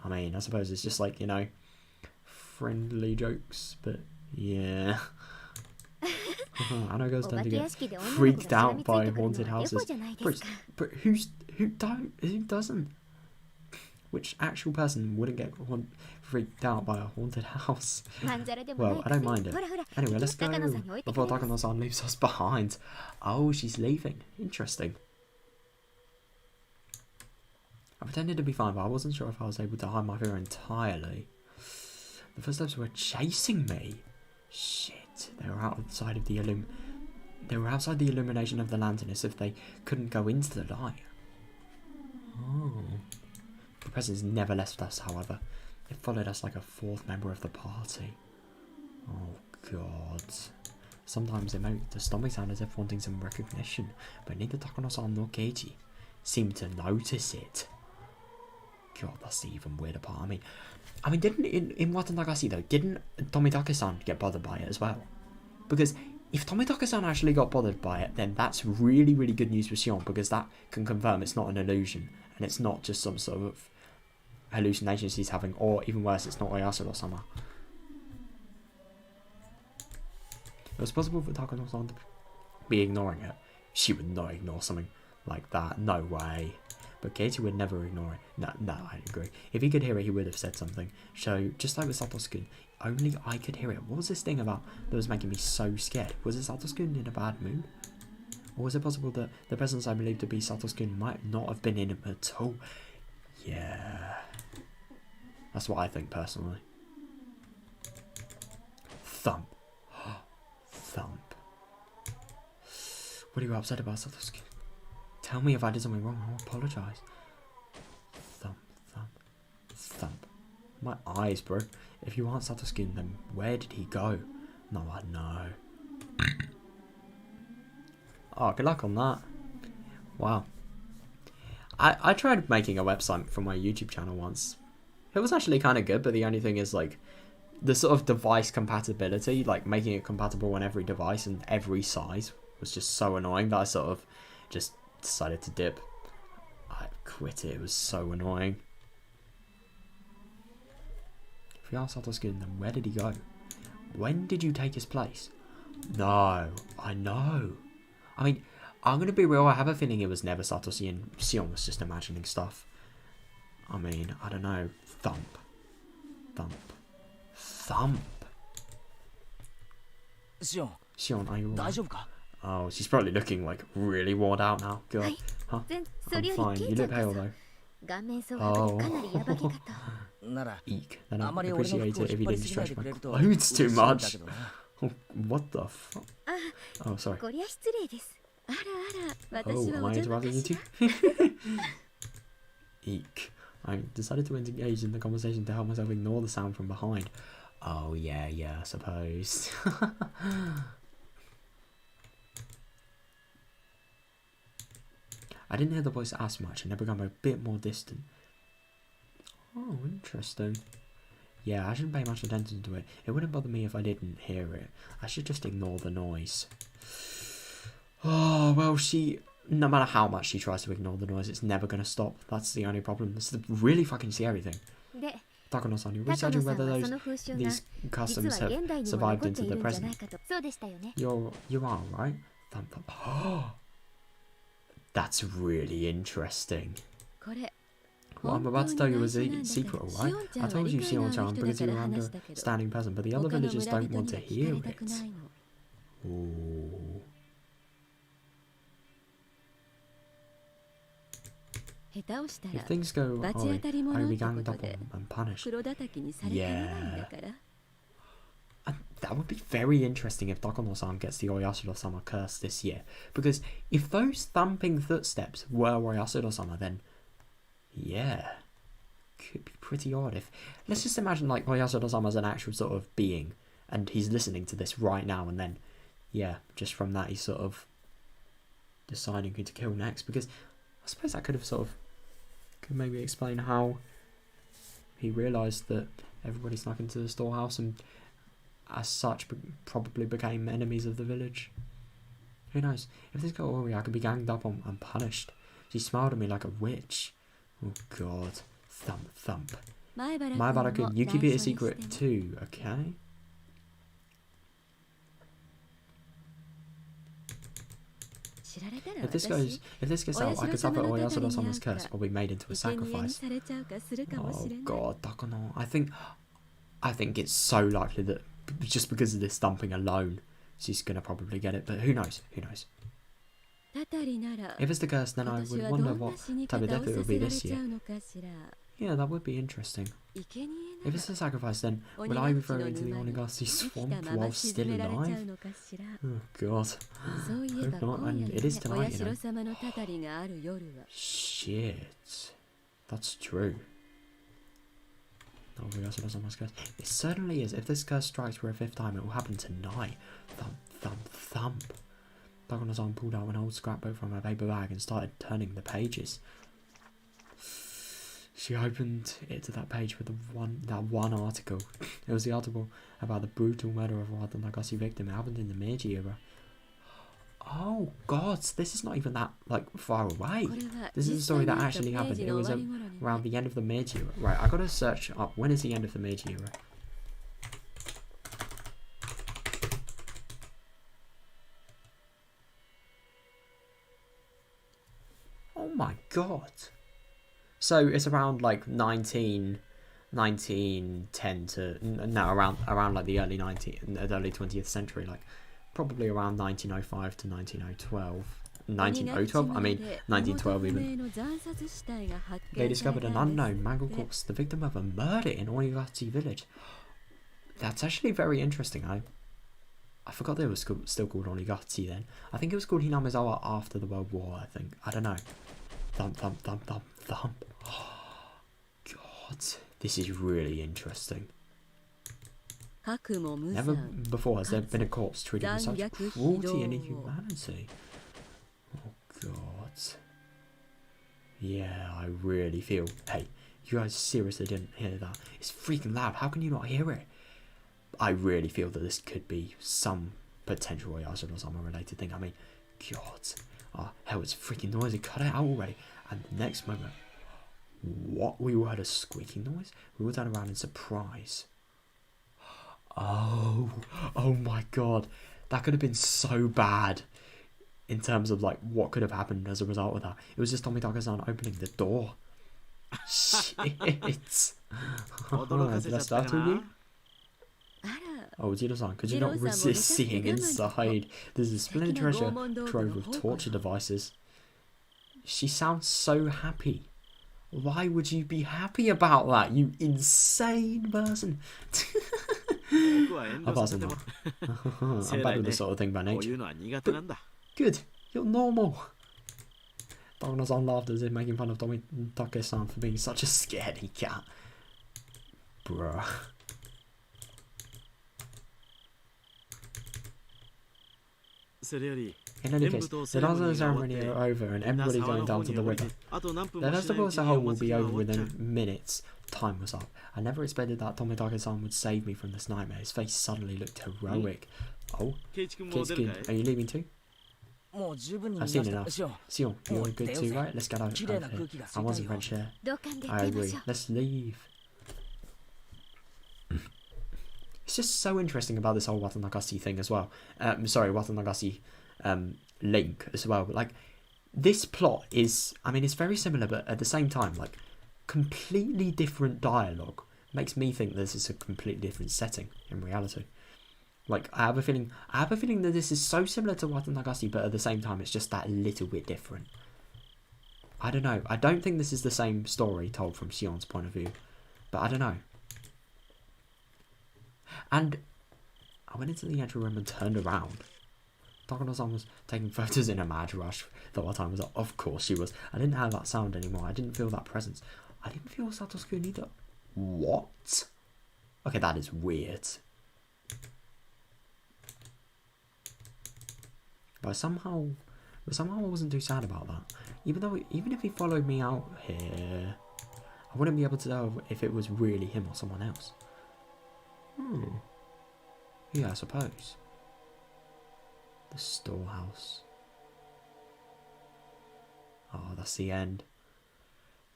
I mean, I suppose it's just like, you know, friendly jokes, but yeah. I know girls tend to get freaked out by haunted houses. But who doesn't? Which actual person wouldn't get freaked out by a haunted house? Well, I don't mind it. Anyway, let's go before Takano-san leaves us behind. Oh, she's leaving. Interesting. I pretended to be fine, but I wasn't sure if I was able to hide my fear entirely. The footsteps were chasing me. Shit, they were outside of the illumination of the lantern, as if they couldn't go into the light. Oh. The presence never left us, however. It followed us like a fourth member of the party. Oh god. Sometimes it made the stomach sound as if wanting some recognition, but neither Takano-san nor Keiji seemed to notice it. God, that's the even weirder part. I mean, didn't in Watanagashi though, didn't Tomitake-san get bothered by it as well? Because if Tomitake-san actually got bothered by it, then that's really, really good news for Shion, because that can confirm it's not an illusion, and it's not just some sort of hallucinations he's having, or even worse, it's not Oyasuro-sama. It was possible for Takano-san to be ignoring it. She would not ignore something like that. No way. But Katie would never ignore it. No, I agree. If he could hear it, he would have said something. So, just like with Satoshi-kun, only I could hear it. What was this thing about that was making me so scared? Was it Satoshi-kun in a bad mood? Or was it possible that the presence I believed to be Satoshi-kun might not have been in him at all? Yeah. That's what I think, personally. Thump. Thump. What are you upset about, Satoshi? Tell me if I did something wrong, I'll apologise. Thump, thump, thump. My eyes, bro. If you aren't Satoshi, then where did he go? No, I know. Oh, good luck on that. Wow. I tried making a website for my YouTube channel once. It was actually kind of good, but the only thing is, like, the sort of device compatibility, like making it compatible on every device and every size, was just so annoying that I sort of just decided to dip. I quit it. It was so annoying. If you ask Satoshi, then where did he go? When did you take his place? No, I know. I mean, I'm gonna be real. I have a feeling it was never Satoshi, and Shion was just imagining stuff. I mean, I don't know. Thump, thump, thump. Shion, are you alright? Oh, she's probably looking like really worn out now. God. Huh? I'm fine. You look pale though. Oh. Eek. Then I'd appreciate it if you didn't stretch my clothes too much. Oh, what the fuck? Oh, sorry. Oh, am I interrupting you too? Eek. I decided to engage in the conversation to help myself ignore the sound from behind. Oh, yeah, I suppose. I didn't hear the voice as much and it became a bit more distant. Oh, interesting. Yeah, I shouldn't pay much attention to it. It wouldn't bother me if I didn't hear it. I should just ignore the noise. Oh, well, no matter how much she tries to ignore the noise, it's never going to stop. That's the only problem. It's the really fucking scary thing. Takano-san, you're researching whether these customs have survived into the present. You are, right? Oh, that's really interesting. What I'm about to tell you is a secret, alright? I told you Shion-chan because you were understanding present, but the other villagers don't want to hear it. Ooh. If things go awry, I'll be ganged up on and punished. Yeah. And that would be very interesting if Takano-san gets the Oyasuro-sama curse this year. Because if those thumping footsteps were Oyasuro-sama, then yeah, could be pretty odd. If let's just imagine like Oyasuro-sama as an actual sort of being, and he's listening to this right now, and then yeah, just from that he's sort of deciding who to kill next. Because I suppose that could maybe explain how he realised that everybody snuck into the storehouse and as such probably became enemies of the village. Who knows? If this got awry, I could be ganged up on and punished. She smiled at me like a witch. Oh god. Thump, thump. Maebara-kun, you keep it a secret too, okay? If this gets out, I could suffer Oyasuro-sama's curse or be made into a sacrifice. Oh god, Takano. I think it's so likely that just because of this thumping alone, she's gonna probably get it, but who knows? Who knows? If it's the curse, then I would wonder what type of death it would be this year. Yeah, that would be interesting. If it's a sacrifice, then will I be thrown into the Onigashii swamp while still alive? Oh god. Hope not, and it is tonight, you know. Shit. That's true. It certainly is. If this curse strikes for a 5th time, it will happen tonight. Thump, thump, thump. Dagono-san pulled out an old scrapbook from her paper bag and started turning the pages. She opened it to that page with that one article. It was the article about the brutal murder of one Nagasi victim. It happened in the Meiji era. Oh god, this is not even that far away. This is a story that actually happened. It was around the end of the Meiji era. Right, I gotta search up when is the end of the Meiji era. Oh my god. So it's around 1910 to around the early 20th century, probably around 1905 to 1912. 1912? I mean 1912 even. They discovered an unknown mangled corpse, the victim of a murder in Onigashii village. That's actually very interesting. I forgot they were still called Onigashii then. I think it was called Hinamizawa after the World War, I think. I don't know. Thump, thump, thump, thump, thump. Oh, God, this is really interesting. Never before has there been a corpse treated with such cruelty and inhumanity. Oh, God. Yeah, I really feel... Hey, you guys seriously didn't hear that? It's freaking loud. How can you not hear it? I really feel that this could be some potential Oyashido-sama related thing. I mean, God... Oh, hell, it's freaking noisy. Cut it out already. And the next moment, what? We all heard a squeaking noise? We all turned around in surprise. Oh my god. That could have been so bad in terms of what could have happened as a result of that. It was just Tomitaka-san opening the door. Shit. Did I startle you? Oh, Jiro-san, could you not resist seeing inside? There's a splendid treasure trove of torture devices. She sounds so happy. Why would you be happy about that, you insane person? Apart from that, I'm bad with this sort of thing by nature. But good, you're normal. Dagono-san laughed as if making fun of Tomitaka-san for being such a scaredy cat. Bruh. In any case, the dancing ceremony are over and everybody going down to the river. The festival as a whole will be over within minutes. Time was up. I never expected that Tomitaka-san would save me from this nightmare. His face suddenly looked heroic. Oh, Keiichi, are you leaving too? I've seen enough. Sion, you're good too, right? Let's get out of here. I want some fresh air. I agree. Let's leave. It's just so interesting about this whole Watanagashii thing as well. Watanagashii link as well. This plot is, it's very similar, but at the same time, completely different dialogue. Makes me think this is a completely different setting in reality. I have a feeling that this is so similar to Watanagashii, but at the same time, it's just that little bit different. I don't know. I don't think this is the same story told from Sion's point of view, but I don't know. And I went into the entry room and turned around. Dagono-san was taking photos in a mad rush the whole time. Was of course she was. I didn't have that sound anymore. I didn't feel that presence. I didn't feel Satoshi either. What? Okay, that is weird. But somehow I wasn't too sad about that. Even if he followed me out here, I wouldn't be able to tell if it was really him or someone else. Yeah, I suppose. The storehouse. Oh, that's the end.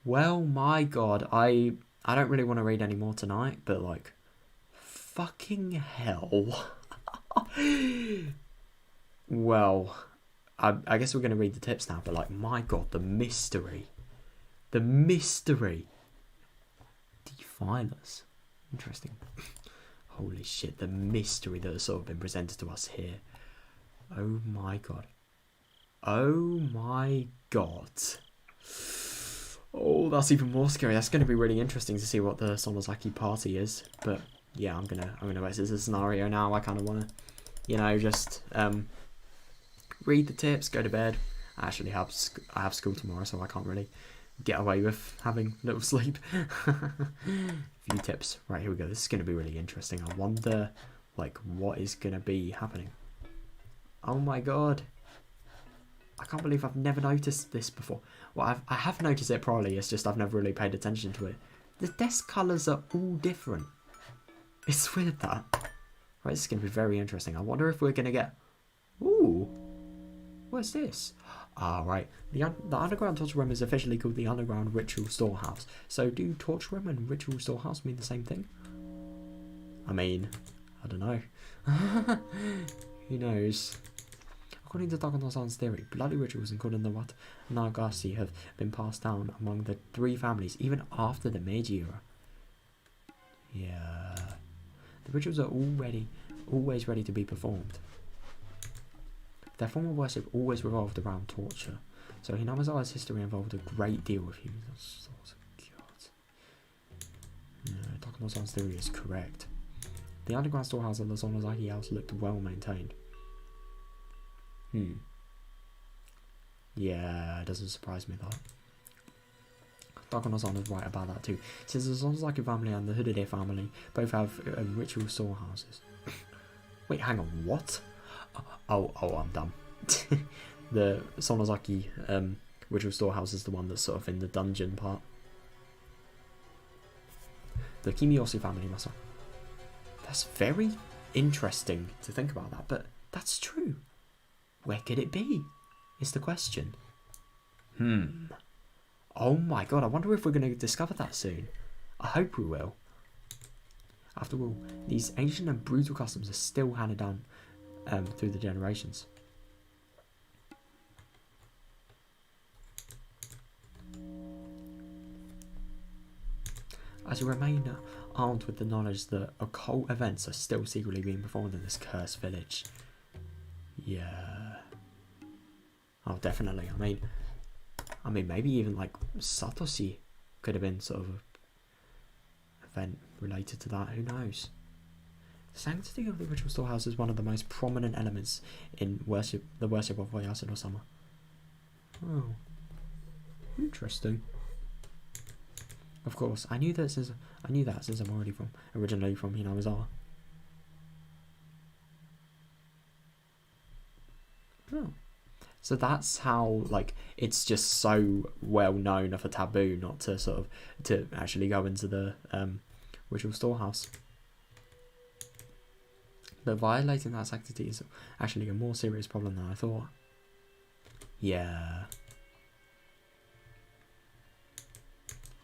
Well, my god, I don't really want to read any more tonight, but fucking hell. Well, I guess we're going to read the tips now, but my god, the mystery. The mystery. Defilers. Interesting. Holy shit, the mystery that has sort of been presented to us here. Oh my god. Oh my god. Oh, that's even more scary. That's going to be really interesting to see what the Sonozaki party is. But yeah, I'm gonna exit the scenario now. I kind of want to, you know, just read the tips, go to bed. I have school tomorrow, so I can't really get away with having little sleep. Few tips. Right, here we go. This is going to be really interesting. I wonder, like, what is going to be happening. Oh my god. I can't believe I've never noticed this before. Well, I have noticed it probably, it's just I've never really paid attention to it. The desk colours are all different. It's weird that. Right, this is going to be very interesting. I wonder if we're going to get... Ooh. What's this? Ah, right. The underground torture room is officially called the underground ritual storehouse. So do torture room and ritual storehouse mean the same thing? I mean, I don't know. Who knows? According to Takano-san's theory, bloody rituals including the Higurashi have been passed down among the three families even after the Meiji era. Yeah. The rituals are always ready to be performed. Their form of worship always revolved around torture, so Hinamizawa's history involved a great deal of human. Takano-san's theory is correct. The underground storehouse at the Sonozaki house looked well maintained. Yeah, it doesn't surprise me that. Takano-san is right about that too. Since the Sonozaki family and the Hudade family both have ritual storehouses. Wait, hang on, what? Oh, I'm dumb. The Sonozaki ritual storehouse is the one that's sort of in the dungeon part. The Kimiyoshi family must have. That's very interesting to think about that, but that's true. Where could it be? Is the question. Oh my god, I wonder if we're going to discover that soon. I hope we will. After all, these ancient and brutal customs are still handed down through the generations. As you remain armed with the knowledge that occult events are still secretly being performed in this cursed village. Yeah. Oh, definitely. I mean, maybe even like Satoshi could have been sort of an event related to that. Who knows? The sanctity of the ritual storehouse is one of the most prominent elements in the worship of Oyasu no Sama. Oh, interesting. Of course, I knew that since I'm originally from Hinamizawa. Oh. So that's how, like, it's just so well known of a taboo not to to actually go into the ritual storehouse. But violating that sanctity is actually a more serious problem than I thought. Yeah.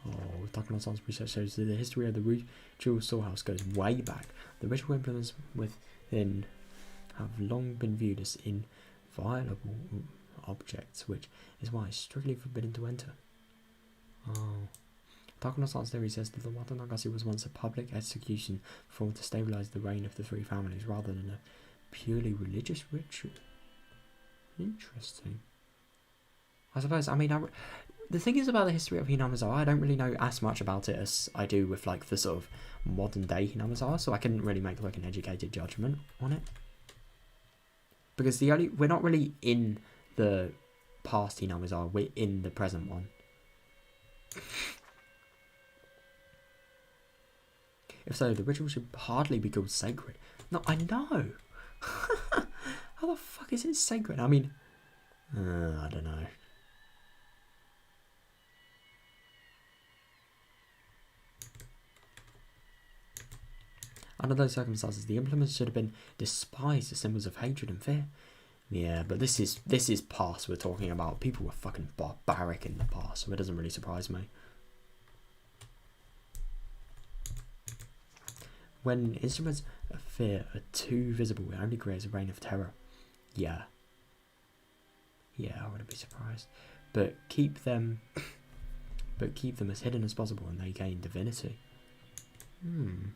Oh, Takano-san's research shows that the history of the ritual storehouse goes way back. The ritual implements within have long been viewed as inviolable objects, which is why it's strictly forbidden to enter. Oh. Takano-san's theory says that the Watanagashi was once a public execution for to stabilise the reign of the three families rather than a purely religious ritual. Interesting. I suppose, I mean, the thing is about the history of Hinamizawa, I don't really know as much about it as I do with like the sort of modern day Hinamizawa, so I couldn't really make like an educated judgment on it. Because we're not really in the past Hinamizawa, we're in the present one. If so, the ritual should hardly be called sacred. No, I know. How the fuck is it sacred? I mean, I don't know. Under those circumstances, the implements should have been despised as symbols of hatred and fear. Yeah, but this is past we're talking about. People were fucking barbaric in the past, so it doesn't really surprise me. When instruments of fear are too visible, it only creates a reign of terror. Yeah. Yeah, I wouldn't be surprised. But keep them as hidden as possible and they gain divinity.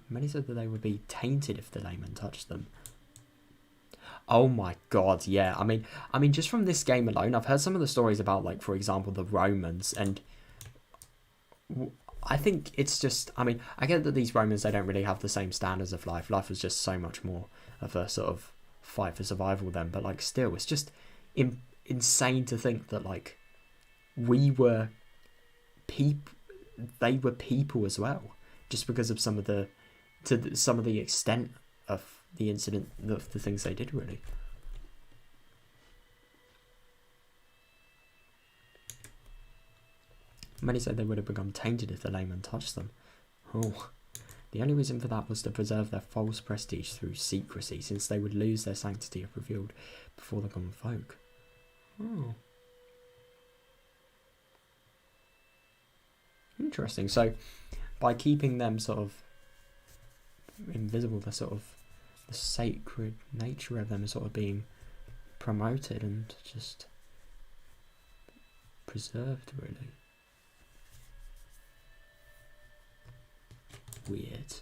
Many said that they would be tainted if the layman touched them. Oh my god, yeah. I mean, just from this game alone, I've heard some of the stories about, like, for example, the Romans, and I think it's just, I mean, I get that these Romans, they don't really have the same standards of life. Life was just so much more of a sort of fight for survival then, but, like, still, it's just insane to think that, like, we were people, they were people as well, just because of some of the extent of the incident, of the things they did, really. Many said they would have become tainted if the layman touched them. Oh, the only reason for that was to preserve their false prestige through secrecy, since they would lose their sanctity if revealed before the common folk. Oh. Interesting. So, by keeping them sort of invisible, the sacred nature of them is sort of being promoted and just preserved, really. Weird.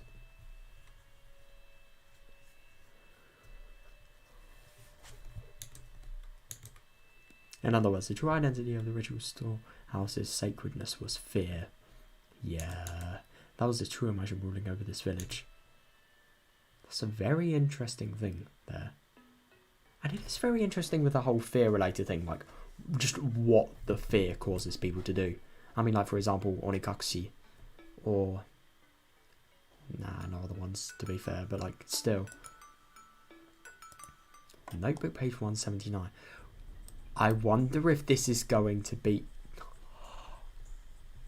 In other words, the true identity of the ritual storehouse's sacredness was fear. Yeah, that was the true emotion ruling over this village. That's a very interesting thing there. And it is very interesting with the whole fear-related thing, like, just what the fear causes people to do. I mean, like, for example, Onikakushi, or... Nah, no other ones, to be fair, but, like, still. Notebook page 179. I wonder if this is going to be...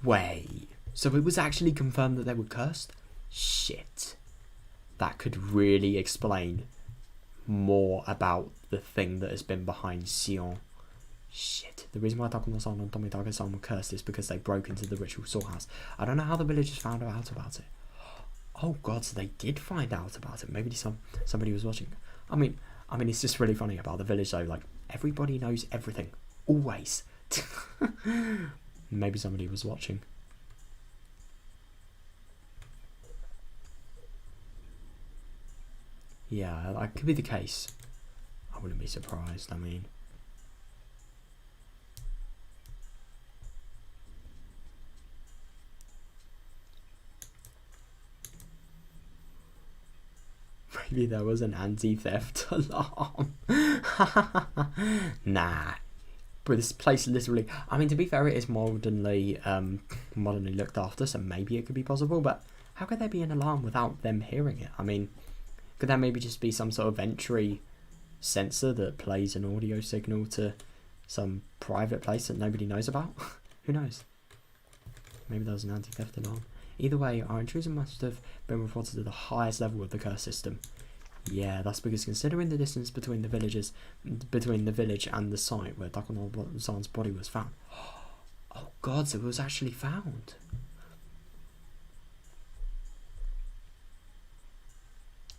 Wait. So it was actually confirmed that they were cursed? Shit. That could really explain more about the thing that has been behind Sion. Shit. The reason why Takuno-san and Tomitaka-san were cursed is because they broke into the ritual storehouse. I don't know how the villagers found out about it. Oh god, so they did find out about it. Maybe somebody was watching. I mean, it's just really funny about the village though. Like, everybody knows everything. Always. Maybe somebody was watching. Yeah, that could be the case. I wouldn't be surprised, I mean. Maybe there was an anti-theft alarm. Nah. But this place literally... I mean, to be fair, it is modernly looked after, so maybe it could be possible, but how could there be an alarm without them hearing it? I mean, could there maybe just be some sort of entry sensor that plays an audio signal to some private place that nobody knows about? Who knows? Maybe there was an anti-theft alarm. Either way, our intrusion must have been reported to the highest level of the curse system. Yeah, that's because considering the distance between the village and the site where Takuno-san's body was found. Oh god, so it was actually found.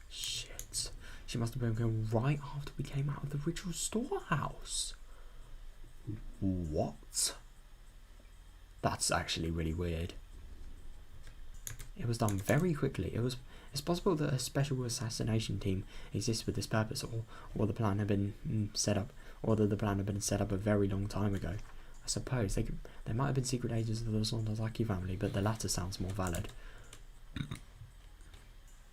Shit. She must have been going right after we came out of the ritual storehouse. What? That's actually really weird. It was done very quickly. It's possible that a special assassination team exists with this purpose, or the plan had been set up, or that the plan had been set up a very long time ago. I suppose they might have been secret agents of the Sonozaki family, but the latter sounds more valid.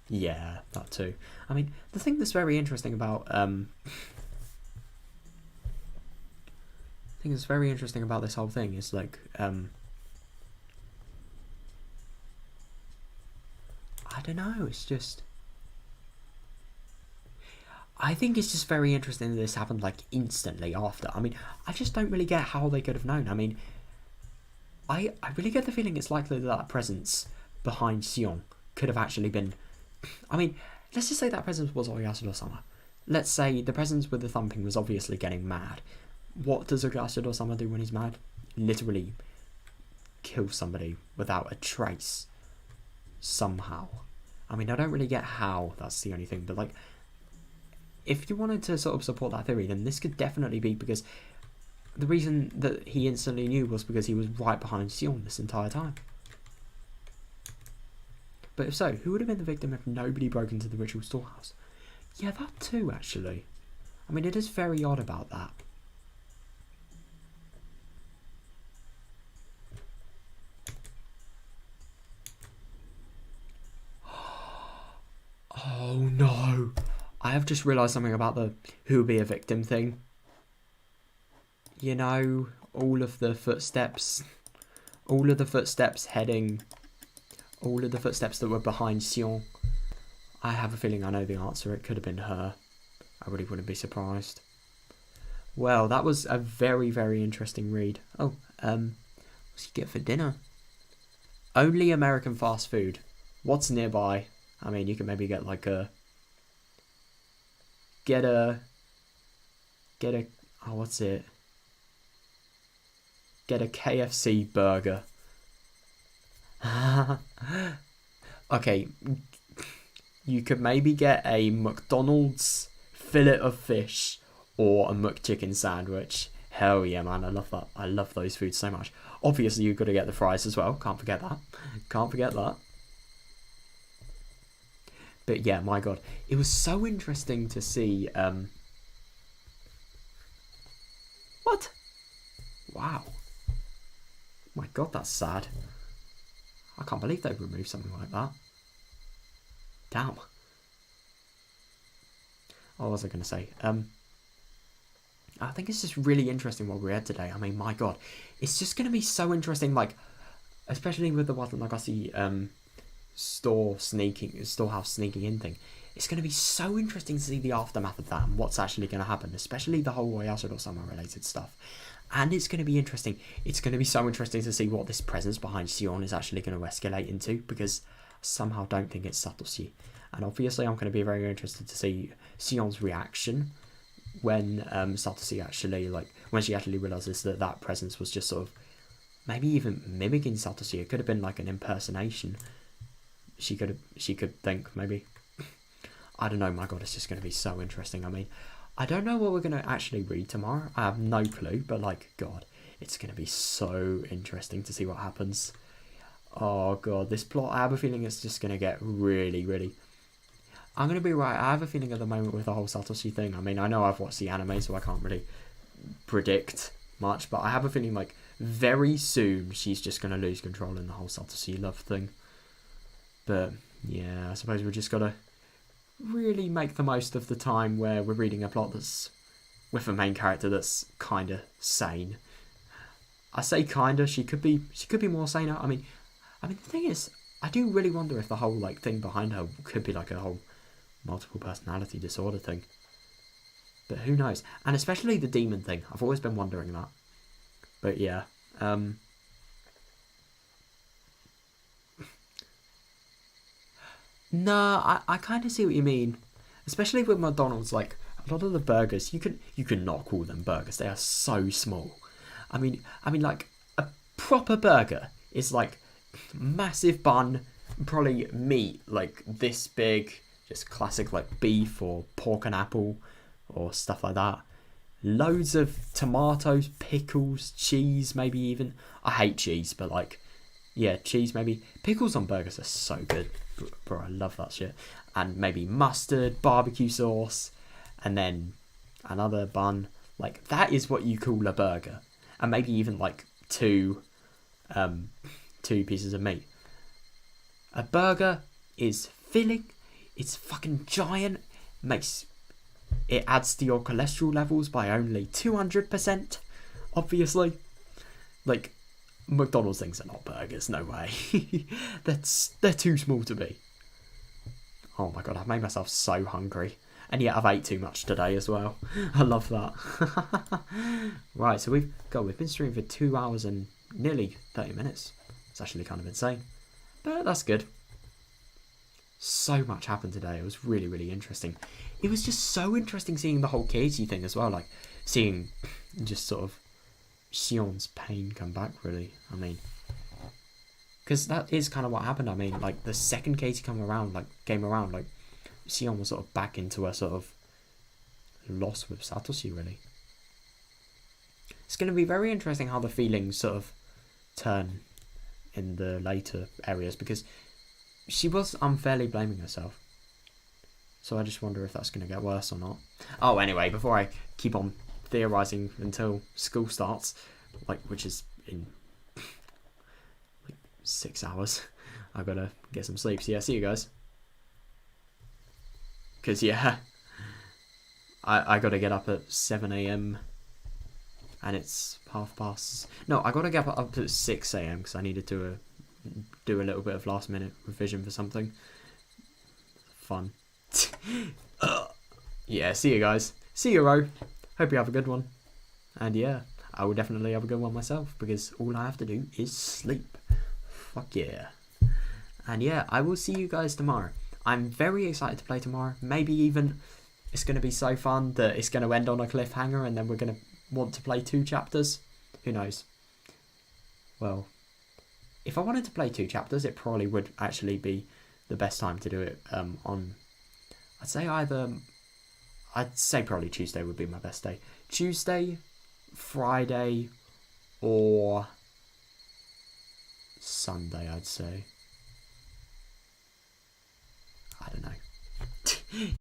Yeah, that too. I mean, the thing that's very interesting about this whole thing is, like, I don't know, it's just... I think it's just very interesting that this happened, like, instantly after. I mean, I just don't really get how they could have known. I mean, I really get the feeling it's likely that presence behind Sion could have actually been... I mean, let's just say that presence was Oyasuno-sama. Let's say the presence with the thumping was obviously getting mad. What does Oyasuno-sama do when he's mad? Literally kill somebody without a trace. Somehow. I mean, I don't really get how, that's the only thing, but, like, if you wanted to sort of support that theory, then this could definitely be because the reason that he instantly knew was because he was right behind Sion this entire time. But if so, who would have been the victim if nobody broke into the ritual storehouse? Yeah, that too, actually. I mean, it is very odd about that. Oh no! I have just realised something about the who will be a victim thing. You know, all of the footsteps heading, all of the footsteps that were behind Sion. I have a feeling I know the answer. It could have been her. I really wouldn't be surprised. Well, that was a very, very interesting read. Oh, what's you get for dinner? Only American fast food. What's nearby? I mean, you can maybe get like a... Get a... Oh, what's it? Get a KFC burger. Okay. You could maybe get a McDonald's fillet of fish or a McChicken sandwich. Hell yeah, man. I love that. I love those foods so much. Obviously, you've got to get the fries as well. Can't forget that. Can't forget that. But yeah, my God. It was so interesting to see... What? Wow. My God, that's sad. I can't believe they removed something like that. Damn. What was I going to say? I think it's just really interesting what we had today. I mean, my God. It's just going to be so interesting, like, especially with the Watanabe storehouse sneaking in thing. It's going to be so interesting to see the aftermath of that and what's actually going to happen, especially the whole Oyasuro-sama related stuff. And it's going to be interesting. It's going to be so interesting to see what this presence behind Sion is actually going to escalate into, because I somehow don't think it's Satoshi. And obviously I'm going to be very interested to see Sion's reaction when Satoshi actually, like, when she actually realises that that presence was just sort of maybe even mimicking Satoshi. It could have been like an impersonation. She could think maybe. I don't know, my God, it's just going to be so interesting. I mean, I don't know what we're going to actually read tomorrow. I have no clue, but like, God, it's going to be so interesting to see what happens. Oh, God, this plot, I have a feeling it's just going to get really, really... I'm going to be right. I have a feeling at the moment with the whole Satoshi thing. I mean, I know I've watched the anime, so I can't really predict much, but I have a feeling like very soon she's just going to lose control in the whole Satoshi love thing. But yeah, I suppose we just got to really make the most of the time where we're reading a plot that's with a main character that's kind of sane. I say kinda. She could be more sane. I mean, the thing is, I do really wonder if the whole like thing behind her could be like a whole multiple personality disorder thing. But who knows? And especially the demon thing. I've always been wondering that. But yeah. No, I kind of see what you mean. Especially with McDonald's, like, a lot of the burgers, you can not call them burgers. They are so small. I mean, like, a proper burger is, like, massive bun, probably meat, like, this big, just classic, like, beef or pork and apple or stuff like that. Loads of tomatoes, pickles, cheese, maybe even. I hate cheese, but, like, yeah, cheese maybe. Pickles on burgers are so good. Bro, I love that shit. And maybe mustard, barbecue sauce, and then another bun. Like, that is what you call a burger. And maybe even, like, two pieces of meat. A burger is filling. It's fucking giant. It adds to your cholesterol levels by only 200%, obviously. Like, McDonald's things are not burgers, no way. They're too small to be. Oh my God, I've made myself so hungry. And yet I've ate too much today as well. I love that. Right, so we've been streaming for 2 hours and nearly 30 minutes. It's actually kind of insane. But that's good. So much happened today. It was really, really interesting. It was just so interesting seeing the whole Katie thing as well. Like, seeing just sort of Sion's pain come back, really. I mean, because that is kind of what happened. I mean, like, the second Katie came around, like, Sion was sort of back into a sort of loss with Satoshi, really. It's going to be very interesting how the feelings sort of turn in the later areas, because she was unfairly blaming herself. So I just wonder if that's going to get worse or not. Oh, anyway, before I keep on theorising until school starts, like, which is in like 6 hours, I've got to get some sleep. So yeah, see you guys. Because yeah, I got to get up at 7 a.m. and it's 6:30. No, I got to get up at 6 a.m. because I needed to do a little bit of last minute revision for something. Fun. Yeah, see you guys. See you, Ro. Hope you have a good one. And yeah, I will definitely have a good one myself because all I have to do is sleep. Fuck yeah. And yeah, I will see you guys tomorrow. I'm very excited to play tomorrow. Maybe even it's going to be so fun that it's going to end on a cliffhanger and then we're going to want to play 2 chapters. Who knows? Well, if I wanted to play 2 chapters, it probably would actually be the best time to do it on... I'd say probably Tuesday would be my best day. Tuesday, Friday, or Sunday, I'd say. I don't know.